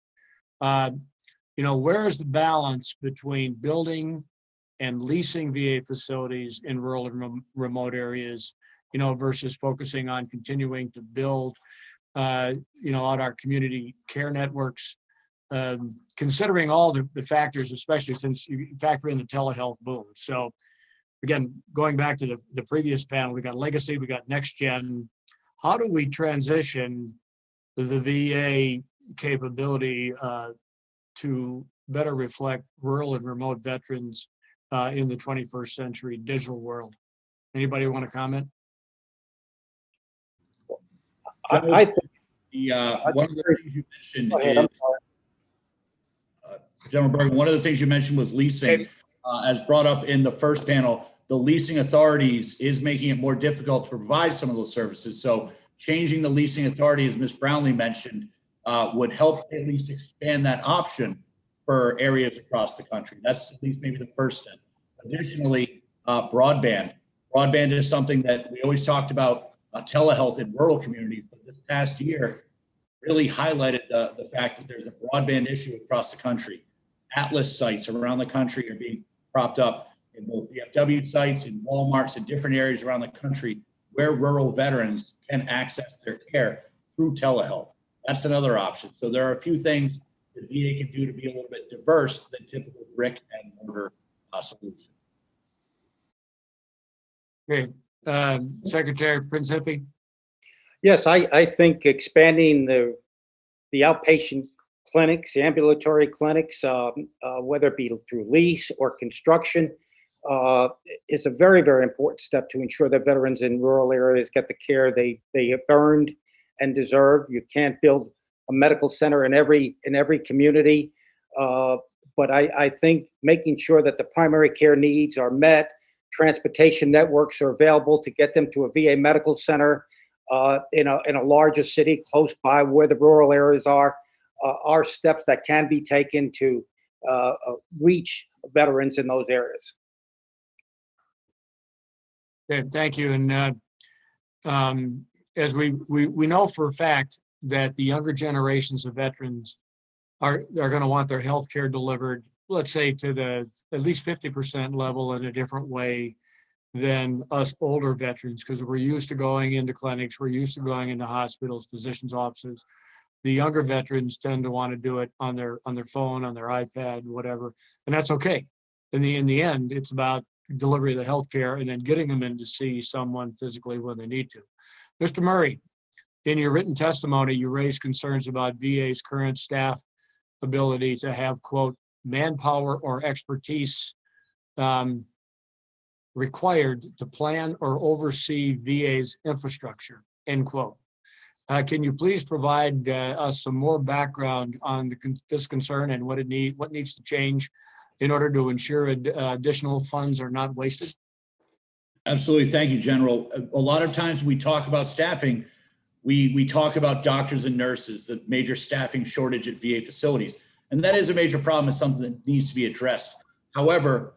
Where is the balance between building and leasing VA facilities in rural and remote areas, versus focusing on continuing to build, out our community care networks, considering all the factors, especially since you factor in the telehealth boom. So again, going back to the previous panel, we got legacy, we got next gen. How do we transition the VA capability to better reflect rural and remote veterans in the 21st century digital world? Anybody want to comment? I think one of the things you mentioned is, General Bergman, one of the things you mentioned was leasing. As brought up in the first panel, the leasing authorities is making it more difficult to provide some of those services. So changing the leasing authority, as Ms. Brownlee mentioned, would help at least expand that option for areas across the country. That's at least maybe the first step. Additionally, broadband. Broadband is something that we always talked about, telehealth in rural communities, but this past year really highlighted the fact that there's a broadband issue across the country. Atlas sites around the country are being propped up in both VFW sites, in Walmarts, in different areas around the country where rural veterans can access their care through telehealth. That's another option. So there are a few things the VA can do to be a little bit diverse than typical brick and mortar solution. Okay, Secretary Principi. Yes, I think expanding the outpatient clinics, the ambulatory clinics, whether it be through lease or construction, is a very, very important step to ensure that veterans in rural areas get the care they have earned and deserve. You can't build a medical center in every community, but I think making sure that the primary care needs are met, transportation networks are available to get them to a VA medical center in a larger city close by where the rural areas are steps that can be taken to reach veterans in those areas. Okay, thank you. And as we know for a fact that the younger generations of veterans are going to want their health care delivered, let's say, to the at least 50% level in a different way than us older veterans, because we're used to going into clinics, we're used to going into hospitals, physicians' offices. The younger veterans tend to want to do it on their phone, on their iPad, whatever, and that's okay. In the end, it's about delivery of the health care and then getting them in to see someone physically when they need to. Mr. Murray, in your written testimony, you raised concerns about VA's current staff ability to have, quote, manpower or expertise required to plan or oversee VA's infrastructure, end quote. Can you please provide us some more background on this concern and what needs to change in order to ensure additional funds are not wasted? Absolutely. Thank you, General. A lot of times when we talk about staffing, we talk about doctors and nurses, the major staffing shortage at VA facilities. And that is a major problem. It's something that needs to be addressed. However,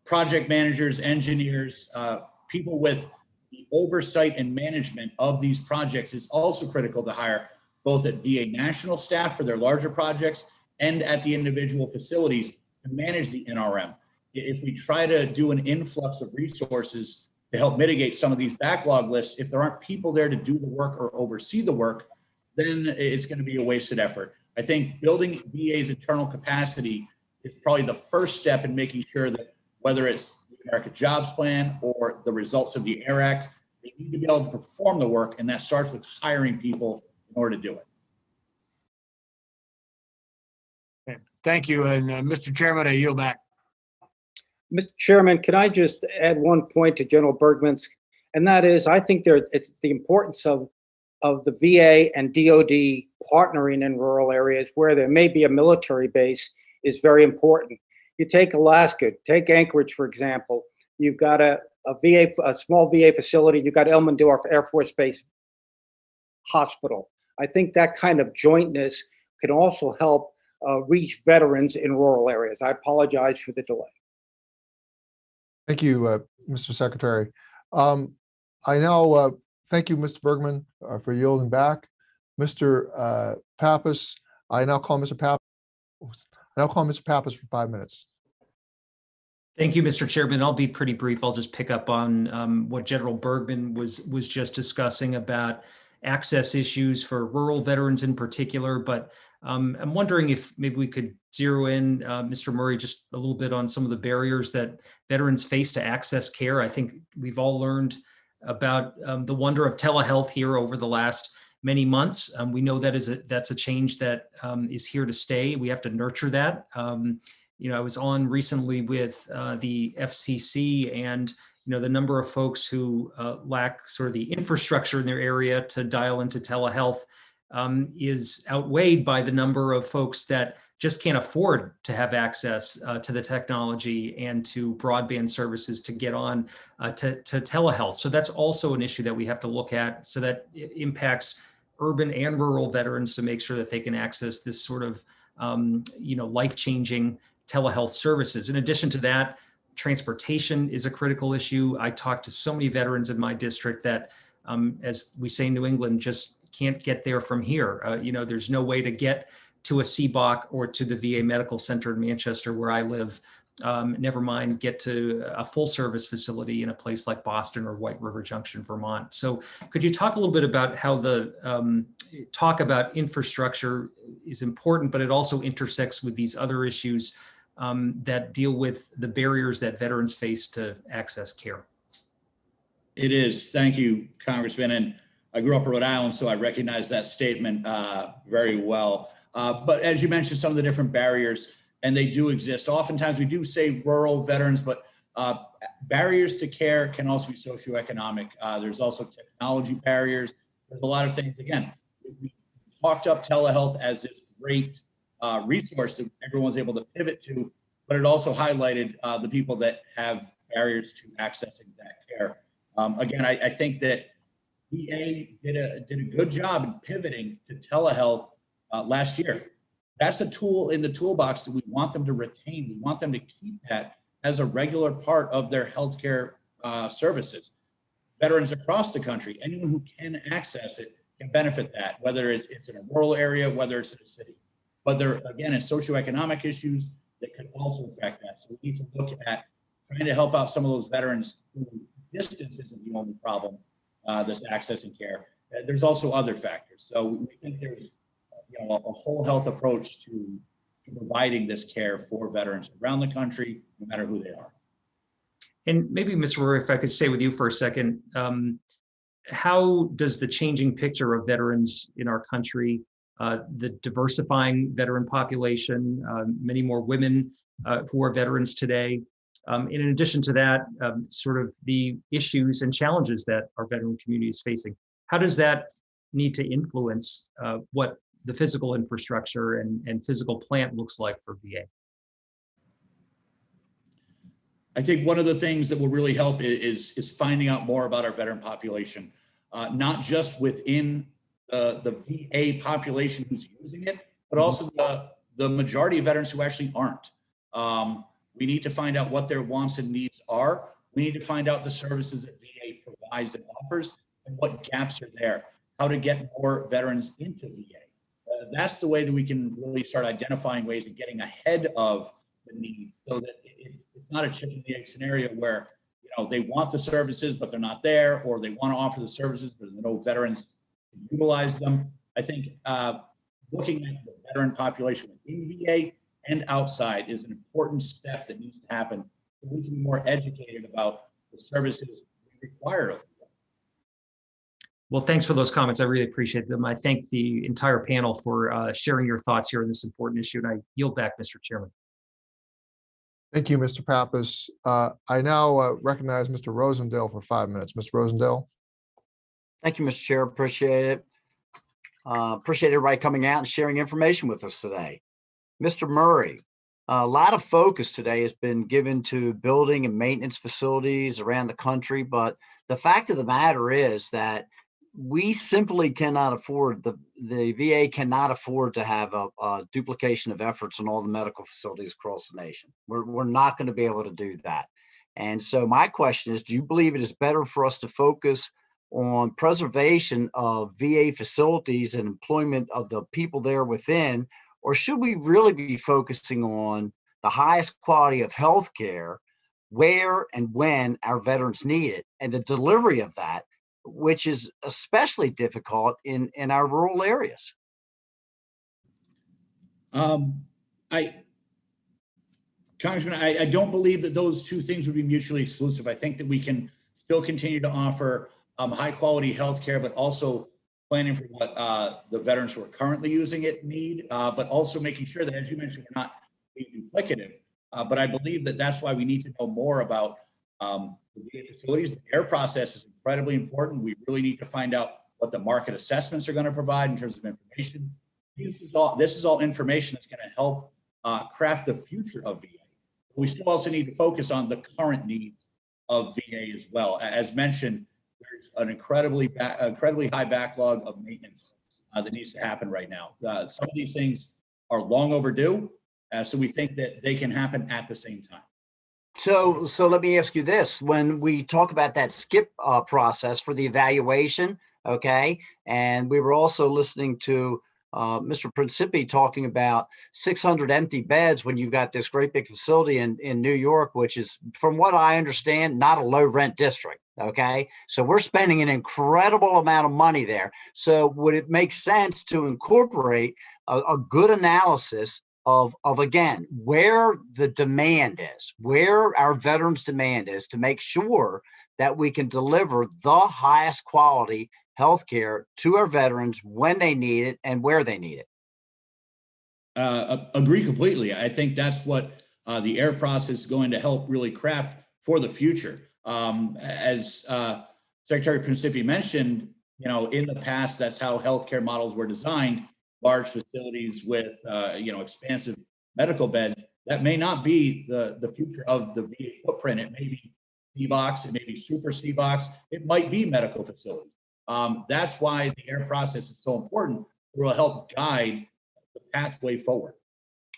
project managers, engineers, people with the oversight and management of these projects is also critical to hire, both at VA national staff for their larger projects and at the individual facilities to manage the NRM. If we try to do an influx of resources to help mitigate some of these backlog lists, if there aren't people there to do the work or oversee the work, then it's going to be a wasted effort. I think building VA's internal capacity is probably the first step in making sure that whether it's the American Jobs Plan or the results of the AIR Act, they need to be able to perform the work, and that starts with hiring people in order to do it. Okay. Thank you. And Mr. Chairman, I yield back. Mr. Chairman, can I just add one point to General Bergman's, and that is, I think it's the importance of the VA and DoD partnering in rural areas where there may be a military base is very important. You take Alaska, take Anchorage, for example. You've got a small VA facility. You've got Elmendorf Air Force Base Hospital. I think that kind of jointness can also help reach veterans in rural areas. I apologize for the delay. Thank you, Mr. Secretary. I now thank you, Mr. Bergman, for yielding back. Mr. Pappas, I now call Mr. Pappas for 5 minutes. Thank you, Mr. Chairman. I'll be pretty brief. I'll just pick up on what General Bergman was just discussing about access issues for rural veterans in particular. But I'm wondering if maybe we could zero in, Mr. Murray, just a little bit on some of the barriers that veterans face to access care. I think we've all learned about the wonder of telehealth here over the last many months. We know that's a change that is here to stay. We have to nurture that. I was on recently with the FCC, and the number of folks who lack sort of the infrastructure in their area to dial into telehealth is outweighed by the number of folks that just can't afford to have access to the technology and to broadband services to get on to telehealth. So that's also an issue that we have to look at, so that it impacts urban and rural veterans to make sure that they can access this sort of life-changing telehealth services. In addition to that, transportation is a critical issue. I talked to so many veterans in my district that, as we say in New England, just can't get there from here. There's no way to get to a CBOC or to the VA Medical Center in Manchester, where I live. Never mind get to a full service facility in a place like Boston or White River Junction, Vermont. So could you talk a little bit about how the talk about infrastructure is important, but it also intersects with these other issues that deal with the barriers that veterans face to access care? It is. Thank you, Congressman. And I grew up in Rhode Island, so I recognize that statement very well. But as you mentioned, some of the different barriers, and they do exist. Oftentimes we do say rural veterans, but barriers to care can also be socioeconomic. There's also technology barriers. There's a lot of things. Again, we talked up telehealth as this great resource that everyone's able to pivot to, but it also highlighted the people that have barriers to accessing that care. Again, I think that VA did a good job in pivoting to telehealth last year. That's a tool in the toolbox that we want them to retain. We want them to keep that as a regular part of their healthcare services. Veterans across the country, anyone who can access it can benefit that, whether it's in a rural area, whether it's in a city. But there, again, is socioeconomic issues that could also affect that. So we need to look at trying to help out some of those veterans who distance isn't the only problem that's accessing care. There's also other factors. So we think there's a whole health approach to providing this care for veterans around the country, no matter who they are. And maybe, Mr. Roy, if I could stay with you for a second, how does the changing picture of veterans in our country, the diversifying veteran population, many more women who are veterans today, and in addition to that, sort of the issues and challenges that our veteran community is facing, how does that need to influence what the physical infrastructure and physical plant looks like for VA? I think one of the things that will really help is finding out more about our veteran population, not just within the VA population who's using it, but also the majority of veterans who actually aren't. We need to find out what their wants and needs are. We need to find out the services that VA provides and offers and what gaps are there, how to get more veterans into VA. That's the way that we can really start identifying ways of getting ahead of the need, so that it's not a chicken and egg scenario where they want the services but they're not there, or they want to offer the services but there are no veterans to utilize them. I think looking at the veteran population within VA and outside is an important step that needs to happen, so we can be more educated about the services we require of them. Well, thanks for those comments. I really appreciate them. I thank the entire panel for sharing your thoughts here on this important issue, and I yield back, Mr. Chairman. Thank you, Mr. Pappas. I now recognize Mr. Rosendale for 5 minutes. Mr. Rosendale. Thank you, Mr. Chair. Appreciate it. Appreciate everybody coming out and sharing information with us today. Mr. Murray, a lot of focus today has been given to building and maintenance facilities around the country, but the fact of the matter is that we simply cannot afford, the VA cannot afford to have a duplication of efforts in all the medical facilities across the nation. We're not going to be able to do that. And so my question is, do you believe it is better for us to focus on preservation of VA facilities and employment of the people there within, or should we really be focusing on the highest quality of health care where and when our veterans need it, and the delivery of that, which is especially difficult in our rural areas? Congressman, I don't believe that those two things would be mutually exclusive. I think that we can still continue to offer high quality healthcare, but also planning for what the veterans who are currently using it need, but also making sure that, as you mentioned, we're not being duplicative. But I believe that that's why we need to know more about the VA facilities. The AIR process is incredibly important. We really need to find out what the market assessments are going to provide in terms of information. This is all information that's going to help craft the future of VA. We still also need to focus on the current needs of VA as well. As mentioned, there's an incredibly high backlog of maintenance that needs to happen right now. Some of these things are long overdue, so we think that they can happen at the same time. So let me ask you this: when we talk about that skip process for the evaluation, okay, and we were also listening to Mr. Principi talking about 600 empty beds when you've got this great big facility in New York, which is, from what I understand, not a low rent district. Okay, so we're spending an incredible amount of money there. So would it make sense to incorporate a good analysis of again, where the demand is, where our veterans' demand is, to make sure that we can deliver the highest quality healthcare to our veterans when they need it and where they need it? Agree completely. I think that's what the AIR process is going to help really craft for the future. As Secretary Principi mentioned, in the past, that's how healthcare models were designed: large facilities with expansive medical beds. That may not be the future of the VA footprint. It may be C-box, it may be super C-box, it might be medical facilities. That's why the AIR process is so important. It will help guide the pathway forward.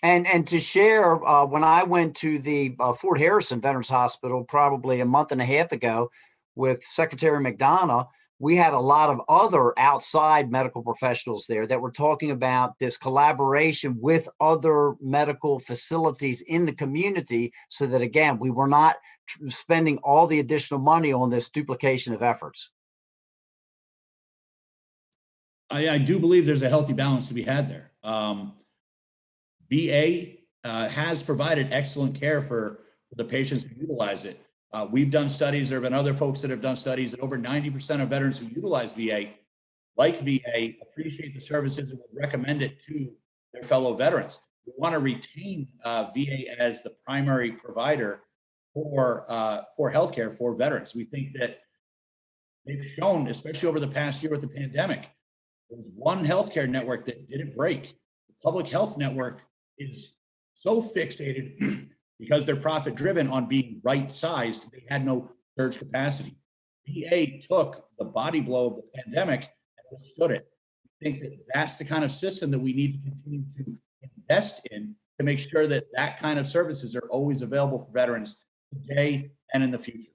And to share, when I went to the Fort Harrison Veterans Hospital probably a month and a half ago with Secretary McDonough, we had a lot of other outside medical professionals there that were talking about this collaboration with other medical facilities in the community, so that, again, we were not spending all the additional money on this duplication of efforts. I do believe there's a healthy balance to be had there. VA has provided excellent care for the patients who utilize it. We've done studies, there have been other folks that have done studies, that over 90% of veterans who utilize VA, like VA, appreciate the services and would recommend it to their fellow veterans. We want to retain VA as the primary provider for healthcare for veterans. We think that they've shown, especially over the past year with the pandemic, there's one healthcare network that didn't break. The public health network is so fixated because they're profit driven on being right sized. They had no surge capacity. VA took the body blow of the pandemic and withstood it. I think that that's the kind of system that we need to continue to invest in, to make sure that that kind of services are always available for veterans today and in the future.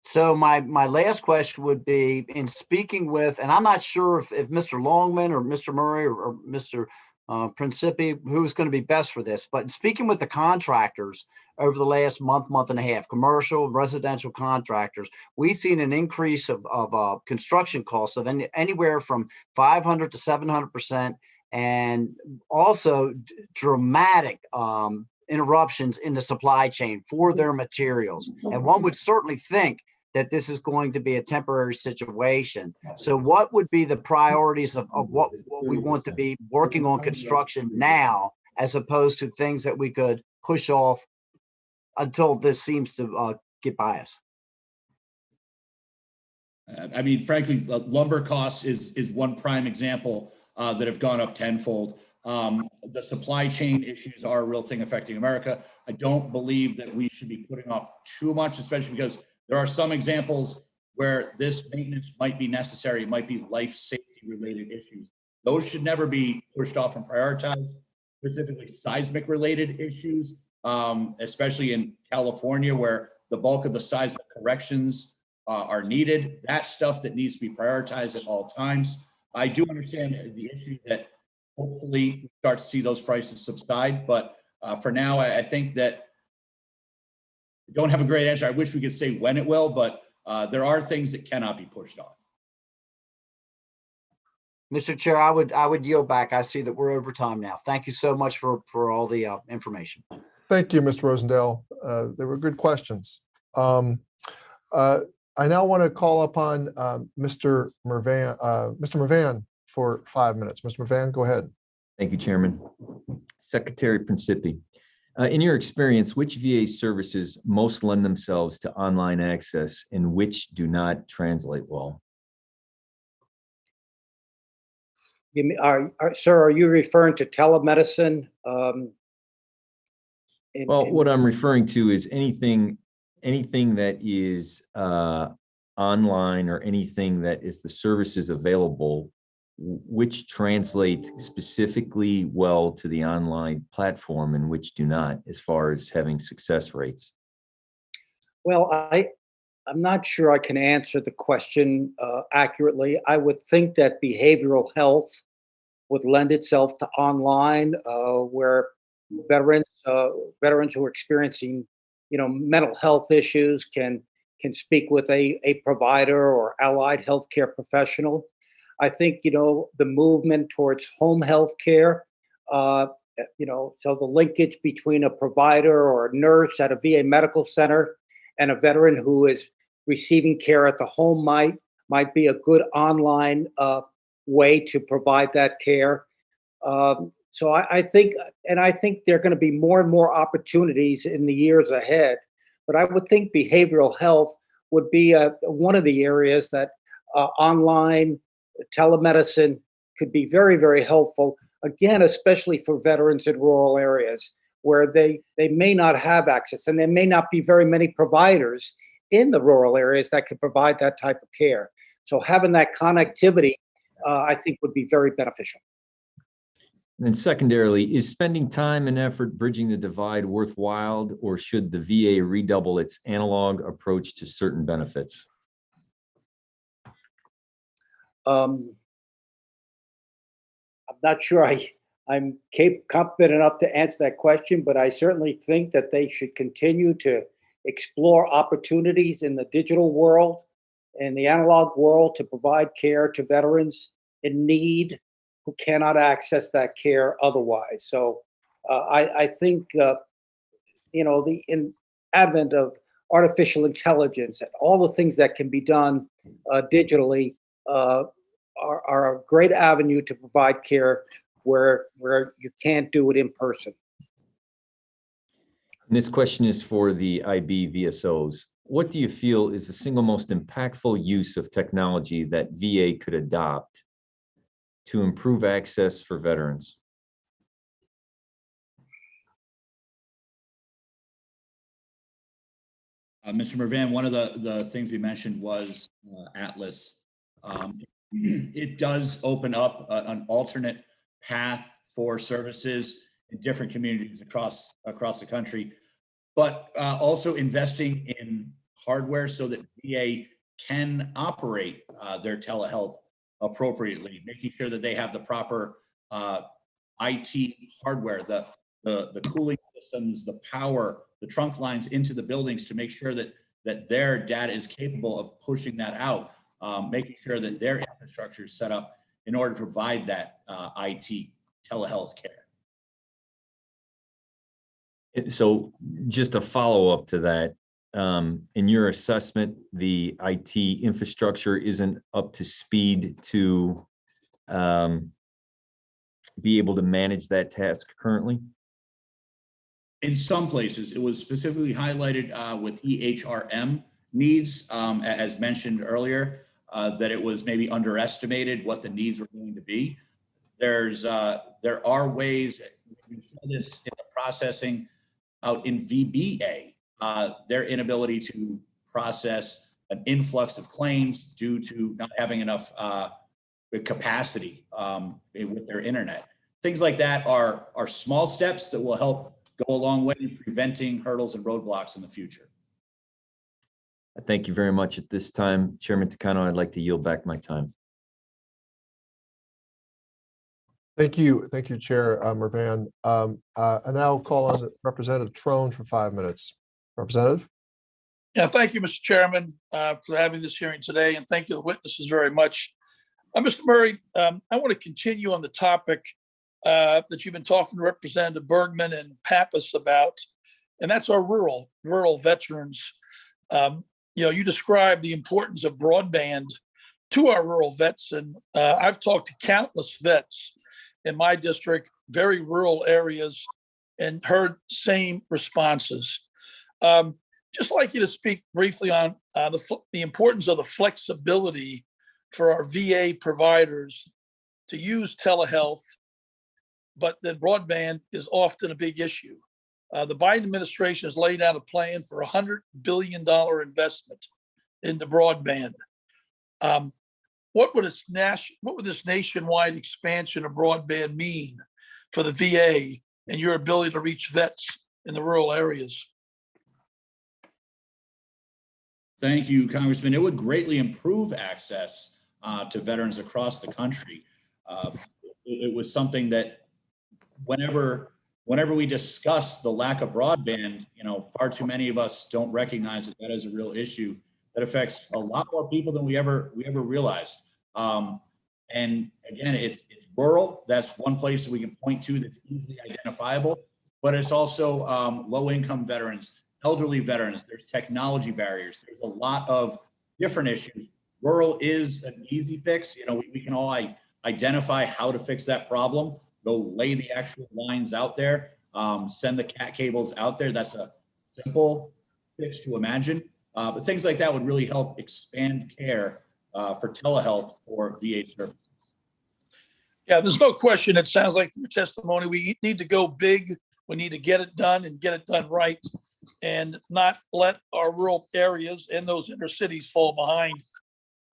So my last question would be, in speaking with, and I'm not sure if Mr. Longman or Mr. Murray or Mr. Principi, who's going to be best for this, but in speaking with the contractors over the last month and a half, commercial, residential contractors, we've seen an increase of construction costs of anywhere from 500 to 700%, and also dramatic interruptions in the supply chain for their materials. And one would certainly think that this is going to be a temporary situation. So what would be the priorities of what we want to be working on construction now, as opposed to things that we could push off until this seems to get by us? I mean, frankly, lumber costs is one prime example that have gone up tenfold. The supply chain issues are a real thing affecting America. I don't believe that we should be putting off too much, especially because there are some examples where this maintenance might be necessary, it might be life safety related issues. Those should never be pushed off and prioritized, specifically seismic related issues, especially in California where the bulk of the seismic corrections are needed. That's stuff that needs to be prioritized at all times. I do understand the issue that hopefully we start to see those prices subside, but for now, I think that I don't have a great answer. I wish we could say when it will, but there are things that cannot be pushed off. Mr. Chair, I would yield back. I see that we're over time now. Thank you so much for all the information. Thank you, Mr. Rosendale. They were good questions. I now want to call upon Mr. Mervan for 5 minutes. Mr. Mervan, go ahead. Thank you, Chairman. Secretary Principi, in your experience, which VA services most lend themselves to online access and which do not translate well? Sir, are you referring to telemedicine? What I'm referring to is anything that is online or anything that is the services available, which translate specifically well to the online platform and which do not, as far as having success rates? Well, I'm not sure I can answer the question accurately. I would think that behavioral health would lend itself to online, where veterans who are experiencing, mental health issues can speak with a provider or allied healthcare professional. I think, the movement towards home health care, so the linkage between a provider or a nurse at a VA medical center and a veteran who is receiving care at the home might be a good online way to provide that care. So I think there are going to be more and more opportunities in the years ahead. But I would think behavioral health would be one of the areas that online telemedicine could be very, very helpful. Again, especially for veterans in rural areas where they may not have access, and there may not be very many providers in the rural areas that could provide that type of care. So having that connectivity, I think, would be very beneficial. And then secondarily, is spending time and effort bridging the divide worthwhile, or should the VA redouble its analog approach to certain benefits? I'm not sure I'm confident enough to answer that question, but I certainly think that they should continue to explore opportunities in the digital world and the analog world to provide care to veterans in need who cannot access that care otherwise. So I think, the advent of artificial intelligence and all the things that can be done digitally are a great avenue to provide care where you can't do it in person. And this question is for the IB VSOs. What do you feel is the single most impactful use of technology that VA could adopt to improve access for veterans? Mr. Mervan, one of the things we mentioned was Atlas. It does open up an alternate path for services in different communities across the country, but also investing in hardware so that VA can operate their telehealth appropriately, making sure that they have the proper IT hardware, the cooling systems, the power, the trunk lines into the buildings to make sure that their data is capable of pushing that out, making sure that their infrastructure is set up in order to provide that IT telehealth care. So just a follow-up to that, in your assessment, the IT infrastructure isn't up to speed to be able to manage that task currently? In some places, it was specifically highlighted with EHRM needs, as mentioned earlier, that it was maybe underestimated what the needs were going to be. There are ways, we saw this in the processing out in VBA, their inability to process an influx of claims due to not having enough capacity with their internet. Things like that are small steps that will help go a long way in preventing hurdles and roadblocks in the future. Thank you very much. At this time, Chairman Takano, I'd like to yield back my time. Thank you, Chair Mervan. I now call on Representative Trone for 5 minutes. Representative? Yeah, thank you, Mr. Chairman, for having this hearing today, and thank you to the witnesses very much. Mr. Murray, I want to continue on the topic that you've been talking to Representative Bergman and Pappas about, and that's our rural veterans. You described the importance of broadband to our rural vets, and I've talked to countless vets in my district, very rural areas, and heard same responses. Just like you to speak briefly on the importance of the flexibility for our VA providers to use telehealth, but then broadband is often a big issue. The Biden administration has laid out a plan for $100 billion investment into broadband. What would this nationwide expansion of broadband mean for the VA and your ability to reach vets in the rural areas? Thank you, Congressman. It would greatly improve access to veterans across the country. It was something that whenever we discuss the lack of broadband, far too many of us don't recognize that is a real issue that affects a lot more people than we ever realized. And again, it's rural. That's one place that we can point to that's easily identifiable, but it's also low-income veterans, elderly veterans. There's technology barriers. There's a lot of different issues. Rural is an easy fix. We can all identify how to fix that problem. Go lay the actual lines out there, send the cat cables out there. That's a simple fix to imagine. But things like that would really help expand care for telehealth for VA services. Yeah, there's no question. It sounds like from your testimony, we need to go big. We need to get it done and get it done right, and not let our rural areas and those inner cities fall behind.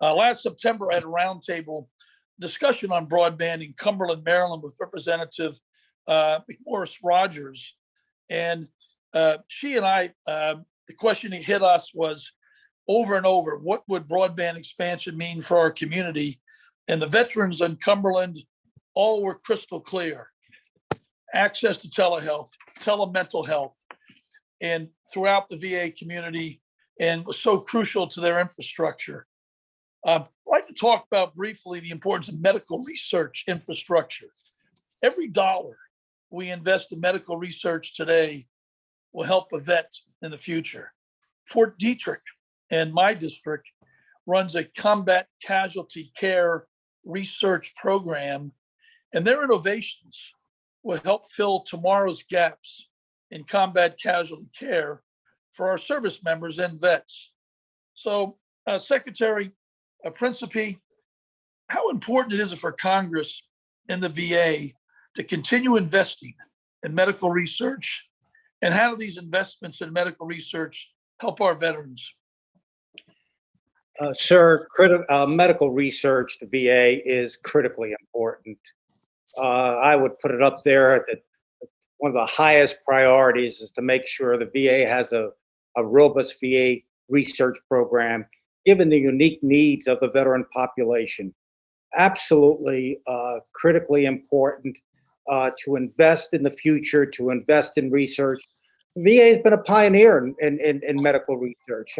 Last September, I had a roundtable discussion on broadband in Cumberland, Maryland, with Representative Morris Rogers, and she and I, the question that hit us was over and over, what would broadband expansion mean for our community? And the veterans in Cumberland all were crystal clear. Access to telehealth, telemental health, and throughout the VA community, and was so crucial to their infrastructure. I'd like to talk about briefly the importance of medical research infrastructure. Every dollar we invest in medical research today will help a vet in the future. Fort Detrick and my district runs a combat casualty care research program, and their innovations will help fill tomorrow's gaps in combat casualty care for our service members and vets. So, Secretary Principe, how important it is for Congress and the VA to continue investing in medical research, and how do these investments in medical research help our veterans? Sir, medical research, the VA is critically important. I would put it up there that one of the highest priorities is to make sure the VA has a robust VA research program, given the unique needs of the veteran population. Absolutely critically important to invest in the future, to invest in research. The VA has been a pioneer in medical research.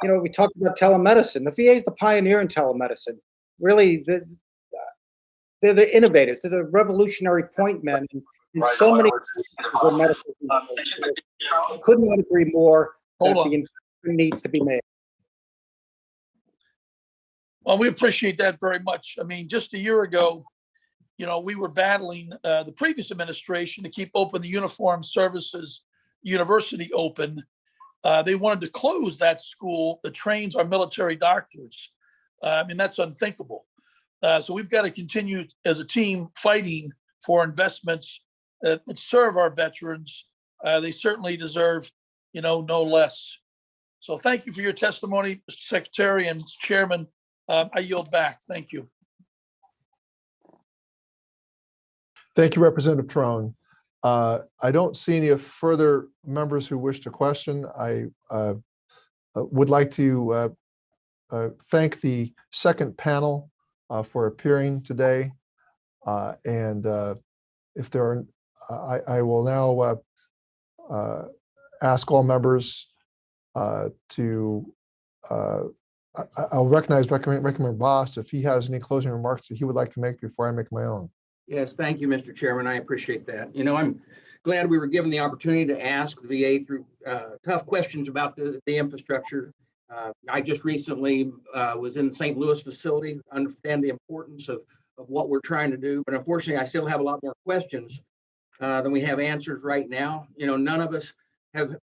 We talked about telemedicine. The VA is the pioneer in telemedicine. Really, they're the innovators. They're the revolutionary point men in so many medical research. I could not agree more that the investment needs to be made. Well, we appreciate that very much. I mean, just a year ago, we were battling the previous administration to keep open the Uniformed Services University open. They wanted to close that school that trains our military doctors. That's unthinkable. So we've got to continue as a team fighting for investments that serve our veterans. They certainly deserve, no less. So thank you for your testimony, Mr. Secretary and Chairman. I yield back. Thank you. Thank you, Representative Trone. I don't see any further members who wish to question. I would like to thank the second panel for appearing today. And if there are, I will now ask all members to, I'll recognize Member Bost if he has any closing remarks that he would like to make before I make my own. Yes, thank you, Mr. Chairman. I appreciate that. You know, I'm glad we were given the opportunity to ask the VA through tough questions about the infrastructure. I just recently was in the St. Louis facility, understand the importance of what we're trying to do, but unfortunately, I still have a lot more questions than we have answers right now. You know, none of us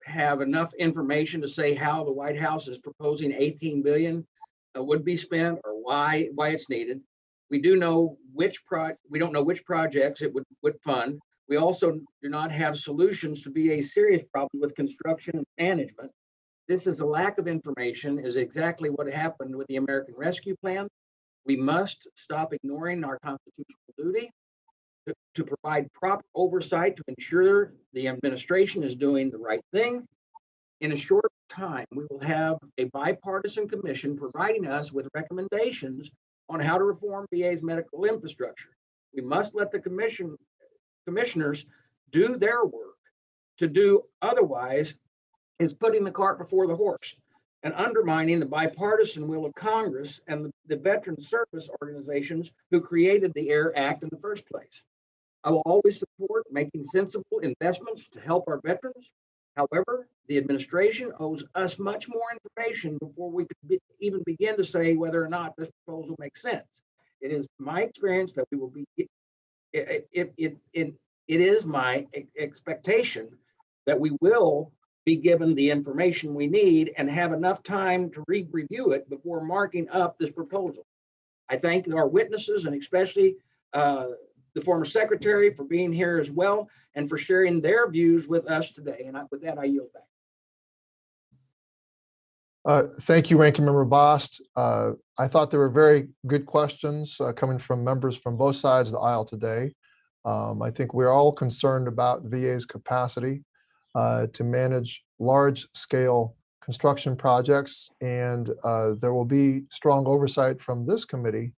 have enough information to say how the White House is proposing 18 billion would be spent or why it's needed. We do know we don't know which projects it would fund. We also do not have solutions to be a serious problem with construction and management. This is a lack of information is exactly what happened with the American Rescue Plan. We must stop ignoring our constitutional duty to provide proper oversight to ensure the administration is doing the right thing. In a short time, we will have a bipartisan commission providing us with recommendations on how to reform VA's medical infrastructure. We must let the commissioners do their work. To do otherwise is putting the cart before the horse and undermining the bipartisan will of Congress and the veteran service organizations who created the AIR Act in the first place. I will always support making sensible investments to help our veterans. However, the administration owes us much more information before we could even begin to say whether or not this proposal makes sense. It is my experience that we will be, it is my expectation that we will be given the information we need and have enough time to review it before marking up this proposal. I thank our witnesses and especially the former secretary for being here as well and for sharing their views with us today. And with that, I yield back. Thank you, Ranking Member Bost. I thought there were very good questions coming from members from both sides of the aisle today. I think we're all concerned about VA's capacity to manage large-scale construction projects, and there will be strong oversight from this committee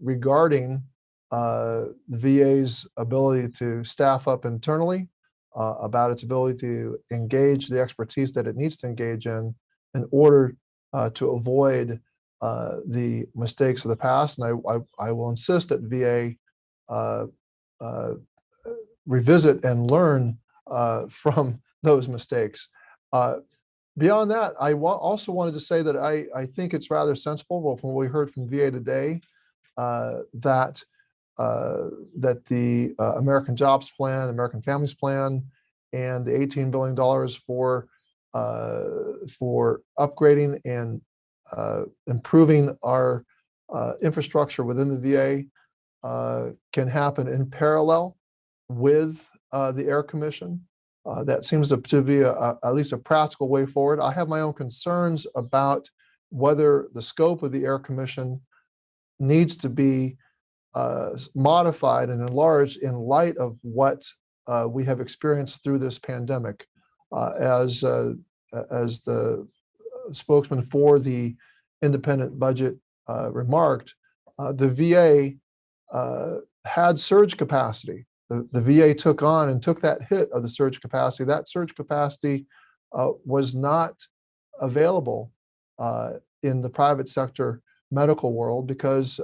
regarding the VA's ability to staff up internally, about its ability to engage the expertise that it needs to engage in order to avoid the mistakes of the past. And I will insist that VA revisit and learn from those mistakes. Beyond that, I also wanted to say that I think it's rather sensible, from what we heard from VA today, that the American Jobs Plan, American Families Plan, and the $18 billion for upgrading and improving our infrastructure within the VA can happen in parallel with the Air Commission. That seems to be at least a practical way forward. I have my own concerns about whether the scope of the Air Commission needs to be modified and enlarged in light of what we have experienced through this pandemic. As the spokesman for the independent budget remarked, the VA had surge capacity. The VA took that hit of the surge capacity. That surge capacity was not available in the private sector medical world because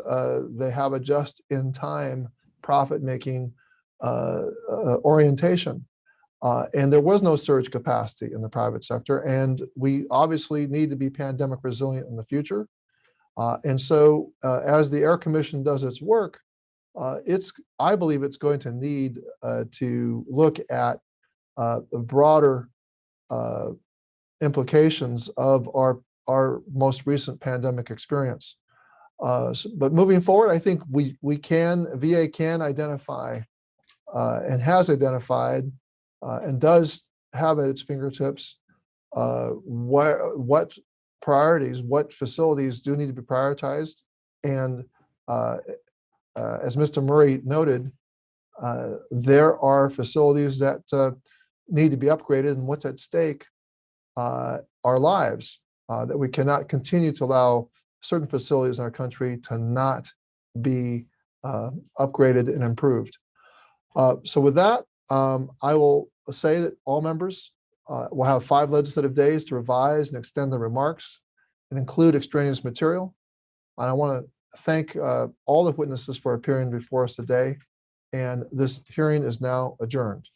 they have a just-in-time profit-making orientation. And there was no surge capacity in the private sector. And we obviously need to be pandemic resilient in the future. And so as the Air Commission does its work, I believe it's going to need to look at the broader implications of our most recent pandemic experience. But moving forward, I think VA can identify and has identified and does have at its fingertips what priorities, what facilities do need to be prioritized. And as Mr. Murray noted, there are facilities that need to be upgraded, and what's at stake are lives, that we cannot continue to allow certain facilities in our country to not be upgraded and improved. So with that, I will say that all members will have 5 legislative days to revise and extend their remarks and include extraneous material. And I want to thank all the witnesses for appearing before us today. And this hearing is now adjourned.